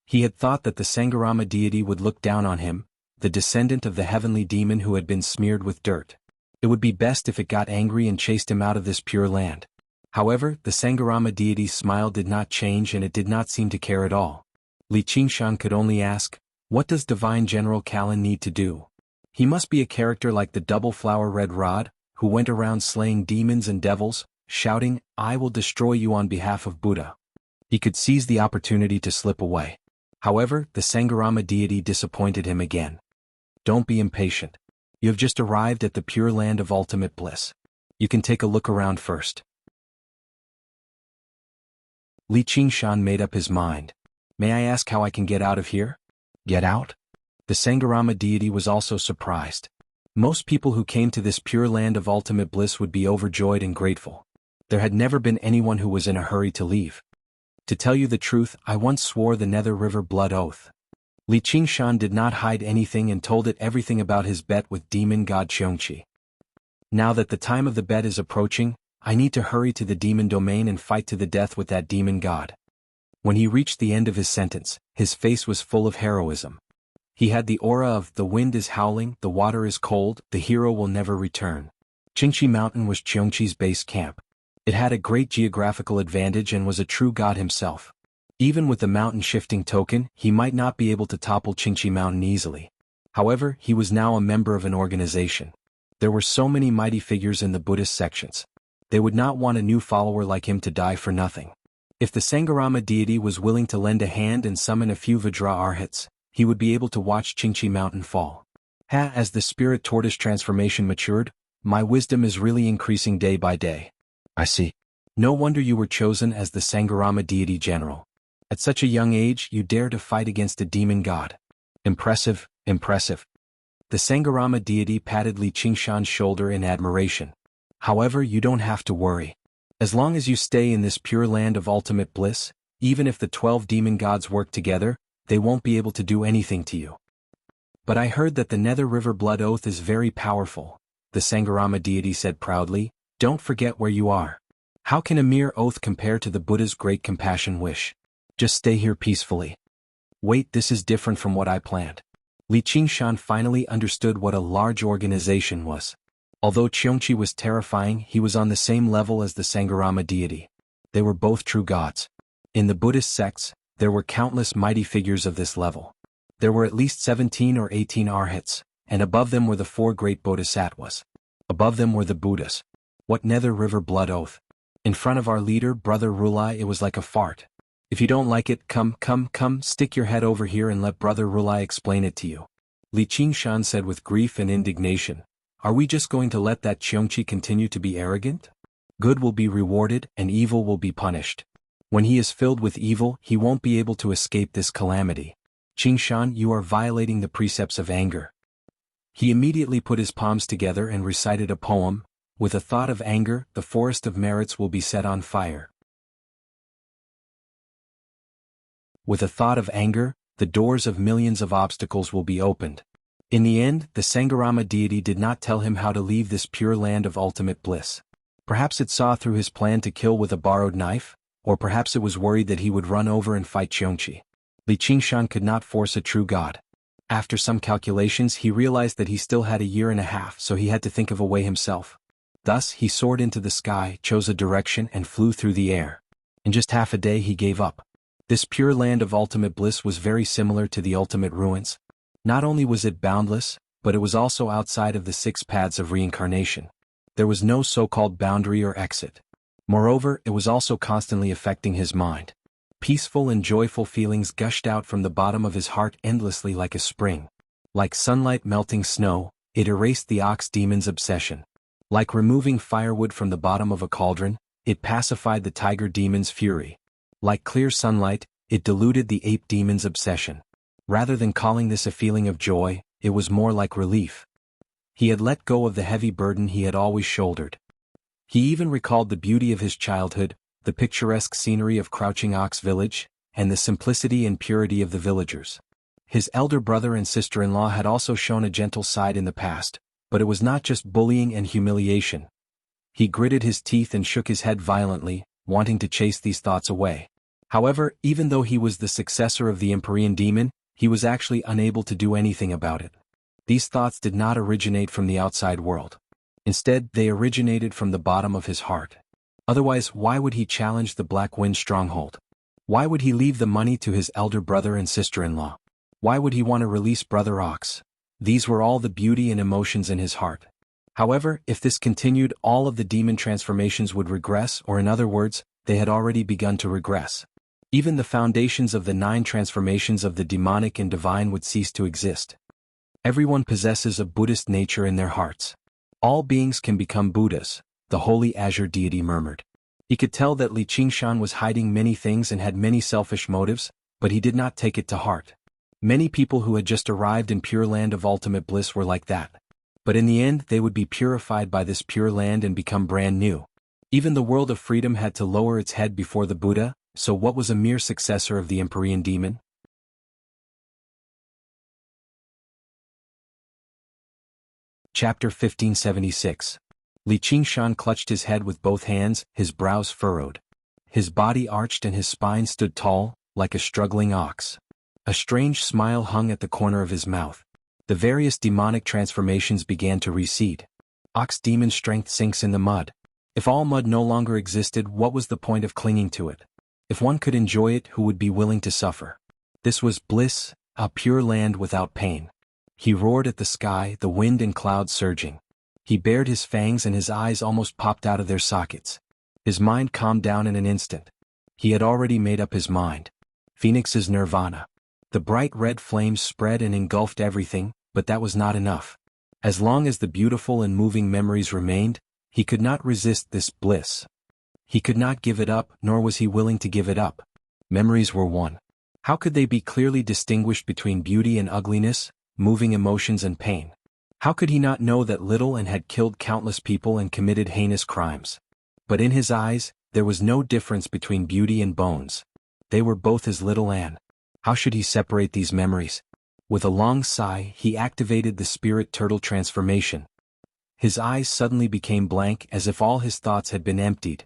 He had thought that the Sangharama deity would look down on him, the descendant of the heavenly demon who had been smeared with dirt. It would be best if it got angry and chased him out of this pure land. However, the Sangharama deity's smile did not change and it did not seem to care at all. Li Qingshan could only ask, "What does Divine General Kalin need to do?" He must be a character like the double flower red rod, who went around slaying demons and devils, shouting, "I will destroy you on behalf of Buddha." He could seize the opportunity to slip away. However, the Sangharama deity disappointed him again. "Don't be impatient. You have just arrived at the pure land of ultimate bliss. You can take a look around first." Li Qingshan made up his mind. "May I ask how I can get out of here?" "Get out?" The Sangharama deity was also surprised. Most people who came to this pure land of ultimate bliss would be overjoyed and grateful. There had never been anyone who was in a hurry to leave. "To tell you the truth, I once swore the Nether River blood oath." Li Qingshan did not hide anything and told it everything about his bet with demon god Qiongqi. "Now that the time of the bet is approaching, I need to hurry to the demon domain and fight to the death with that demon god." When he reached the end of his sentence, his face was full of heroism. He had the aura of "the wind is howling, the water is cold, the hero will never return." Qingqi Mountain was Qiongqi's base camp. It had a great geographical advantage and was a true god himself. Even with the mountain shifting token, he might not be able to topple Qingqi Mountain easily. However, he was now a member of an organization. There were so many mighty figures in the Buddhist sections. They would not want a new follower like him to die for nothing. If the Sangharama deity was willing to lend a hand and summon a few Vajra Arhats, he would be able to watch Qingqi Mountain fall. As the spirit tortoise transformation matured, my wisdom is really increasing day by day. I see. No wonder you were chosen as the Sangharama deity general. At such a young age, you dare to fight against a demon god. Impressive, impressive. The Sangharama deity patted Li Qingshan's shoulder in admiration. "However, you don't have to worry. As long as you stay in this pure land of ultimate bliss, even if the 12 demon gods work together, they won't be able to do anything to you." "But I heard that the Nether River blood oath is very powerful," the Sangharama deity said proudly. "Don't forget where you are. How can a mere oath compare to the Buddha's great compassion wish? Just stay here peacefully." "Wait, this is different from what I planned." Li Qingshan finally understood what a large organization was. Although Cheongchi was terrifying, he was on the same level as the Sangharama deity. They were both true gods. In the Buddhist sects, there were countless mighty figures of this level. There were at least 17 or 18 arhats, and above them were the 4 great bodhisattvas. Above them were the Buddhas. What Nether River blood oath. In front of our leader, Brother Rulai, it was like a fart. If you don't like it, come, stick your head over here and let Brother Rulai explain it to you. Li Qingshan said with grief and indignation. Are we just going to let that Cheongchi continue to be arrogant? Good will be rewarded and evil will be punished. When he is filled with evil, he won't be able to escape this calamity. Qingshan, you are violating the precepts of anger. He immediately put his palms together and recited a poem. With a thought of anger, the forest of merits will be set on fire. With a thought of anger, the doors of millions of obstacles will be opened. In the end, the Sangharama deity did not tell him how to leave this pure land of ultimate bliss. Perhaps it saw through his plan to kill with a borrowed knife, or perhaps it was worried that he would run over and fight Cheongchi. Li Qingshan could not force a true god. After some calculations, he realized that he still had a year and a half, so he had to think of a way himself. Thus, he soared into the sky, chose a direction, and flew through the air. In just half a day he gave up. This pure land of ultimate bliss was very similar to the ultimate ruins. Not only was it boundless, but it was also outside of the 6 paths of reincarnation. There was no so-called boundary or exit. Moreover, it was also constantly affecting his mind. Peaceful and joyful feelings gushed out from the bottom of his heart endlessly like a spring. Like sunlight melting snow, it erased the ox demon's obsession. Like removing firewood from the bottom of a cauldron, it pacified the tiger demon's fury. Like clear sunlight, it diluted the ape demon's obsession. Rather than calling this a feeling of joy, it was more like relief. He had let go of the heavy burden he had always shouldered. He even recalled the beauty of his childhood, the picturesque scenery of Crouching Ox Village, and the simplicity and purity of the villagers. His elder brother and sister-in-law had also shown a gentle side in the past, but it was not just bullying and humiliation. He gritted his teeth and shook his head violently, wanting to chase these thoughts away. However, even though he was the successor of the Empyrean demon, he was actually unable to do anything about it. These thoughts did not originate from the outside world. Instead, they originated from the bottom of his heart. Otherwise, why would he challenge the Black Wind stronghold? Why would he leave the money to his elder brother and sister-in-law? Why would he want to release Brother Ox? These were all the beauty and emotions in his heart. However, if this continued, all of the demon transformations would regress, or in other words, they had already begun to regress. Even the foundations of the 9 transformations of the demonic and divine would cease to exist. Everyone possesses a Buddhist nature in their hearts. All beings can become Buddhas, the holy azure deity murmured. He could tell that Li Qingshan was hiding many things and had many selfish motives, but he did not take it to heart. Many people who had just arrived in pure land of ultimate bliss were like that. But in the end, they would be purified by this pure land and become brand new. Even the world of freedom had to lower its head before the Buddha, so what was a mere successor of the Empyrean demon? Chapter 1576. Li Qingshan clutched his head with both hands, his brows furrowed. His body arched and his spine stood tall, like a struggling ox. A strange smile hung at the corner of his mouth. The various demonic transformations began to recede. Ox demon strength sinks in the mud. If all mud no longer existed, what was the point of clinging to it? If one could enjoy it, who would be willing to suffer? This was bliss, a pure land without pain. He roared at the sky, the wind and clouds surging. He bared his fangs and his eyes almost popped out of their sockets. His mind calmed down in an instant. He had already made up his mind. Phoenix's nirvana. The bright red flames spread and engulfed everything, but that was not enough. As long as the beautiful and moving memories remained, he could not resist this bliss. He could not give it up, nor was he willing to give it up. Memories were one. How could they be clearly distinguished between beauty and ugliness, moving emotions and pain? How could he not know that little and had killed countless people and committed heinous crimes? But in his eyes, there was no difference between beauty and bones. They were both as little Anne. How should he separate these memories? With a long sigh, he activated the spirit turtle transformation. His eyes suddenly became blank as if all his thoughts had been emptied.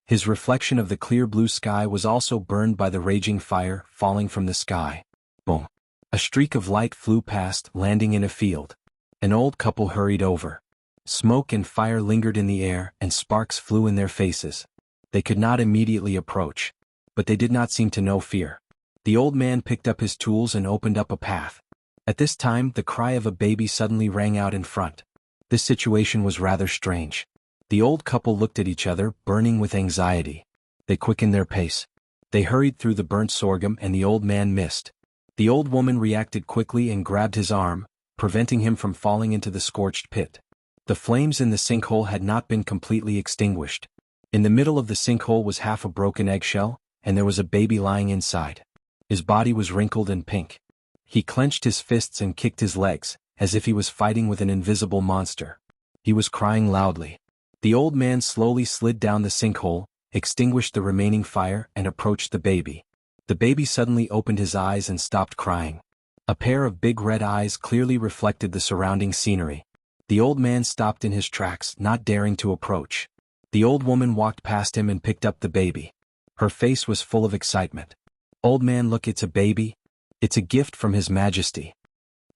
His reflection of the clear blue sky was also burned by the raging fire falling from the sky. Boom! A streak of light flew past, landing in a field. An old couple hurried over. Smoke and fire lingered in the air and sparks flew in their faces. They could not immediately approach. But they did not seem to know fear. The old man picked up his tools and opened up a path. At this time, the cry of a baby suddenly rang out in front. This situation was rather strange. The old couple looked at each other, burning with anxiety. They quickened their pace. They hurried through the burnt sorghum and the old man missed. The old woman reacted quickly and grabbed his arm, preventing him from falling into the scorched pit. The flames in the sinkhole had not been completely extinguished. In the middle of the sinkhole was half a broken eggshell, and there was a baby lying inside. His body was wrinkled and pink. He clenched his fists and kicked his legs, as if he was fighting with an invisible monster. He was crying loudly. The old man slowly slid down the sinkhole, extinguished the remaining fire and approached the baby. The baby suddenly opened his eyes and stopped crying. A pair of big red eyes clearly reflected the surrounding scenery. The old man stopped in his tracks, not daring to approach. The old woman walked past him and picked up the baby. Her face was full of excitement. "Old man, look, it's a baby. It's a gift from His Majesty."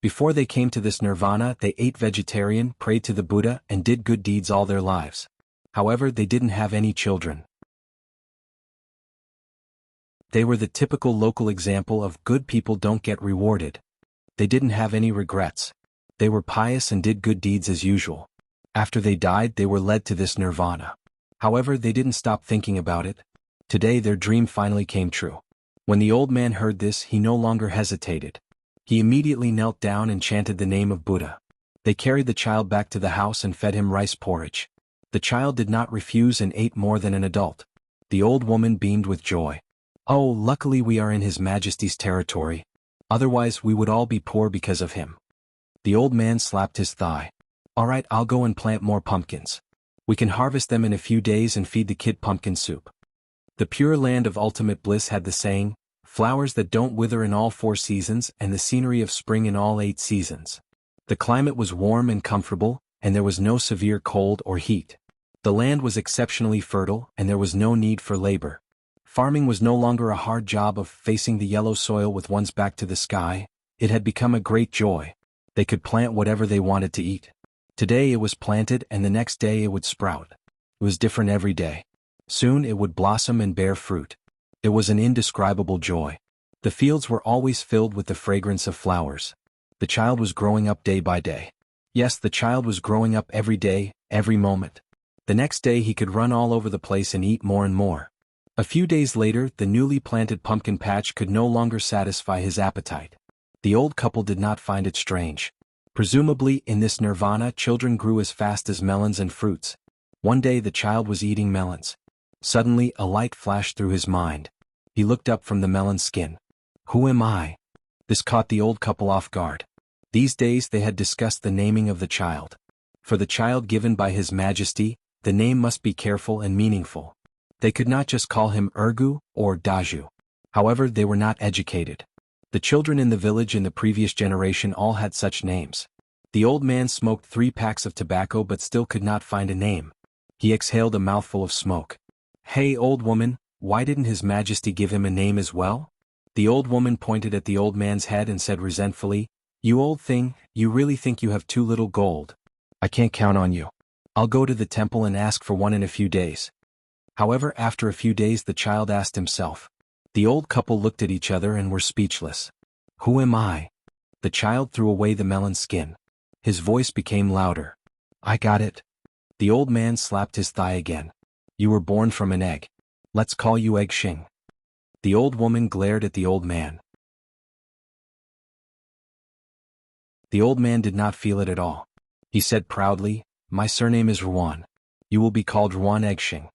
Before they came to this nirvana, they ate vegetarian, prayed to the Buddha, and did good deeds all their lives. However, they didn't have any children. They were the typical local example of good people don't get rewarded. They didn't have any regrets. They were pious and did good deeds as usual. After they died, they were led to this nirvana. However, they didn't stop thinking about it. Today their dream finally came true. When the old man heard this, he no longer hesitated. He immediately knelt down and chanted the name of Buddha. They carried the child back to the house and fed him rice porridge. The child did not refuse and ate more than an adult. The old woman beamed with joy. "Oh, luckily we are in His Majesty's territory. Otherwise we would all be poor because of him." The old man slapped his thigh. "All right, I'll go and plant more pumpkins. We can harvest them in a few days and feed the kid pumpkin soup." The pure land of ultimate bliss had the saying, "Flowers that don't wither in all 4 seasons and the scenery of spring in all 8 seasons." The climate was warm and comfortable, and there was no severe cold or heat. The land was exceptionally fertile, and there was no need for labor. Farming was no longer a hard job of facing the yellow soil with one's back to the sky. It had become a great joy. They could plant whatever they wanted to eat. Today it was planted and the next day it would sprout. It was different every day. Soon it would blossom and bear fruit. It was an indescribable joy. The fields were always filled with the fragrance of flowers. The child was growing up day by day. Yes, the child was growing up every day, every moment. The next day he could run all over the place and eat more and more. A few days later, the newly planted pumpkin patch could no longer satisfy his appetite. The old couple did not find it strange. Presumably, in this nirvana, children grew as fast as melons and fruits. One day the child was eating melons. Suddenly, a light flashed through his mind. He looked up from the melon skin. "Who am I?" This caught the old couple off guard. These days they had discussed the naming of the child. For the child given by His Majesty, the name must be careful and meaningful. They could not just call him Ergu or Daju. However, they were not educated. The children in the village in the previous generation all had such names. The old man smoked 3 packs of tobacco but still could not find a name. He exhaled a mouthful of smoke. "Hey, old woman, why didn't His Majesty give him a name as well?" The old woman pointed at the old man's head and said resentfully, "You old thing, you really think you have too little gold? I can't count on you. I'll go to the temple and ask for one in a few days." However, after a few days the child asked himself. The old couple looked at each other and were speechless. "Who am I?" The child threw away the melon skin. His voice became louder. "I got it." The old man slapped his thigh again. "You were born from an egg. Let's call you Egg Xing." The old woman glared at the old man. The old man did not feel it at all. He said proudly, "My surname is Ruan. You will be called Ruan Egg Xing."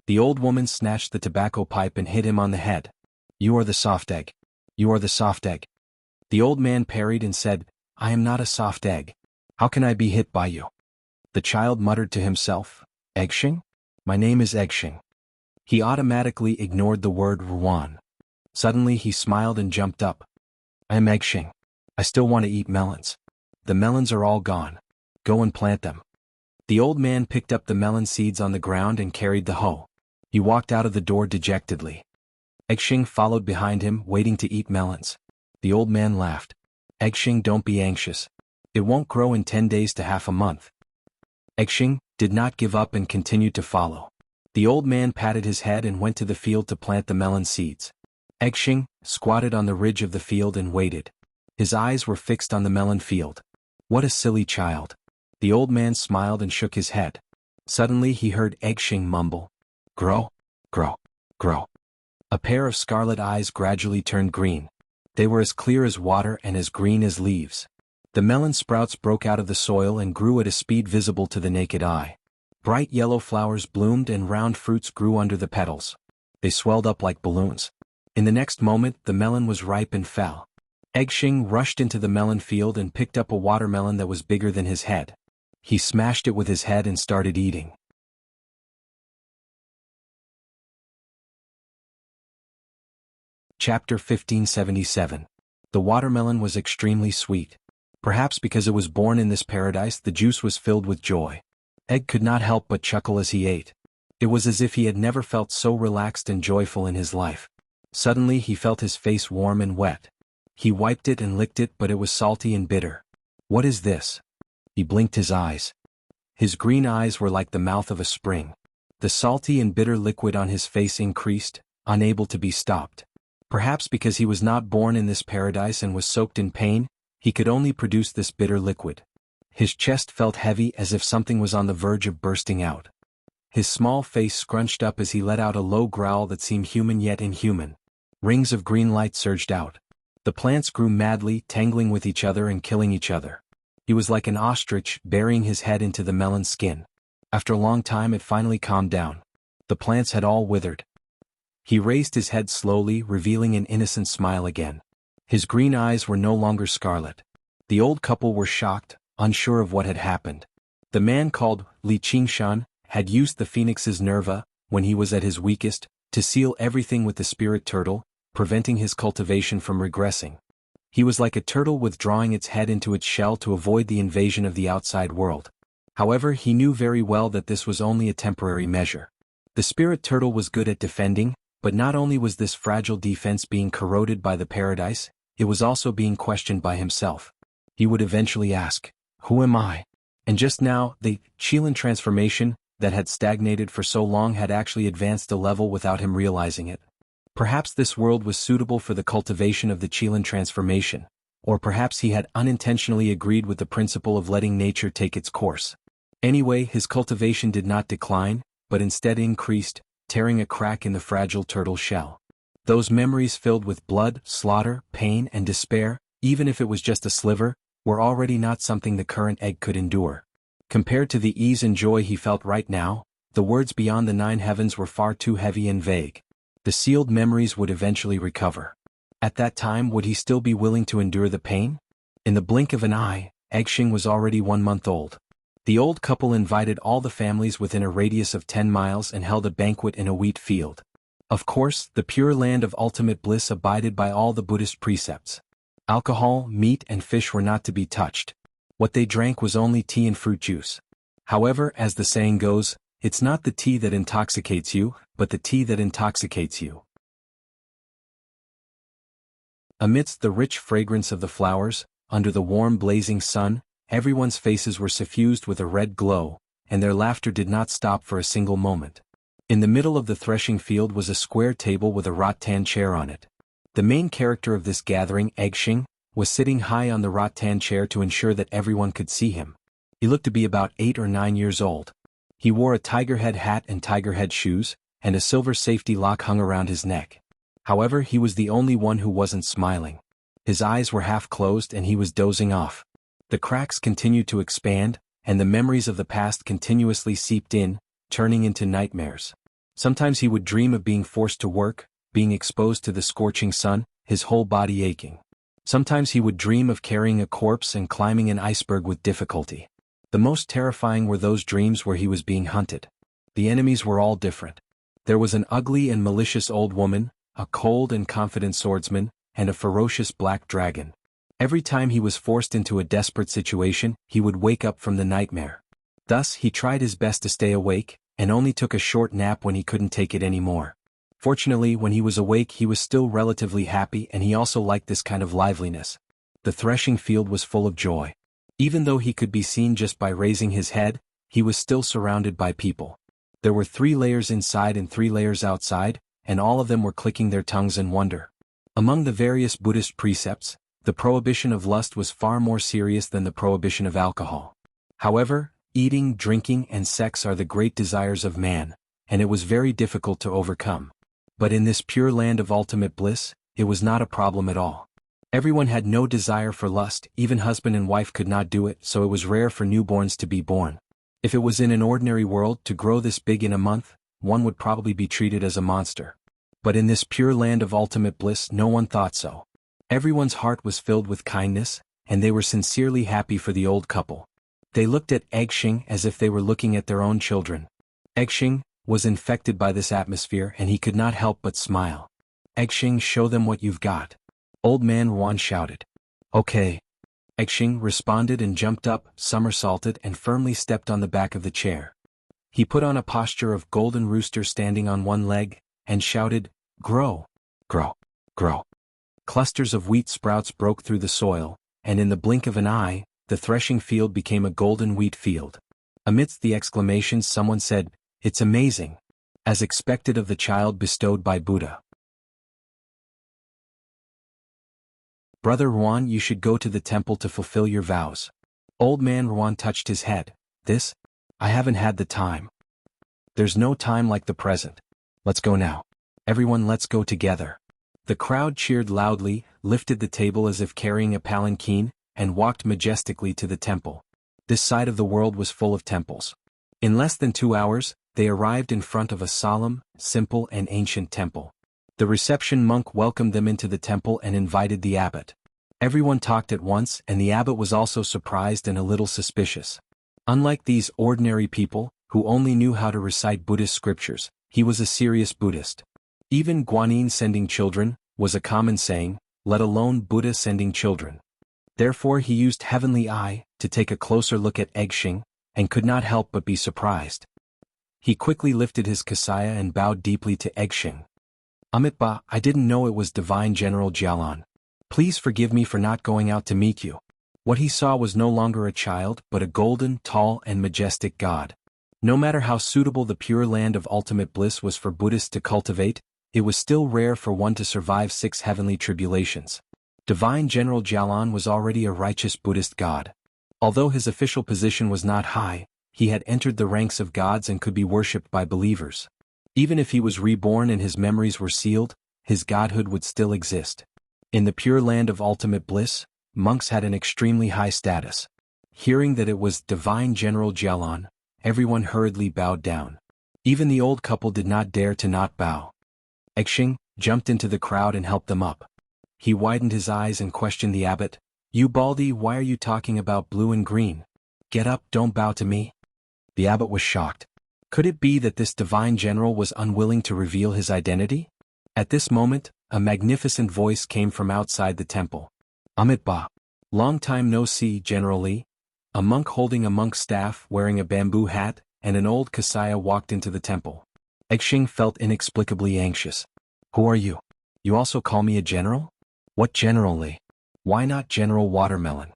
The old woman snatched the tobacco pipe and hit him on the head. "You are the soft egg. You are the soft egg." The old man parried and said, "I am not a soft egg. How can I be hit by you?" The child muttered to himself, "Egg Xing? My name is Egg Xing." He automatically ignored the word Ruan. Suddenly he smiled and jumped up. "I am Egg Xing. I still want to eat melons. The melons are all gone. Go and plant them." The old man picked up the melon seeds on the ground and carried the hoe. He walked out of the door dejectedly. Egg Xing followed behind him, waiting to eat melons. The old man laughed. "Egg Xing, don't be anxious. It won't grow in 10 days to half a month. Egshing did not give up and continued to follow. The old man patted his head and went to the field to plant the melon seeds. Egshing squatted on the ridge of the field and waited. His eyes were fixed on the melon field. What a silly child. The old man smiled and shook his head. Suddenly he heard Egshing mumble, "Grow, grow, grow." A pair of scarlet eyes gradually turned green. They were as clear as water and as green as leaves. The melon sprouts broke out of the soil and grew at a speed visible to the naked eye. Bright yellow flowers bloomed and round fruits grew under the petals. They swelled up like balloons. In the next moment the melon was ripe and fell. Egshing rushed into the melon field and picked up a watermelon that was bigger than his head. He smashed it with his head and started eating. Chapter 1577. The watermelon was extremely sweet. Perhaps because it was born in this paradise, the juice was filled with joy. Egg could not help but chuckle as he ate. It was as if he had never felt so relaxed and joyful in his life. Suddenly he felt his face warm and wet. He wiped it and licked it, but it was salty and bitter. What is this? He blinked his eyes. His green eyes were like the mouth of a spring. The salty and bitter liquid on his face increased, unable to be stopped. Perhaps because he was not born in this paradise and was soaked in pain, he could only produce this bitter liquid. His chest felt heavy as if something was on the verge of bursting out. His small face scrunched up as he let out a low growl that seemed human yet inhuman. Rings of green light surged out. The plants grew madly, tangling with each other and killing each other. He was like an ostrich, burying his head into the melon skin. After a long time it finally calmed down. The plants had all withered. He raised his head slowly, revealing an innocent smile again. His green eyes were no longer scarlet. The old couple were shocked, unsure of what had happened. The man called Li Qingshan had used the phoenix's nerva, when he was at his weakest, to seal everything with the spirit turtle, preventing his cultivation from regressing. He was like a turtle withdrawing its head into its shell to avoid the invasion of the outside world. However, he knew very well that this was only a temporary measure. The spirit turtle was good at defending, but not only was this fragile defense being corroded by the paradise, it was also being questioned by himself. He would eventually ask, "Who am I?" And just now, the Qilin transformation, that had stagnated for so long, had actually advanced a level without him realizing it. Perhaps this world was suitable for the cultivation of the Qilin transformation, or perhaps he had unintentionally agreed with the principle of letting nature take its course. Anyway, his cultivation did not decline, but instead increased, tearing a crack in the fragile turtle shell. Those memories filled with blood, slaughter, pain, and despair, even if it was just a sliver, were already not something the current egg could endure. Compared to the ease and joy he felt right now, the words beyond the 9 heavens were far too heavy and vague. The sealed memories would eventually recover. At that time, would he still be willing to endure the pain? In the blink of an eye, Egshing was already 1 month old. The old couple invited all the families within a radius of 10 miles and held a banquet in a wheat field. Of course, the pure land of ultimate bliss abided by all the Buddhist precepts. Alcohol, meat, and fish were not to be touched. What they drank was only tea and fruit juice. However, as the saying goes, it's not the tea that intoxicates you, but the tea that intoxicates you. Amidst the rich fragrance of the flowers, under the warm blazing sun, everyone's faces were suffused with a red glow, and their laughter did not stop for a single moment. In the middle of the threshing field was a square table with a rattan chair on it. The main character of this gathering, Egshing, was sitting high on the rattan chair to ensure that everyone could see him. He looked to be about 8 or 9 years old. He wore a tiger head hat and tiger head shoes, and a silver safety lock hung around his neck. However, he was the only one who wasn't smiling. His eyes were half closed and he was dozing off. The cracks continued to expand, and the memories of the past continuously seeped in, turning into nightmares. Sometimes he would dream of being forced to work, being exposed to the scorching sun, his whole body aching. Sometimes he would dream of carrying a corpse and climbing an iceberg with difficulty. The most terrifying were those dreams where he was being hunted. The enemies were all different. There was an ugly and malicious old woman, a cold and confident swordsman, and a ferocious black dragon. Every time he was forced into a desperate situation, he would wake up from the nightmare. Thus, he tried his best to stay awake, and only took a short nap when he couldn't take it anymore. Fortunately, when he was awake he was still relatively happy, and he also liked this kind of liveliness. The threshing field was full of joy. Even though he could be seen just by raising his head, he was still surrounded by people. There were 3 layers inside and 3 layers outside, and all of them were clicking their tongues in wonder. Among the various Buddhist precepts, the prohibition of lust was far more serious than the prohibition of alcohol. However, eating, drinking, and sex are the great desires of man, and it was very difficult to overcome. But in this pure land of ultimate bliss, it was not a problem at all. Everyone had no desire for lust, even husband and wife could not do it, so it was rare for newborns to be born. If it was in an ordinary world, to grow this big in a month, one would probably be treated as a monster. But in this pure land of ultimate bliss, no one thought so. Everyone's heart was filled with kindness, and they were sincerely happy for the old couple. They looked at Egshing as if they were looking at their own children. Egshing was infected by this atmosphere and he could not help but smile. Egshing, show them what you've got. Old man Ruan shouted. Okay. Egshing responded and jumped up, somersaulted and firmly stepped on the back of the chair. He put on a posture of golden rooster standing on one leg, and shouted, grow, grow, grow. Clusters of wheat sprouts broke through the soil, and in the blink of an eye, the threshing field became a golden wheat field. Amidst the exclamations someone said, it's amazing. As expected of the child bestowed by Buddha. Brother Ruan, you should go to the temple to fulfill your vows. Old man Ruan touched his head. I haven't had the time. There's no time like the present. Let's go now. Everyone, let's go together. The crowd cheered loudly, lifted the table as if carrying a palanquin, and walked majestically to the temple. This side of the world was full of temples. In less than 2 hours, they arrived in front of a solemn, simple and ancient temple. The reception monk welcomed them into the temple and invited the abbot. Everyone talked at once, and the abbot was also surprised and a little suspicious. Unlike these ordinary people, who only knew how to recite Buddhist scriptures, he was a serious Buddhist. Even Guanyin sending children was a common saying, let alone Buddha sending children. Therefore he used heavenly eye to take a closer look at Egshing, and could not help but be surprised. He quickly lifted his kasaya and bowed deeply to Egshing. Amitba, I didn't know it was Divine General Jialan. Please forgive me for not going out to meet you. What he saw was no longer a child, but a golden, tall and majestic god. No matter how suitable the pure land of ultimate bliss was for Buddhists to cultivate, it was still rare for one to survive 6 heavenly tribulations. Divine General Jialan was already a righteous Buddhist god. Although his official position was not high, he had entered the ranks of gods and could be worshipped by believers. Even if he was reborn and his memories were sealed, his godhood would still exist. In the pure land of ultimate bliss, monks had an extremely high status. Hearing that it was Divine General Jialan, everyone hurriedly bowed down. Even the old couple did not dare to not bow. Egshing jumped into the crowd and helped them up. He widened his eyes and questioned the abbot. You Baldy, why are you talking about blue and green? Get up, don't bow to me. The abbot was shocked. Could it be that this divine general was unwilling to reveal his identity? At this moment, a magnificent voice came from outside the temple. Amitba. Long time no see, General Li. A monk holding a monk's staff, wearing a bamboo hat, and an old kasaya walked into the temple. Egshing felt inexplicably anxious. Who are you? You also call me a general? What General Li? Why not General Watermelon?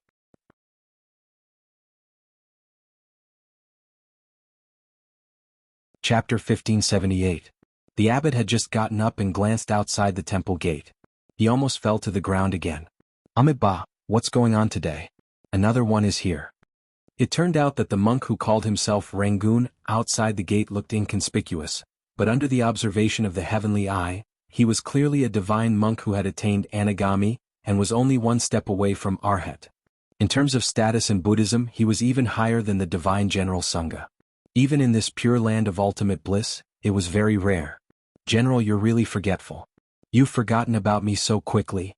Chapter 1578. The abbot had just gotten up and glanced outside the temple gate. He almost fell to the ground again. Amitba, what's going on today? Another one is here. It turned out that the monk who called himself Rangoon outside the gate looked inconspicuous, but under the observation of the heavenly eye, he was clearly a divine monk who had attained anagami, and was only 1 step away from arhat. In terms of status in Buddhism, he was even higher than the divine General Sangha. Even in this pure land of ultimate bliss, it was very rare. General, you're really forgetful. You've forgotten about me so quickly.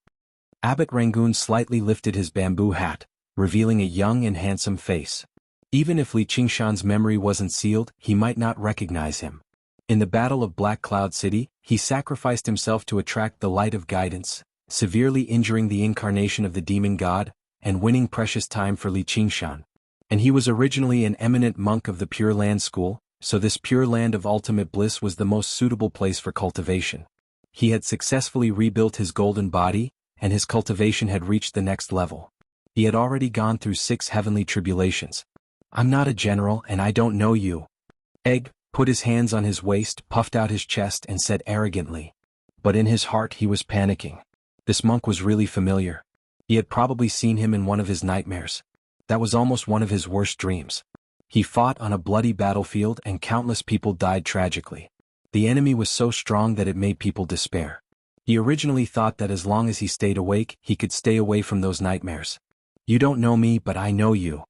Abbot Rangoon slightly lifted his bamboo hat, revealing a young and handsome face. Even if Li Qingshan's memory wasn't sealed, he might not recognize him. In the Battle of Black Cloud City, he sacrificed himself to attract the light of guidance, severely injuring the incarnation of the demon god, and winning precious time for Li Qingshan. And he was originally an eminent monk of the Pure Land school, so this pure land of ultimate bliss was the most suitable place for cultivation. He had successfully rebuilt his golden body, and his cultivation had reached the next level. He had already gone through 6 heavenly tribulations. I'm not a general and I don't know you. Egg put his hands on his waist, puffed out his chest and said arrogantly. But in his heart he was panicking. This monk was really familiar. He had probably seen him in one of his nightmares. That was almost one of his worst dreams. He fought on a bloody battlefield and countless people died tragically. The enemy was so strong that it made people despair. He originally thought that as long as he stayed awake, he could stay away from those nightmares. You don't know me, but I know you.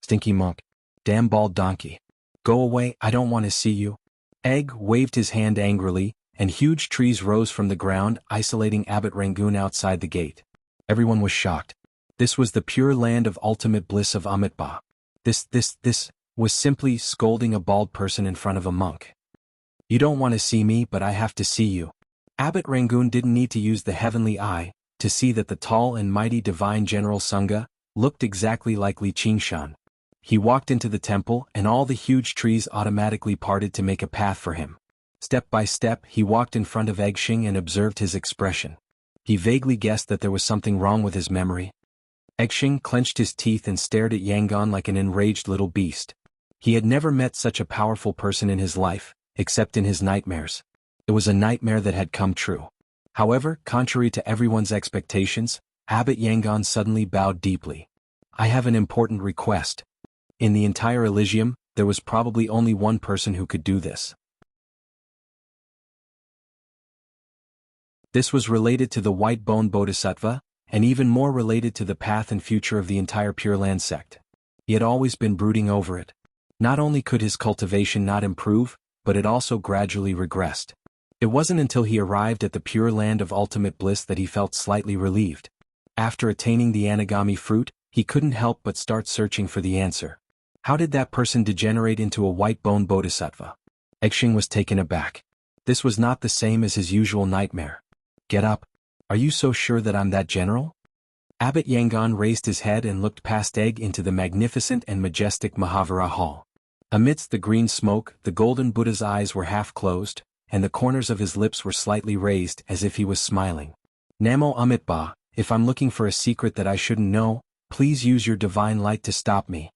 Stinky monk. Damn bald donkey. Go away, I don't want to see you. Egg waved his hand angrily, and huge trees rose from the ground, isolating Abbot Rangoon outside the gate. Everyone was shocked. This was the pure land of ultimate bliss of Amitabha. This was simply scolding a bald person in front of a monk. You don't want to see me, but I have to see you. Abbot Rangoon didn't need to use the heavenly eye to see that the tall and mighty divine General Sangha looked exactly like Li Qingshan. He walked into the temple and all the huge trees automatically parted to make a path for him. Step by step, he walked in front of Egxing and observed his expression. He vaguely guessed that there was something wrong with his memory. Egxing clenched his teeth and stared at Yangon like an enraged little beast. He had never met such a powerful person in his life, except in his nightmares. It was a nightmare that had come true. However, contrary to everyone's expectations, Abbot Yangon suddenly bowed deeply. I have an important request. In the entire Elysium, there was probably only one person who could do this. This was related to the White Bone Bodhisattva, and even more related to the path and future of the entire Pure Land sect. He had always been brooding over it. Not only could his cultivation not improve, but it also gradually regressed. It wasn't until he arrived at the Pure Land of ultimate bliss that he felt slightly relieved. After attaining the Anagami fruit, he couldn't help but start searching for the answer. How did that person degenerate into a white bone bodhisattva? Egxing was taken aback. This was not the same as his usual nightmare. Get up. Are you so sure that I'm that general? Abbot Yangon raised his head and looked past Egg into the magnificent and majestic Mahavira Hall. Amidst the green smoke, the golden Buddha's eyes were half closed, and the corners of his lips were slightly raised as if he was smiling. Namo Amitabha, if I'm looking for a secret that I shouldn't know, please use your divine light to stop me.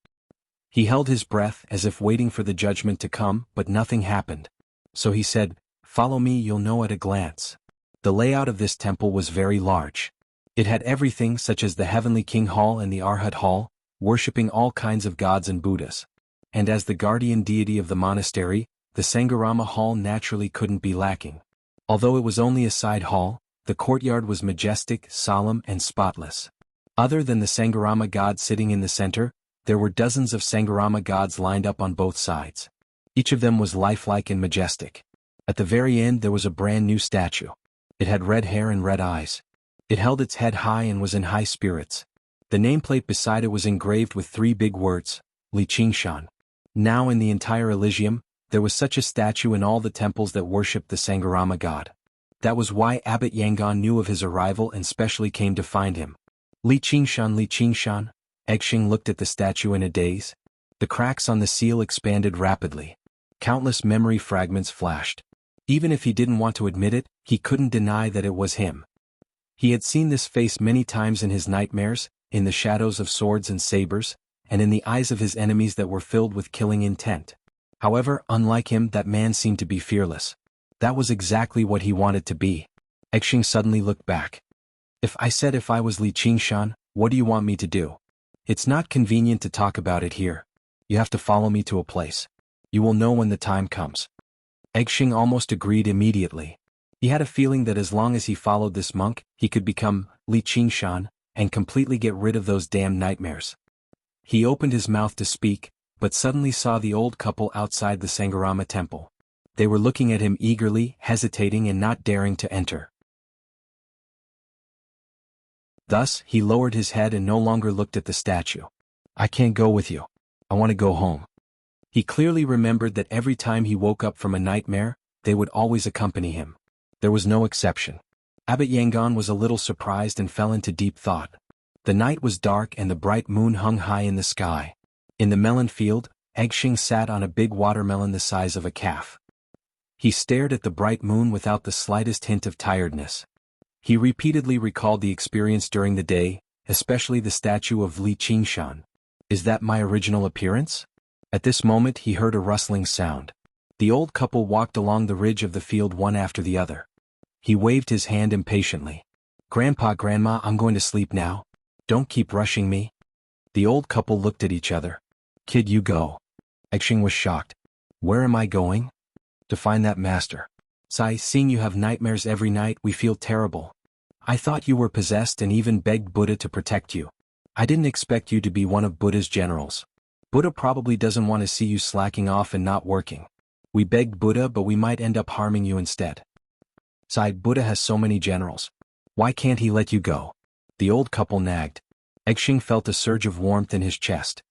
He held his breath as if waiting for the judgment to come, but nothing happened. So he said, follow me, you'll know at a glance. The layout of this temple was very large. It had everything such as the Heavenly King Hall and the Arhat Hall, worshipping all kinds of gods and Buddhas. And as the guardian deity of the monastery, the Sangharama Hall naturally couldn't be lacking. Although it was only a side hall, the courtyard was majestic, solemn, and spotless. Other than the Sangharama god sitting in the center, there were dozens of Sangharama gods lined up on both sides. Each of them was lifelike and majestic. At the very end there was a brand new statue. It had red hair and red eyes. It held its head high and was in high spirits. The nameplate beside it was engraved with 3 big words, Li Qingshan. Now in the entire Elysium, there was such a statue in all the temples that worshipped the Sangharama god. That was why Abbot Yangon knew of his arrival and specially came to find him. Li Qingshan, Li Qingshan. Egxing looked at the statue in a daze. The cracks on the seal expanded rapidly. Countless memory fragments flashed. Even if he didn't want to admit it, he couldn't deny that it was him. He had seen this face many times in his nightmares, in the shadows of swords and sabers, and in the eyes of his enemies that were filled with killing intent. However, unlike him, that man seemed to be fearless. That was exactly what he wanted to be. Egxing suddenly looked back. If I was Li Qingshan, what do you want me to do? It's not convenient to talk about it here. You have to follow me to a place. You will know when the time comes. Egxing almost agreed immediately. He had a feeling that as long as he followed this monk, he could become Li Qingshan and completely get rid of those damn nightmares. He opened his mouth to speak, but suddenly saw the old couple outside the Sangharama temple. They were looking at him eagerly, hesitating and not daring to enter. Thus, he lowered his head and no longer looked at the statue. I can't go with you. I want to go home. He clearly remembered that every time he woke up from a nightmare, they would always accompany him. There was no exception. Abbot Yangon was a little surprised and fell into deep thought. The night was dark and the bright moon hung high in the sky. In the melon field, Egxing sat on a big watermelon the size of a calf. He stared at the bright moon without the slightest hint of tiredness. He repeatedly recalled the experience during the day, especially the statue of Li Qingshan. Is that my original appearance? At this moment he heard a rustling sound. The old couple walked along the ridge of the field one after the other. He waved his hand impatiently. Grandpa, Grandma, I'm going to sleep now. Don't keep rushing me. The old couple looked at each other. Kid, you go. Exing was shocked. Where am I going? To find that master. Sai, seeing you have nightmares every night, we feel terrible. I thought you were possessed and even begged Buddha to protect you. I didn't expect you to be one of Buddha's generals. Buddha probably doesn't want to see you slacking off and not working. We begged Buddha, but we might end up harming you instead. Sai, Buddha has so many generals. Why can't he let you go? The old couple nagged. Exing felt a surge of warmth in his chest.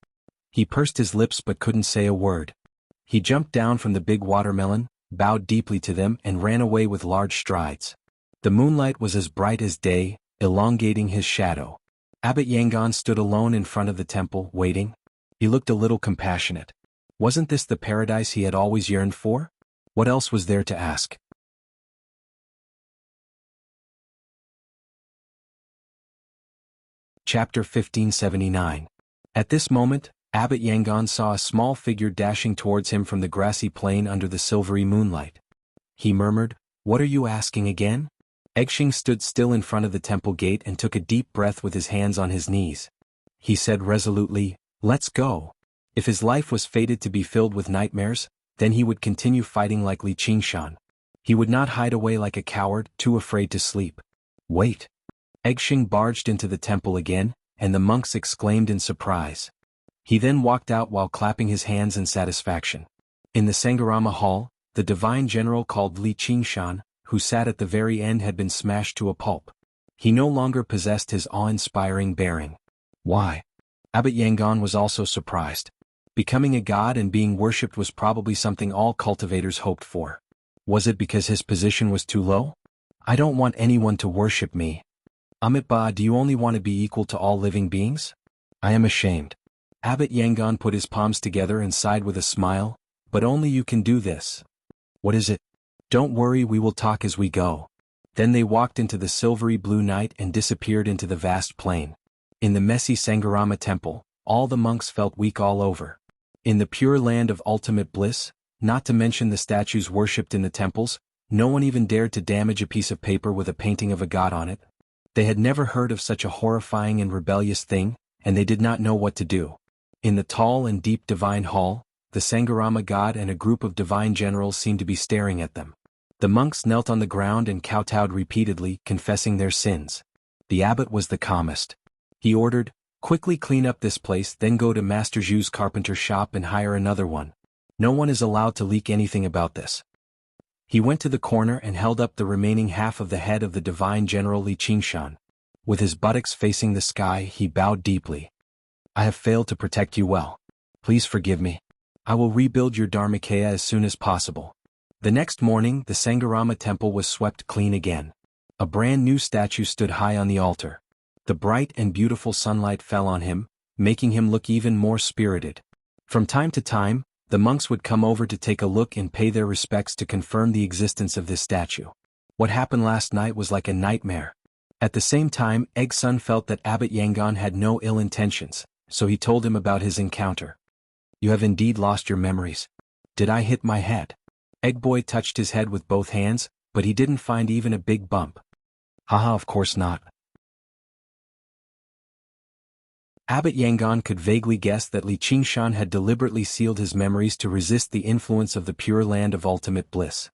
He pursed his lips but couldn't say a word. He jumped down from the big watermelon, bowed deeply to them and ran away with large strides. The moonlight was as bright as day, elongating his shadow. Abbot Yangon stood alone in front of the temple, waiting. He looked a little compassionate. Wasn't this the paradise he had always yearned for? What else was there to ask? Chapter 1579. At this moment, Abbot Yangon saw a small figure dashing towards him from the grassy plain under the silvery moonlight. He murmured, "What are you asking again?" Exing stood still in front of the temple gate and took a deep breath with his hands on his knees. He said resolutely, "Let's go." If his life was fated to be filled with nightmares, then he would continue fighting like Li Qingshan. He would not hide away like a coward, too afraid to sleep. Wait. Exing barged into the temple again, and the monks exclaimed in surprise. He then walked out while clapping his hands in satisfaction. In the Sangharama hall, the divine general called Li Qingshan, who sat at the very end, had been smashed to a pulp. He no longer possessed his awe-inspiring bearing. Why? Abbot Yangon was also surprised. Becoming a god and being worshipped was probably something all cultivators hoped for. Was it because his position was too low? I don't want anyone to worship me. Amitba, do you only want to be equal to all living beings? I am ashamed. Abbot Yangon put his palms together and sighed with a smile, but only you can do this. What is it? Don't worry, we will talk as we go. Then they walked into the silvery blue night and disappeared into the vast plain. In the messy Sangharama temple, all the monks felt weak all over. In the pure land of ultimate bliss, not to mention the statues worshipped in the temples, no one even dared to damage a piece of paper with a painting of a god on it. They had never heard of such a horrifying and rebellious thing, and they did not know what to do. In the tall and deep divine hall, the Sangharama god and a group of divine generals seemed to be staring at them. The monks knelt on the ground and kowtowed repeatedly, confessing their sins. The abbot was the calmest. He ordered, "Quickly clean up this place, then go to Master Zhu's carpenter shop and hire another one. No one is allowed to leak anything about this." He went to the corner and held up the remaining half of the head of the divine general Li Qingshan. With his buttocks facing the sky, he bowed deeply. "I have failed to protect you well. Please forgive me. I will rebuild your Dharmakaya as soon as possible." The next morning, the Sangharama temple was swept clean again. A brand new statue stood high on the altar. The bright and beautiful sunlight fell on him, making him look even more spirited. From time to time, the monks would come over to take a look and pay their respects to confirm the existence of this statue. What happened last night was like a nightmare. At the same time, Egg-sun felt that Abbot Yangon had no ill intentions, so he told him about his encounter. "You have indeed lost your memories. Did I hit my head?" Egg-boy touched his head with both hands, but he didn't find even a big bump. "Haha, of course not." Abbot Yangon could vaguely guess that Li Qingshan had deliberately sealed his memories to resist the influence of the pure land of ultimate bliss.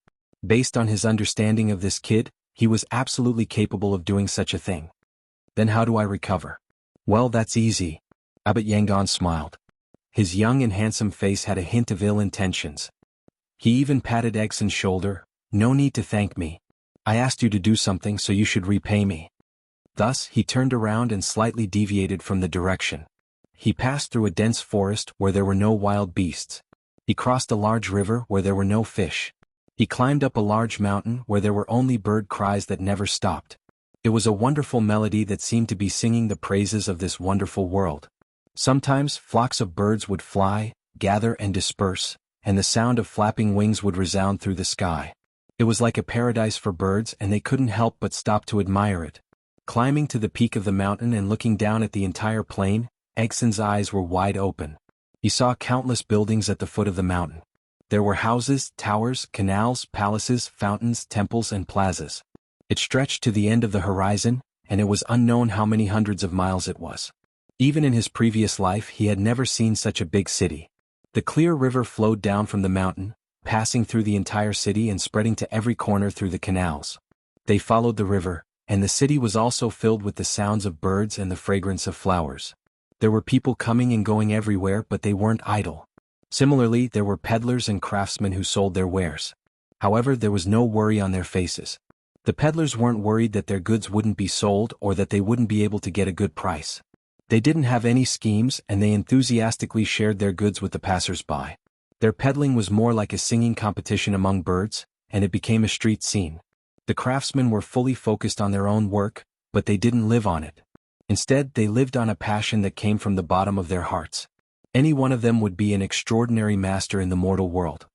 Based on his understanding of this kid, he was absolutely capable of doing such a thing. "Then how do I recover?" "Well, that's easy." Abbot Yangon smiled. His young and handsome face had a hint of ill intentions. He even patted Eggson's shoulder. "No need to thank me. I asked you to do something, so you should repay me." Thus, he turned around and slightly deviated from the direction. He passed through a dense forest where there were no wild beasts. He crossed a large river where there were no fish. He climbed up a large mountain where there were only bird cries that never stopped. It was a wonderful melody that seemed to be singing the praises of this wonderful world. Sometimes flocks of birds would fly, gather and disperse, and the sound of flapping wings would resound through the sky. It was like a paradise for birds, and they couldn't help but stop to admire it. Climbing to the peak of the mountain and looking down at the entire plain, Eggsen's eyes were wide open. He saw countless buildings at the foot of the mountain. There were houses, towers, canals, palaces, fountains, temples, and plazas. It stretched to the end of the horizon, and it was unknown how many hundreds of miles it was. Even in his previous life he had never seen such a big city. The clear river flowed down from the mountain, passing through the entire city and spreading to every corner through the canals. They followed the river, and the city was also filled with the sounds of birds and the fragrance of flowers. There were people coming and going everywhere, but they weren't idle. Similarly, there were peddlers and craftsmen who sold their wares. However, there was no worry on their faces. The peddlers weren't worried that their goods wouldn't be sold or that they wouldn't be able to get a good price. They didn't have any schemes, and they enthusiastically shared their goods with the passers-by. Their peddling was more like a singing competition among birds, and it became a street scene. The craftsmen were fully focused on their own work, but they didn't live on it. Instead, they lived on a passion that came from the bottom of their hearts. Any one of them would be an extraordinary master in the mortal world.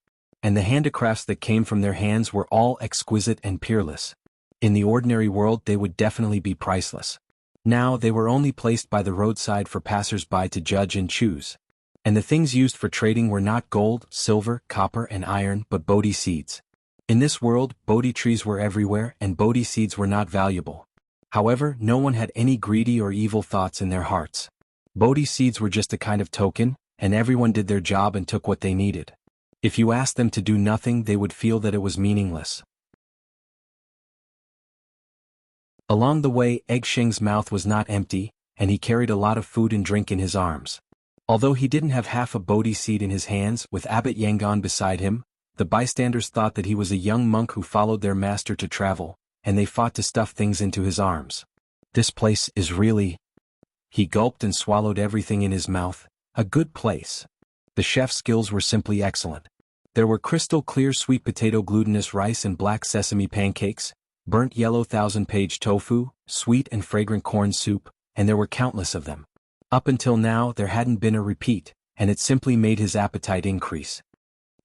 And the handicrafts that came from their hands were all exquisite and peerless. In the ordinary world they would definitely be priceless. Now they were only placed by the roadside for passers-by to judge and choose. And the things used for trading were not gold, silver, copper, and iron, but Bodhi seeds. In this world, Bodhi trees were everywhere, and Bodhi seeds were not valuable. However, no one had any greedy or evil thoughts in their hearts. Bodhi seeds were just a kind of token, and everyone did their job and took what they needed. If you asked them to do nothing, they would feel that it was meaningless. Along the way, Eggsheng's mouth was not empty, and he carried a lot of food and drink in his arms. Although he didn't have half a Bodhi seed in his hands, with Abbot Yangon beside him, the bystanders thought that he was a young monk who followed their master to travel, and they fought to stuff things into his arms. This place is really... He gulped and swallowed everything in his mouth. A good place. The chef's skills were simply excellent. There were crystal-clear sweet potato glutinous rice and black sesame pancakes, burnt yellow 1000-page tofu, sweet and fragrant corn soup, and there were countless of them. Up until now there hadn't been a repeat, and it simply made his appetite increase.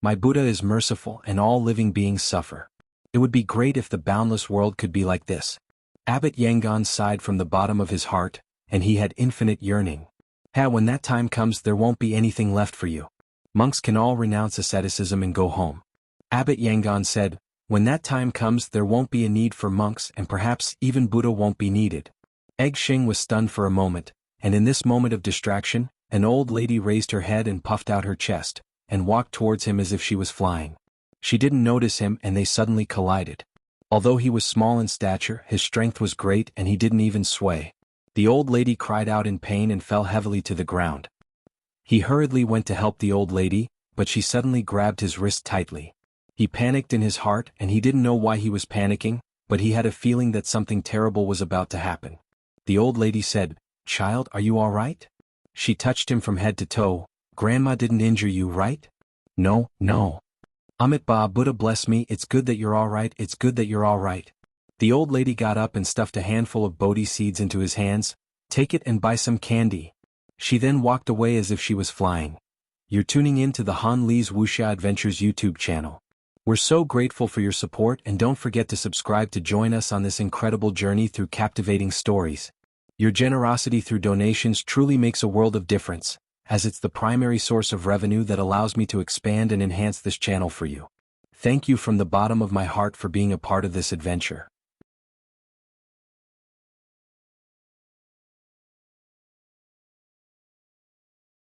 My Buddha is merciful and all living beings suffer. It would be great if the boundless world could be like this. Abbot Yangon sighed from the bottom of his heart, and he had infinite yearning. When that time comes there won't be anything left for you. Monks can all renounce asceticism and go home. Abbot Yangon said, when that time comes there won't be a need for monks and perhaps even Buddha won't be needed. Eggsheng was stunned for a moment, and in this moment of distraction, an old lady raised her head and puffed out her chest, and walked towards him as if she was flying. She didn't notice him and they suddenly collided. Although he was small in stature, his strength was great and he didn't even sway. The old lady cried out in pain and fell heavily to the ground. He hurriedly went to help the old lady, but she suddenly grabbed his wrist tightly. He panicked in his heart and he didn't know why he was panicking, but he had a feeling that something terrible was about to happen. The old lady said, "Child, are you all right?" She touched him from head to toe. "Grandma didn't injure you, right?" No. Amit Ba, Buddha bless me, it's good that you're all right, it's good that you're all right. The old lady got up and stuffed a handful of Bodhi seeds into his hands. Take it and buy some candy. She then walked away as if she was flying. You're tuning in to the Han Lee's Wuxia Adventures YouTube channel. We're so grateful for your support and don't forget to subscribe to join us on this incredible journey through captivating stories. Your generosity through donations truly makes a world of difference, as it's the primary source of revenue that allows me to expand and enhance this channel for you. Thank you from the bottom of my heart for being a part of this adventure.